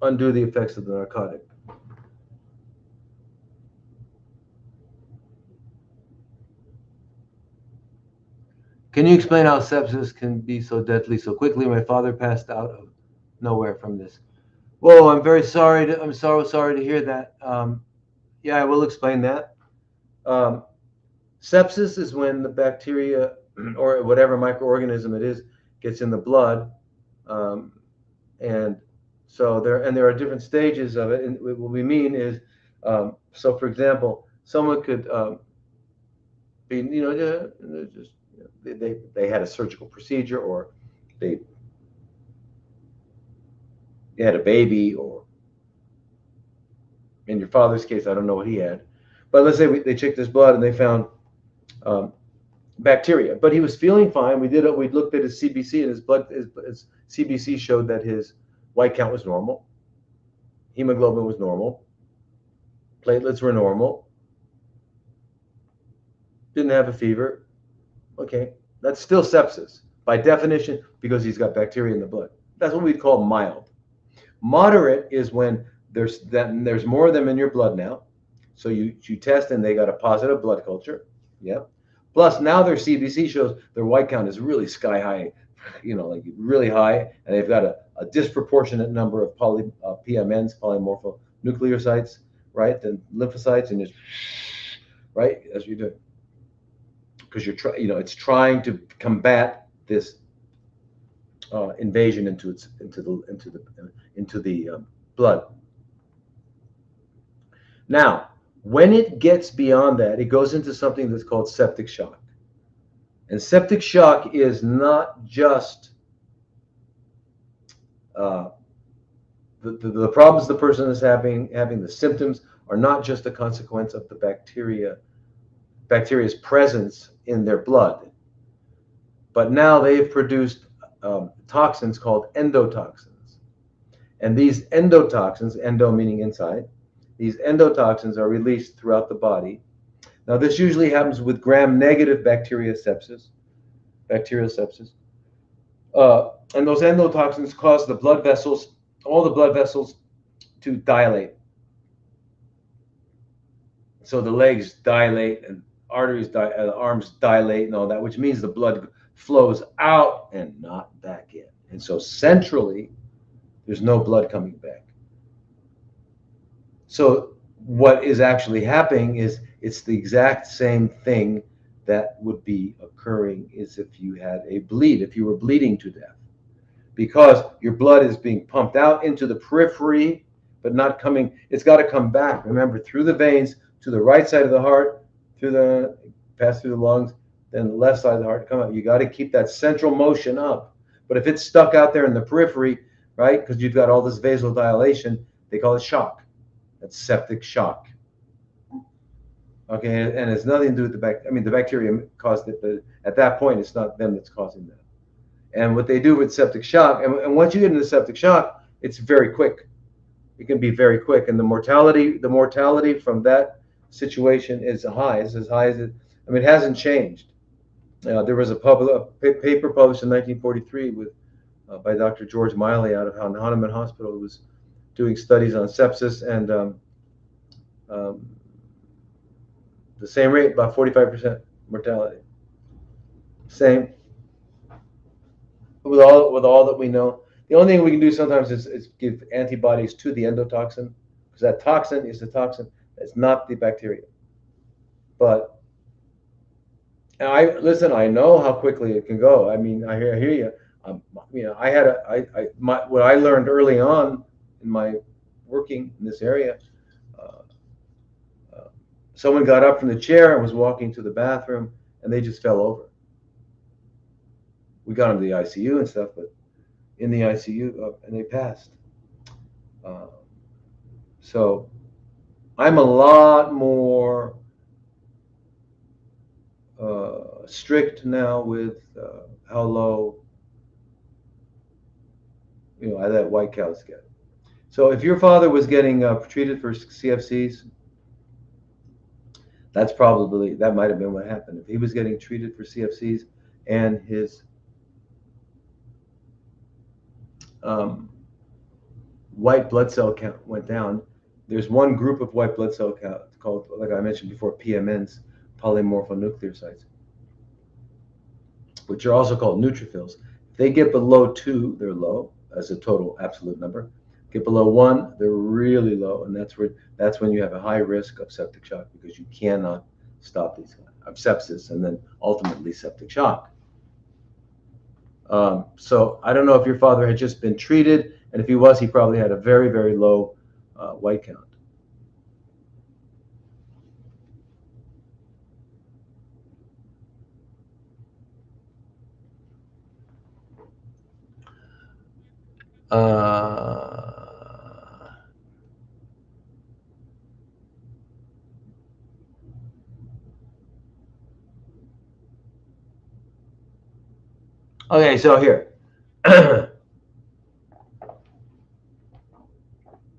undo the effects of the narcotic. Can you explain how sepsis can be so deadly so quickly? My father passed out of nowhere from this. Whoa, I'm so sorry to hear that. Yeah, I will explain that. Sepsis is when the bacteria or whatever microorganism it is gets in the blood, and so there are different stages of it. And what we mean is, so for example, someone could be, just they had a surgical procedure, or they had a baby, or in your father's case, I don't know what he had, but let's say they checked his blood and they found bacteria, but he was feeling fine. We looked at his CBC, and his CBC showed that his white count was normal, hemoglobin was normal, platelets were normal, didn't have a fever. Okay, that's still sepsis by definition because he's got bacteria in the blood. That's what we'd call mild. Moderate is when there's more of them in your blood now. So you test and they got a positive blood culture. Yeah. Plus now their CBC shows their white count is really sky high, like really high, and they've got a disproportionate number of PMNs, polymorphonucleocytes, right? And lymphocytes, and just right as you do, because it's trying to combat this invasion into the blood. Now, when it gets beyond that, it goes into something that's called septic shock. And septic shock is not just uh, the problems the person is having the symptoms are not just a consequence of the bacteria's presence in their blood, but now they've produced toxins called endotoxins. And these endotoxins, endo meaning inside, these endotoxins are released throughout the body. Now, this usually happens with gram-negative bacterial sepsis. And those endotoxins cause the blood vessels, all the blood vessels, to dilate. So the legs dilate and arms dilate and all that, which means the blood flows out and not back in. And so centrally, there's no blood coming back. So what is actually happening is it's the exact same thing that would be occurring as if you had a bleed, if you were bleeding to death. Because your blood is being pumped out into the periphery, but not coming, it's got to come back, remember, through the veins, to the right side of the heart, pass through the lungs, then the left side of the heart, come out. You got to keep that central motion up. But if it's stuck out there in the periphery, right, because you've got all this vasodilation, they call it shock. That's septic shock. Okay, and it's nothing to do with the bacteria caused it, but at that point, it's not them that's causing that. And what they do with septic shock, and once you get into septic shock, it's very quick. It can be very quick, and the mortality from that situation is high. It's as high as it. I mean, it hasn't changed. There was a paper published in 1943 by Dr. George Miley out of Hahnemann Hospital, who was doing studies on sepsis, and the same rate, about 45% mortality. Same. With all that we know, the only thing we can do sometimes is give antibodies to the endotoxin, because that toxin is the toxin. It's not the bacteria. But I know how quickly it can go. I mean, I hear you. What I learned early on in my working in this area. Someone got up from the chair and was walking to the bathroom, and they just fell over. We got them to the ICU and stuff, but in the ICU, and they passed. So I'm a lot more strict now with how low I let white cows get. So if your father was getting treated for CFCs, that might have been what happened. If he was getting treated for CFCs and his white blood cell count went down, there's one group of white blood cell count called, like I mentioned before, PMNs, polymorphonucleocytes, which are also called neutrophils. If they get below 2, they're low as a total absolute number. Get below 1, they're really low, and that's when you have a high risk of septic shock, because you cannot stop these of sepsis and then ultimately septic shock. So I don't know if your father had just been treated, and if he was, he probably had a very, very low white count. Okay, so here.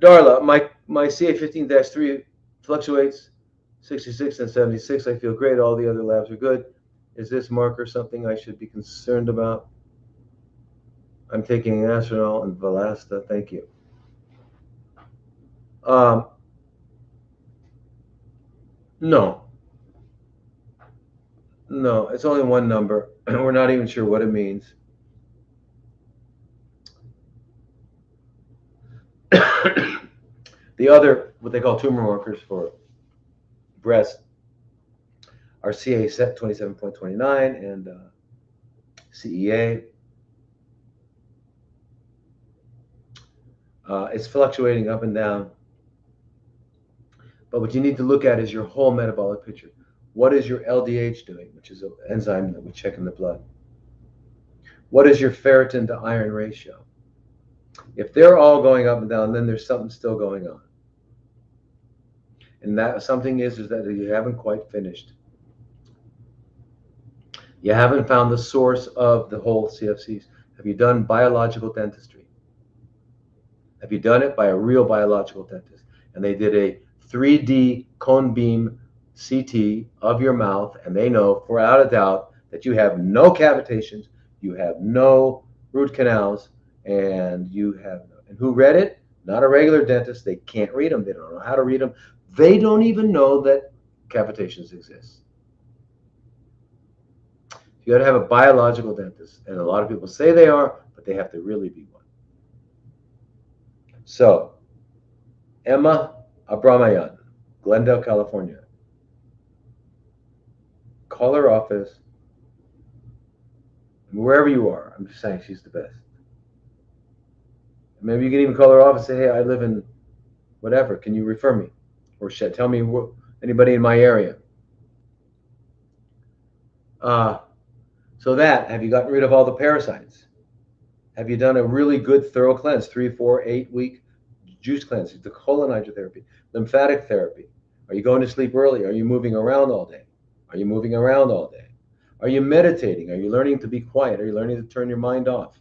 Darla, my CA15-3 fluctuates 66 and 76. I feel great. All the other labs are good. Is this marker something I should be concerned about? I'm taking Astronol and Valasta. Thank you. No. No, it's only one number, and we're not even sure what it means. The other, what they call tumor markers for breast, are CA set 27.29 and CEA. It's fluctuating up and down. But what you need to look at is your whole metabolic picture. What is your LDH doing, which is an enzyme that we check in the blood? What is your ferritin to iron ratio? If they're all going up and down, then there's something still going on. And that something is that you haven't quite finished. You haven't found the source of the whole CFCs. Have you done biological dentistry? Have you done it by a real biological dentist? And they did a 3D cone beam CT of your mouth, and they know without a doubt that you have no cavitations, you have no root canals, and who read it? Not a regular dentist. They can't read them. They don't know how to read them. They don't even know that cavitations exist. You got to have a biological dentist, and a lot of people say they are, but they have to really be one. So, Emma Abramayan, Glendale, California. Call her office. Wherever you are, I'm just saying she's the best. Maybe you can even call her office and say, hey, I live in whatever. Can you refer me? Or tell me anybody in my area. So have you gotten rid of all the parasites? Have you done a really good thorough cleanse, 3, 4, 8 week juice cleanse, the colon hydrotherapy, lymphatic therapy? Are you going to sleep early? Are you moving around all day? Are you moving around all day? Are you meditating? Are you learning to be quiet? Are you learning to turn your mind off?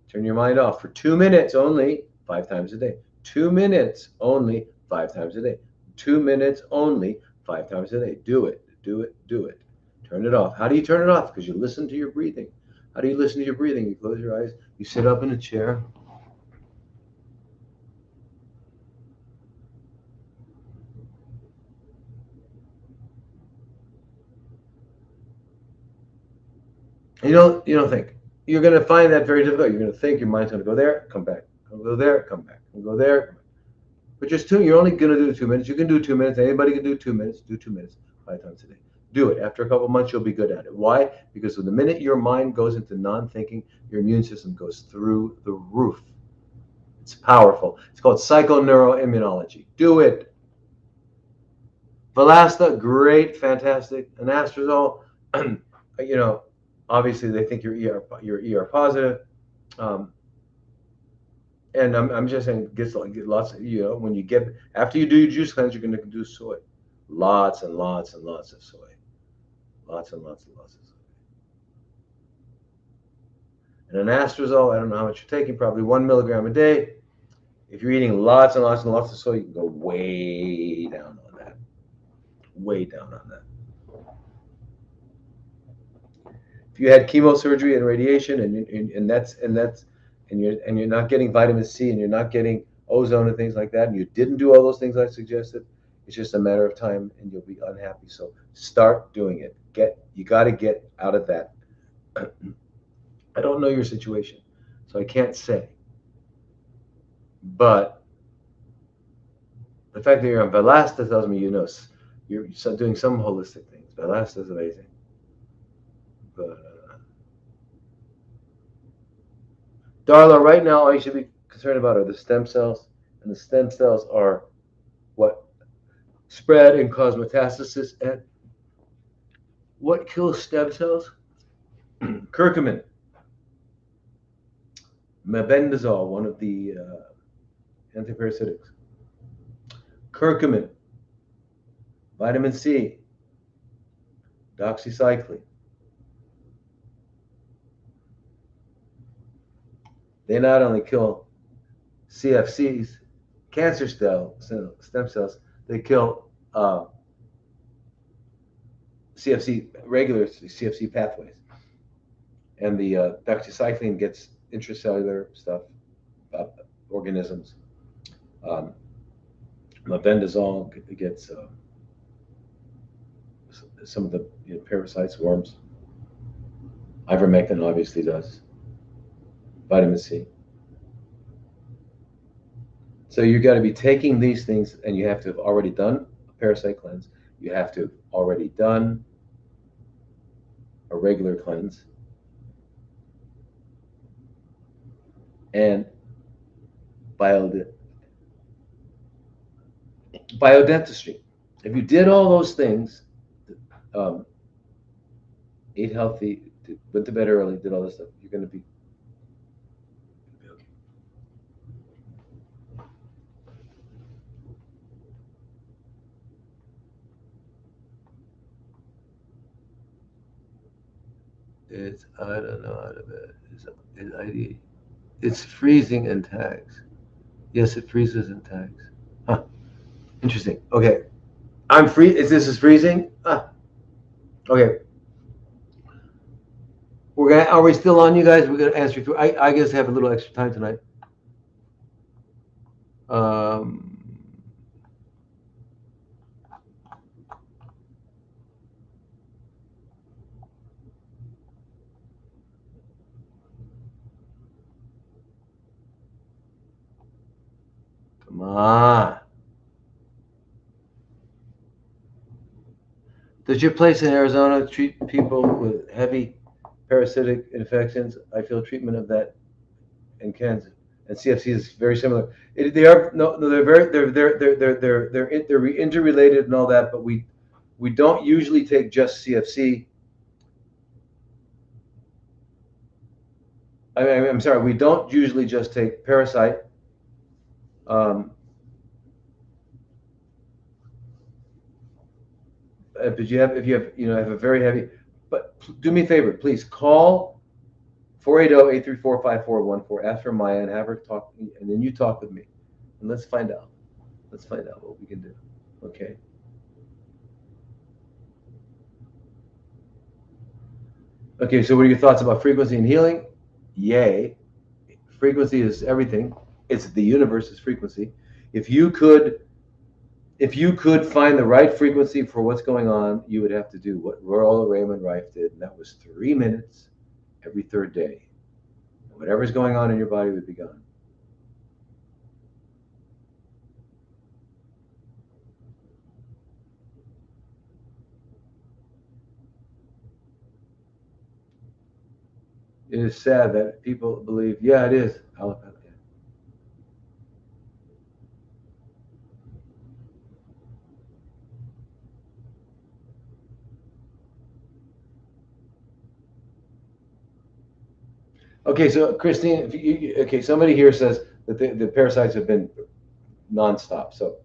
Turn your mind off for 2 minutes only, 5 times a day. 2 minutes only, 5 times a day. 2 minutes only, 5 times a day. Do it, do it, do it. Turn it off. How do you turn it off? Because you listen to your breathing. How do you listen to your breathing? You close your eyes. You sit up in a chair. You don't think. You're going to find that very difficult. You're going to think your mind's going to go there, come back. Go there, come back. Go there, come back. But you're only going to do 2 minutes. You can do 2 minutes. Anybody can do 2 minutes. Do 2 minutes 5 times a day. Do it. After a couple of months, you'll be good at it. Why? Because the minute your mind goes into non-thinking, your immune system goes through the roof. It's powerful. It's called psychoneuroimmunology. Do it. Velasta, great, fantastic. Anastrozole, obviously they think you're ER positive. And I'm just saying, get lots of, when you get, after you do your juice cleanse, you're going to do soy. Lots and lots and lots of soy. Lots and lots and lots of soy. And anastrozole, I don't know how much you're taking, probably 1 milligram a day. If you're eating lots and lots and lots of soy, you can go way down on that. Way down on that. If you had chemosurgery and radiation, and you're not getting vitamin C, and you're not getting ozone and things like that, and you didn't do all those things I suggested, it's just a matter of time, and you'll be unhappy. So start doing it. You got to get out of that. I don't know your situation, so I can't say. But the fact that you're on Velasta tells me you're doing some holistic things. Velasta is amazing. But Darla, right now all you should be concerned about are the stem cells, and the stem cells are what spread and cause metastasis. And what kills stem cells? Curcumin, mebendazole, one of the antiparasitics. Curcumin, vitamin C, doxycycline. They not only kill CFCs, cancer stem cells, they kill regular CFC pathways. And the doxycycline gets intracellular stuff, organisms. Mebendazole gets some of the parasites, worms. Ivermectin obviously does. Vitamin C. So you got to be taking these things, and you have to have already done a parasite cleanse. You have to have already done a regular cleanse. And biodentistry. If you did all those things, um, eat healthy, went to bed early, did all this stuff, you're going to be okay. I don't know how to bet. It's freezing and tags. Yes, it freezes and tags. Huh. Interesting. Okay. I'm free. This is freezing? Huh. Okay. Are we still on, you guys? We're gonna answer through. I guess have a little extra time tonight. Um, Come on. Does your place in Arizona treat people with heavy parasitic infections? I feel treatment of that in Kansas and CFC is very similar. They are no, they're very they're interrelated and all that, but we don't usually take just CFC. I'm sorry, we don't usually just take parasite. Um, but if you have have a very heavy, but do me a favor, please call 480-834-5414. Ask for Maya and have her talk, and then you talk with me, and let's find out. Let's find out what we can do. Okay. Okay. So, what are your thoughts about frequency and healing? Yay! Frequency is everything. It's the universe's frequency. If you could, if you could find the right frequency for what's going on, you would have to do what Royal Raymond Rife did, and that was 3 minutes every third day. Whatever's going on in your body would be gone. It is sad that people believe, yeah, it is allopathic. Okay, so Christine, okay, somebody here says that the parasites have been nonstop. So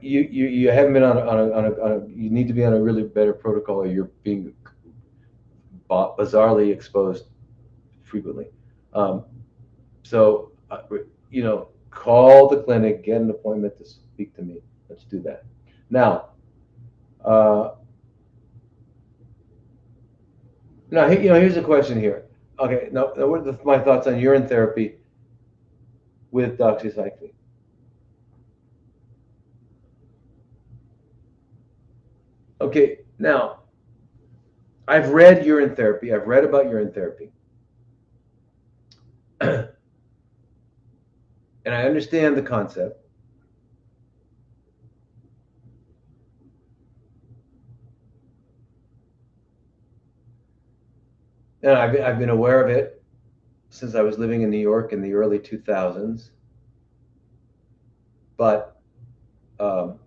you haven't been you need to be on a really better protocol, or you're being bizarrely exposed frequently. Um, so call the clinic, get an appointment to speak to me. Let's do that. Now, uh, here's a question here. Okay, now what are my thoughts on urine therapy with doxycycline? Okay, now I've read urine therapy. I've read about urine therapy, and I understand the concept. And I've been aware of it since I was living in New York in the early 2000s. But um,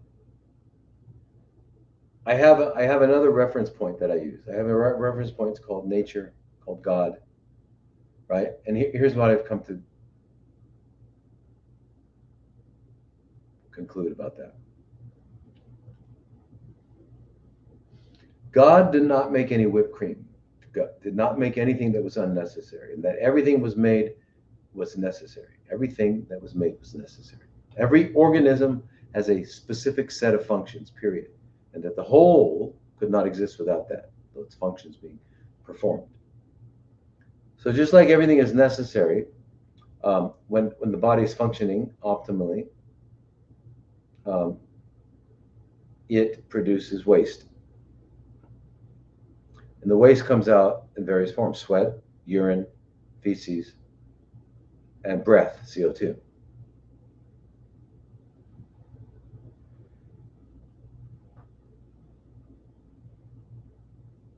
I have another reference point that I use. I have a reference point called nature, called God, right? And here's what I've come to conclude about that. God did not make any whipped cream. God did not make anything that was unnecessary, and that everything was made was necessary. Everything that was made was necessary. Every organism has a specific set of functions, period, and that the whole could not exist without those functions being performed. So just like everything is necessary, when the body is functioning optimally, um, it produces waste. And the waste comes out in various forms: sweat, urine, feces, and breath, CO2.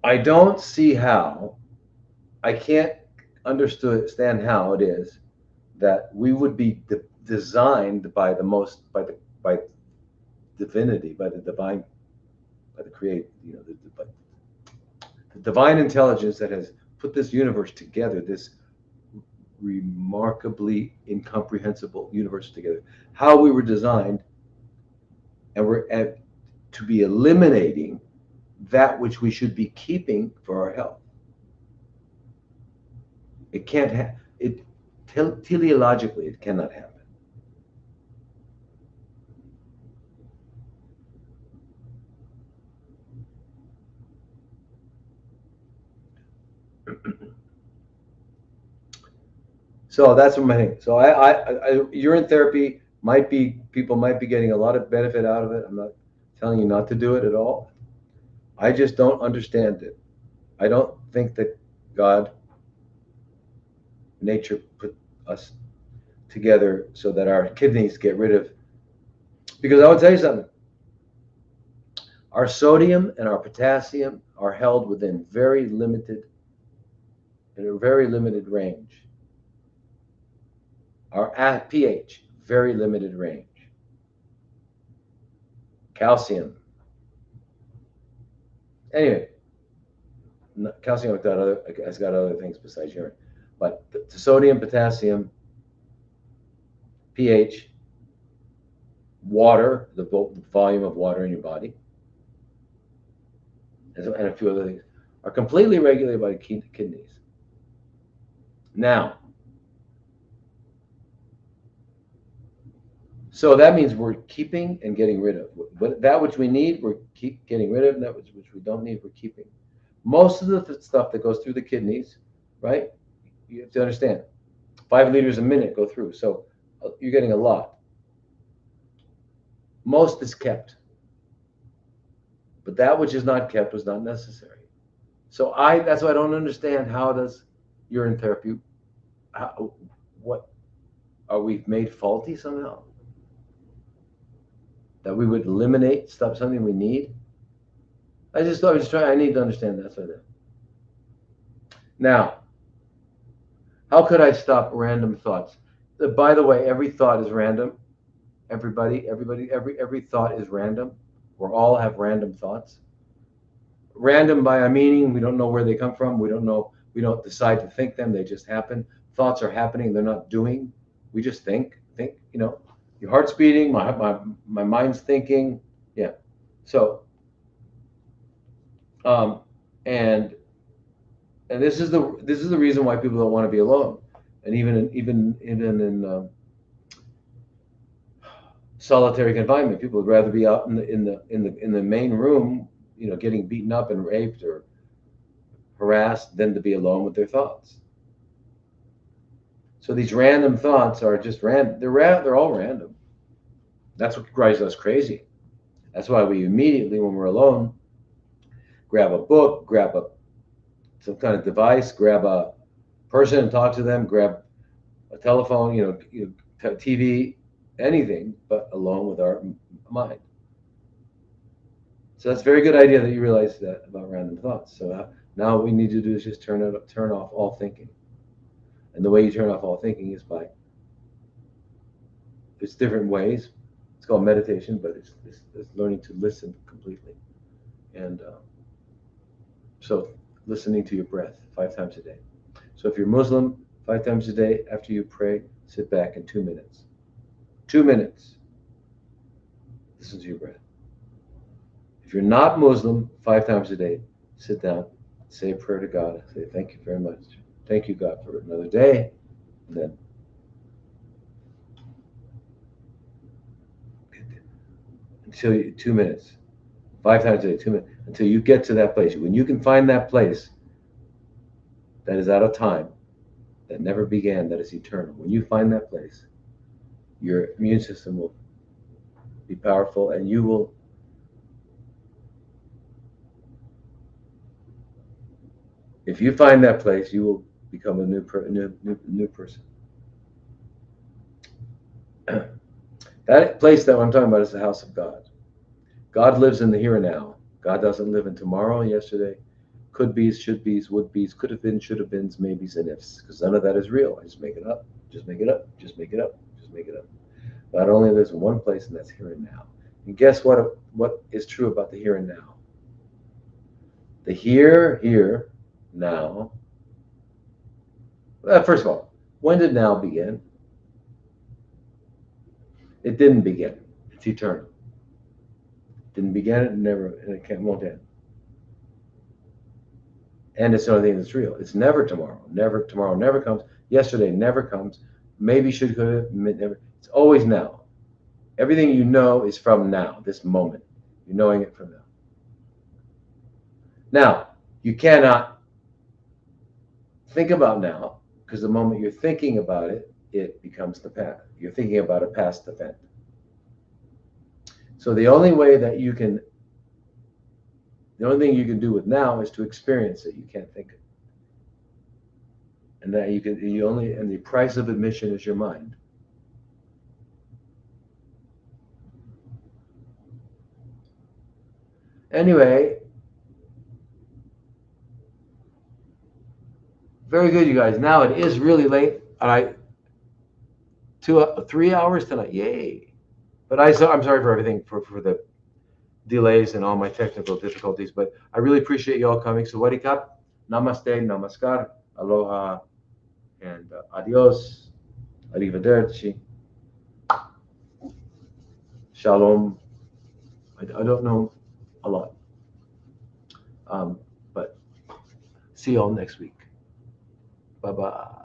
I don't see how, I can't understand how it is that we would be designed by by divinity, by the divine by the the divine intelligence that has put this universe together, this remarkably incomprehensible universe together, how we were designed, and to be eliminating that which we should be keeping for our health. It can't happen. Teleologically, it cannot happen. So that's what my thing. So urine therapy people might be getting a lot of benefit out of it. I'm not telling you not to do it at all. I just don't understand it. I don't think that God, nature, put us together so that our kidneys get rid of. Because I will tell you something. Our sodium and our potassium are held within in a very limited range. Our pH, very limited range. Calcium. Anyway, calcium has got other things besides urine. But the sodium, potassium, pH, water, the volume of water in your body, and a few other things, are completely regulated by the kidneys. Now, so that means we're keeping and getting rid of. That which we need, we're getting rid of, and that which we don't need, we're keeping. Most of the stuff that goes through the kidneys, right? You have to understand, 5 liters a minute go through, so you're getting a lot. Most is kept, but that which is not kept was not necessary. So that's why I don't understand, how does urine therapy, what are we made faulty somehow? That we would eliminate something we need? I need to understand that sort of thing. Now, how could I stop random thoughts? By the way, every thought is random. Every thought is random. We all have random thoughts. Random by meaning we don't know where they come from. We don't decide to think them. They just happen. Thoughts are happening. They're not doing. We just think. Your heart's beating. My mind's thinking. Yeah. So, and this is the reason why people don't want to be alone. And even in solitary confinement, people would rather be out in the main room, getting beaten up and raped or harassed, than to be alone with their thoughts. So these random thoughts are just random. They're all random. That's what drives us crazy. That's why we immediately, when we're alone, grab a book, grab some kind of device, grab a person and talk to them, grab a telephone, TV, anything but alone with our mind. So that's a very good idea that you realize that about random thoughts. So now what we need to do is just turn off all thinking. And the way you turn off all thinking is there's different ways. It's called meditation, but it's learning to listen completely. And so listening to your breath 5 times a day. So if you're Muslim, 5 times a day, after you pray, sit back in 2 minutes. 2 minutes. Listen to your breath. If you're not Muslim, 5 times a day, sit down, say a prayer to God, say thank you very much. Thank you, God, for another day. And then until 2 minutes. 5 times a day, 2 minutes, until you get to that place. When you can find that place that is out of time, that never began, that is eternal. When you find that place, your immune system will be powerful, and you will if you find that place, you will become a new person. That place that I'm talking about is the house of God. God lives in the here and now. God doesn't live in tomorrow and yesterday. Could be's, should be's, would be's, could have been, should have been's, maybes, and ifs. Because none of that is real. I just make it up. Just make it up. Just make it up. Just make it up. God only lives in one place, and that's here and now. And guess what is true about the here and now? The here, now. First of all, when did now begin? It didn't begin. It's eternal. Didn't begin, it never, and it won't end. And it's the only thing that's real. It's never tomorrow. Never tomorrow never comes. Yesterday never comes. Maybe should could have never. It's always now. Everything you know is from now, this moment. You're knowing it from now. Now, you cannot think about now, because the moment you're thinking about it, it becomes the past. You're thinking about a past event. So the only thing you can do with now is to experience it. You can't think it. And that and the price of admission is your mind. Anyway, very good, you guys. Now it is really late. All right, 3 hours tonight. Yay! But I'm sorry for everything, for the delays and all my technical difficulties. But I really appreciate you all coming. So, Sawadee Kap, Namaste, Namaskar, Aloha, and adios, Arrivederci, Shalom. I don't know a lot, but see you all next week. Bye bye.